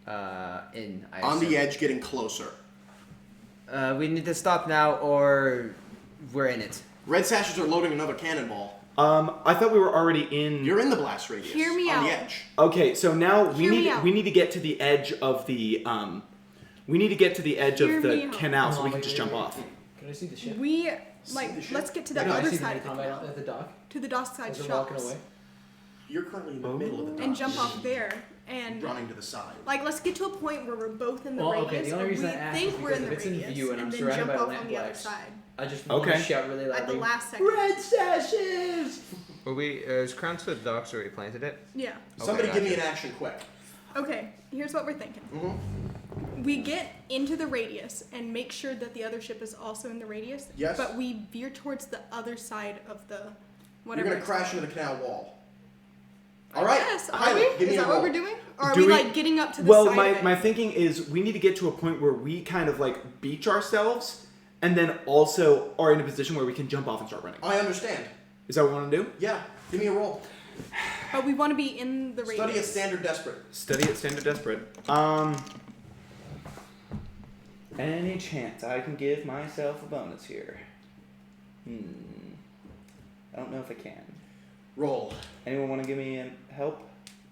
On the edge, getting closer. We need to stop now, or we're in it. Red Sashes are loading another cannonball. I thought we were already in. You're in the blast radius. Hear me on out. the edge. Okay, so now we Hear me out. need to get to the edge of the we need to get to the edge Hear of me the out. canal so we can just jump off. Can I see the ship? We, the ship? let's get to the Can I other see side the of the combat canal. at the dock? To the dock side As we're shops. walking away. You're currently in the middle of the dock. And jump off there. And, Running to the side. let's get to a point where we're both in the Well, radius. okay, the only or reason we I asked think is we're because in the if it's in radius. view and I'm then surrounded jump by off on the other lamplights, side. I just want to Okay. shout really loudly. At the last second. Red Sashes! Were we? Is Crown to the docks where we planted it? Yeah. Somebody give me gotcha. an action quick. Okay, here's what we're thinking. Mm-hmm. We get into the radius and make sure that the other ship is also in the radius. Yes. But we veer towards the other side of the You're whatever. going to it's crash called. into the canal wall. All right. Yes, are Pilot, we? give me Is a that what roll. we're doing? Or are Do we we- getting up to the Well, side of it? my thinking is we need to get to a point where we kind of beach ourselves and then also are in a position where we can jump off and start running. I understand. Is that what we want to do? Yeah. Give me a roll. But we want to be in the radius. Study at standard desperate. Study at standard desperate. Any chance I can give myself a bonus here? I don't know if I can. Roll. Anyone want to give me help?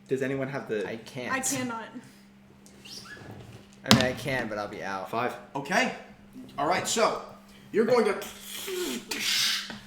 Does anyone have the I can't. I cannot. I mean, I can, but I'll be out. 5? Okay. All right. So you're going to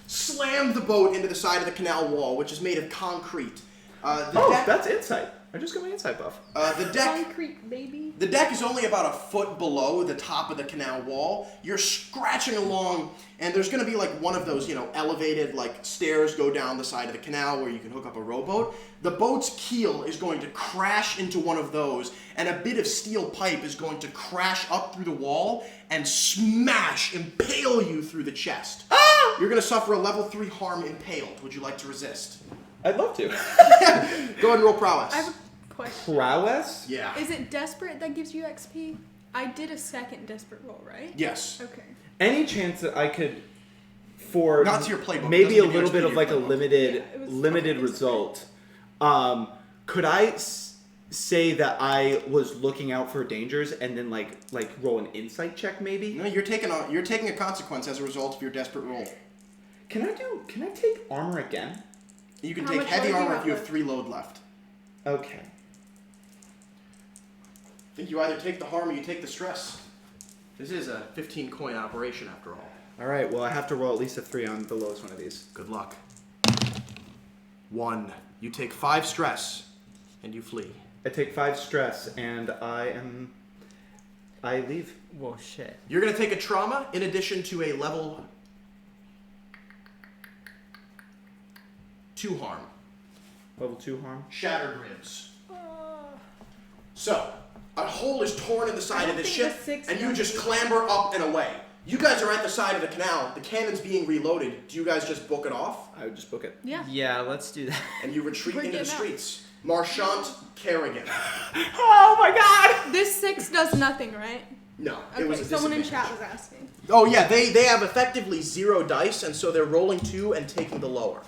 slam the boat into the side of the canal wall, which is made of concrete. That's insight. I just got my insight buff. The deck. Concrete, baby. The deck is only about a foot below the top of the canal wall. You're scratching along, and there's going to be one of those, elevated stairs go down the side of the canal where you can hook up a rowboat. The boat's keel is going to crash into one of those, and a bit of steel pipe is going to crash up through the wall and impale you through the chest. Ah! You're going to suffer a level 3 harm impaled. Would you like to resist? I'd love to. Go ahead and roll prowess. I have a question. Prowess? Yeah. Is it desperate that gives you XP? I did a second desperate roll, right? Yes. Okay. Any chance that I could, for Not to your playbook. maybe a Doesn't give you little XP bit to of your a playbook. limited Yeah, it was limited fucking result, could I say that I was looking out for dangers and then like roll an insight check maybe? No, you're taking a consequence as a result of your desperate roll. Can I take armor again? You can How take much heavy load do you armor have if you have left? 3 load left. Okay. I think you either take the harm or you take the stress. This is a 15 coin operation after all. All right. Well, I have to roll at least a 3 on the lowest one of these. Good luck. 1. You take 5 stress and you flee. I take 5 stress and I leave. Whoa, shit. You're going to take a trauma in addition to a level 2 harm. Level 2 harm. Shattered ribs. So, a hole is torn in the side of the think ship, the 6 and you does just it. clamber up and away. You guys are at the side of the canal. The cannon's being reloaded. Do you guys just book it off? I would just book it. Yeah. Yeah, let's do that. And you retreat We're into the getting out. streets. Marchant Kerrigan. Oh my God! This 6 does nothing, right? No, Okay, it was a someone in disadvantage. chat was asking. Oh yeah, they have effectively 0 dice, and so they're rolling 2 and taking the lower.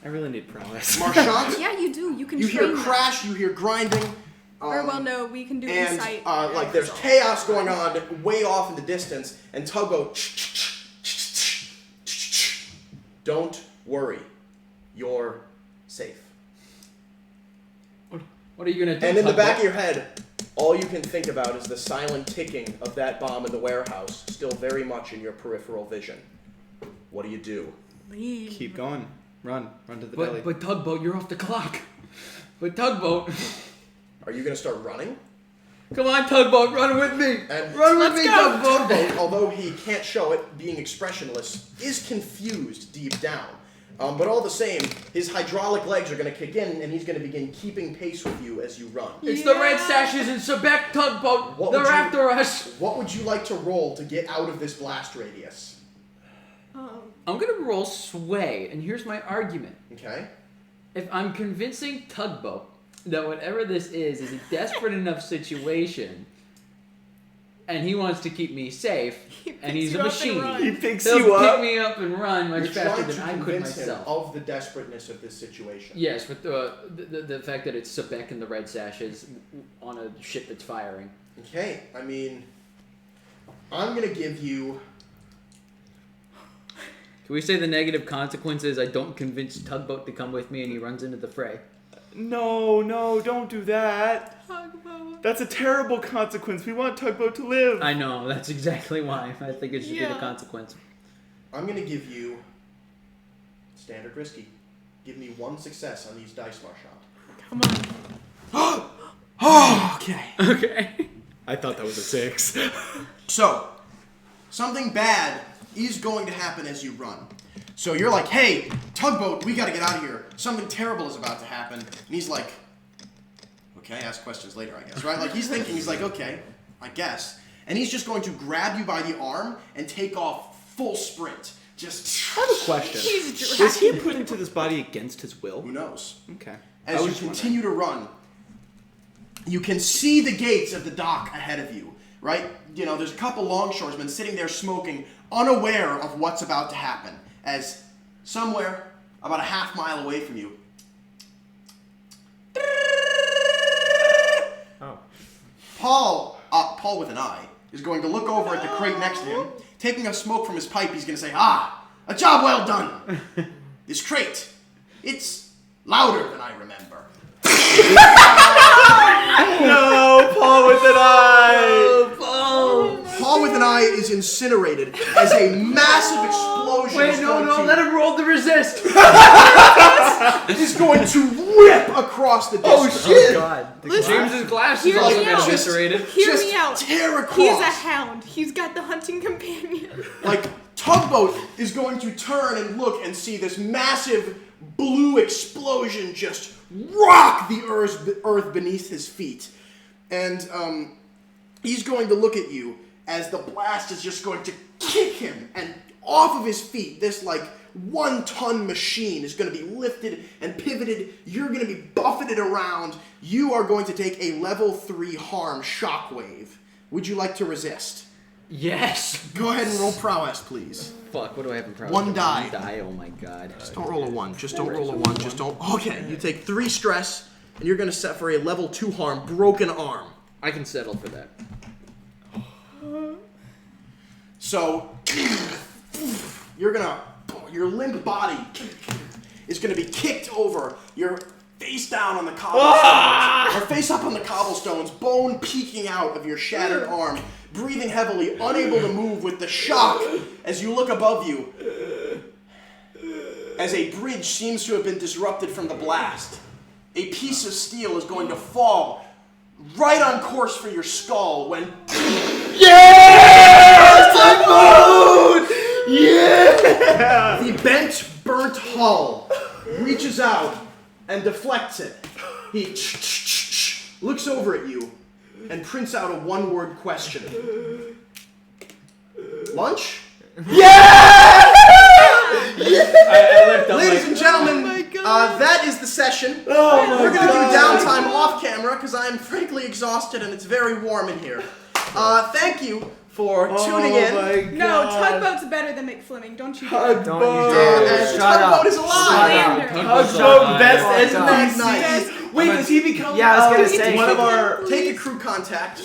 I really need prowess. Marchant, Yeah, you do. You can you train hear that. crash, you hear grinding. Or well, no, we can do And insight. there's chaos going on way off in the distance, and Tugboat. Don't worry, you're safe. What are you gonna do? And in the Tugboat? back of your head, all you can think about is the silent ticking of that bomb in the warehouse, still very much in your peripheral vision. What do? Leave. Keep going. Run to the But, belly. but Tugboat, you're off the clock. But Tugboat, Are you gonna start running? come on, Tugboat, run with me. And Run with me, Tugboat. Tugboat, although he can't show it, being expressionless, is confused deep down. But all the same, his hydraulic legs are going to kick in, and he's going to begin keeping pace with you as you run. It's the Red Sashes and Sebek Tugboat. What They're would you- after us. What would you like to roll to get out of this blast radius? I'm gonna roll Sway, and here's my argument. Okay. If I'm convincing Tugboat that whatever this is a desperate enough situation, and he wants to keep me safe, and he's a machine, He picks he'll you pick up. me up and run much You're faster trying than to I could convince him myself. of the desperateness of this situation. Yes, with the fact that it's Sebek and the Red Sashes on a ship that's firing. Okay, I mean, I'm going to give you... Can we say the negative consequences? I don't convince Tugboat to come with me, and he runs into the fray. No, don't do that. Tugboat. That's a terrible consequence. We want Tugboat to live. I know, that's exactly why. I think it should be the Yeah. consequence. I'm going to give you standard risky. Give me 1 success on these dice, Marchand. Come on. Oh, okay. Okay. I thought that was a 6. So, something bad is going to happen as you run. So you're like, hey, Tugboat, we gotta get out of here. Something terrible is about to happen. And he's like, okay, ask questions later, I guess, right? Like, he's thinking, he's like, okay, I guess. And he's just going to grab you by the arm and take off full sprint. Just, I have a question. He's Was he dragging put into this body against his will? who knows? Okay. As you continue to run, you can see the gates of the dock ahead of you, right? You know, there's a couple longshoresmen sitting there smoking, unaware of what's about to happen, as somewhere about a half mile away from you, Oh. Paul with an eye, is going to look over at the crate next to him, taking a smoke from his pipe. He's going to say, a job well done. This crate, it's louder than I remember. No, Paul with an eye. Paul with an eye is incinerated as a massive explosion Wait, no, let him roll to resist. is going to rip across the distance. Oh God. James's glass is Hear also me been out. eviscerated. Hear Just me out. tear across. He's a hound. He's got the hunting companion. Like, Tugboat is going to turn and look and see this massive blue explosion just rock the earth beneath his feet. And he's going to look at you as the blast is just going to kick him, and off of his feet, this like 1-ton machine is going to be lifted and pivoted. You're going to be buffeted around. You are going to take a level 3 harm shockwave. Would you like to resist? Yes. Go ahead and roll prowess, please. Fuck, what do I have in prowess? 1 die. 1 die, oh my god. Just don't roll a 1. Just don't roll a 1. Just don't. Okay, you take 3 stress, and you're going to set for a level 2 harm, broken arm. I can settle for that. So, your limp body is going to be kicked over. You're face down on the cobblestones, or face up on the cobblestones, bone peeking out of your shattered arm, breathing heavily, unable to move with the shock as you look above you, as a bridge seems to have been disrupted from the blast. A piece of steel is going to fall right on course for your skull when... Yeah! The bent, burnt hull reaches out and deflects it. He looks over at you and prints out a 1-word question. Lunch? I left up Ladies and gentlemen, that is the session. We're going to do downtime off camera because I am frankly exhausted and it's very warm in here. Thank you for tuning in. No, Tugboat's better than McFleming. Don't you? Don't you Tugboat. dare. And Shut Tugboat up. is alive. Tugboat, best Shut up. NPC. Nice. Wait, does he become Yeah, I was gonna say. one of our Take a crew contact.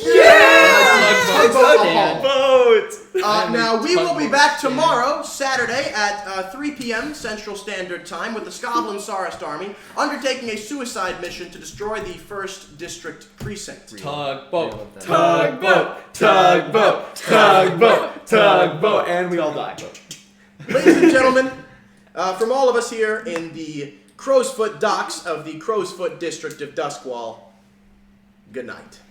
Tugboat? Now, we will be back tomorrow, Saturday, at 3 p.m. Central Standard Time with the Scotland Sarist Army undertaking a suicide mission to destroy the 1st District Precinct. Tugboat. Tugboat, tugboat, tugboat, tugboat, and we all die. Ladies and gentlemen, from all of us here in the Crowsfoot Docks of the Crowsfoot District of Duskwall. Good night.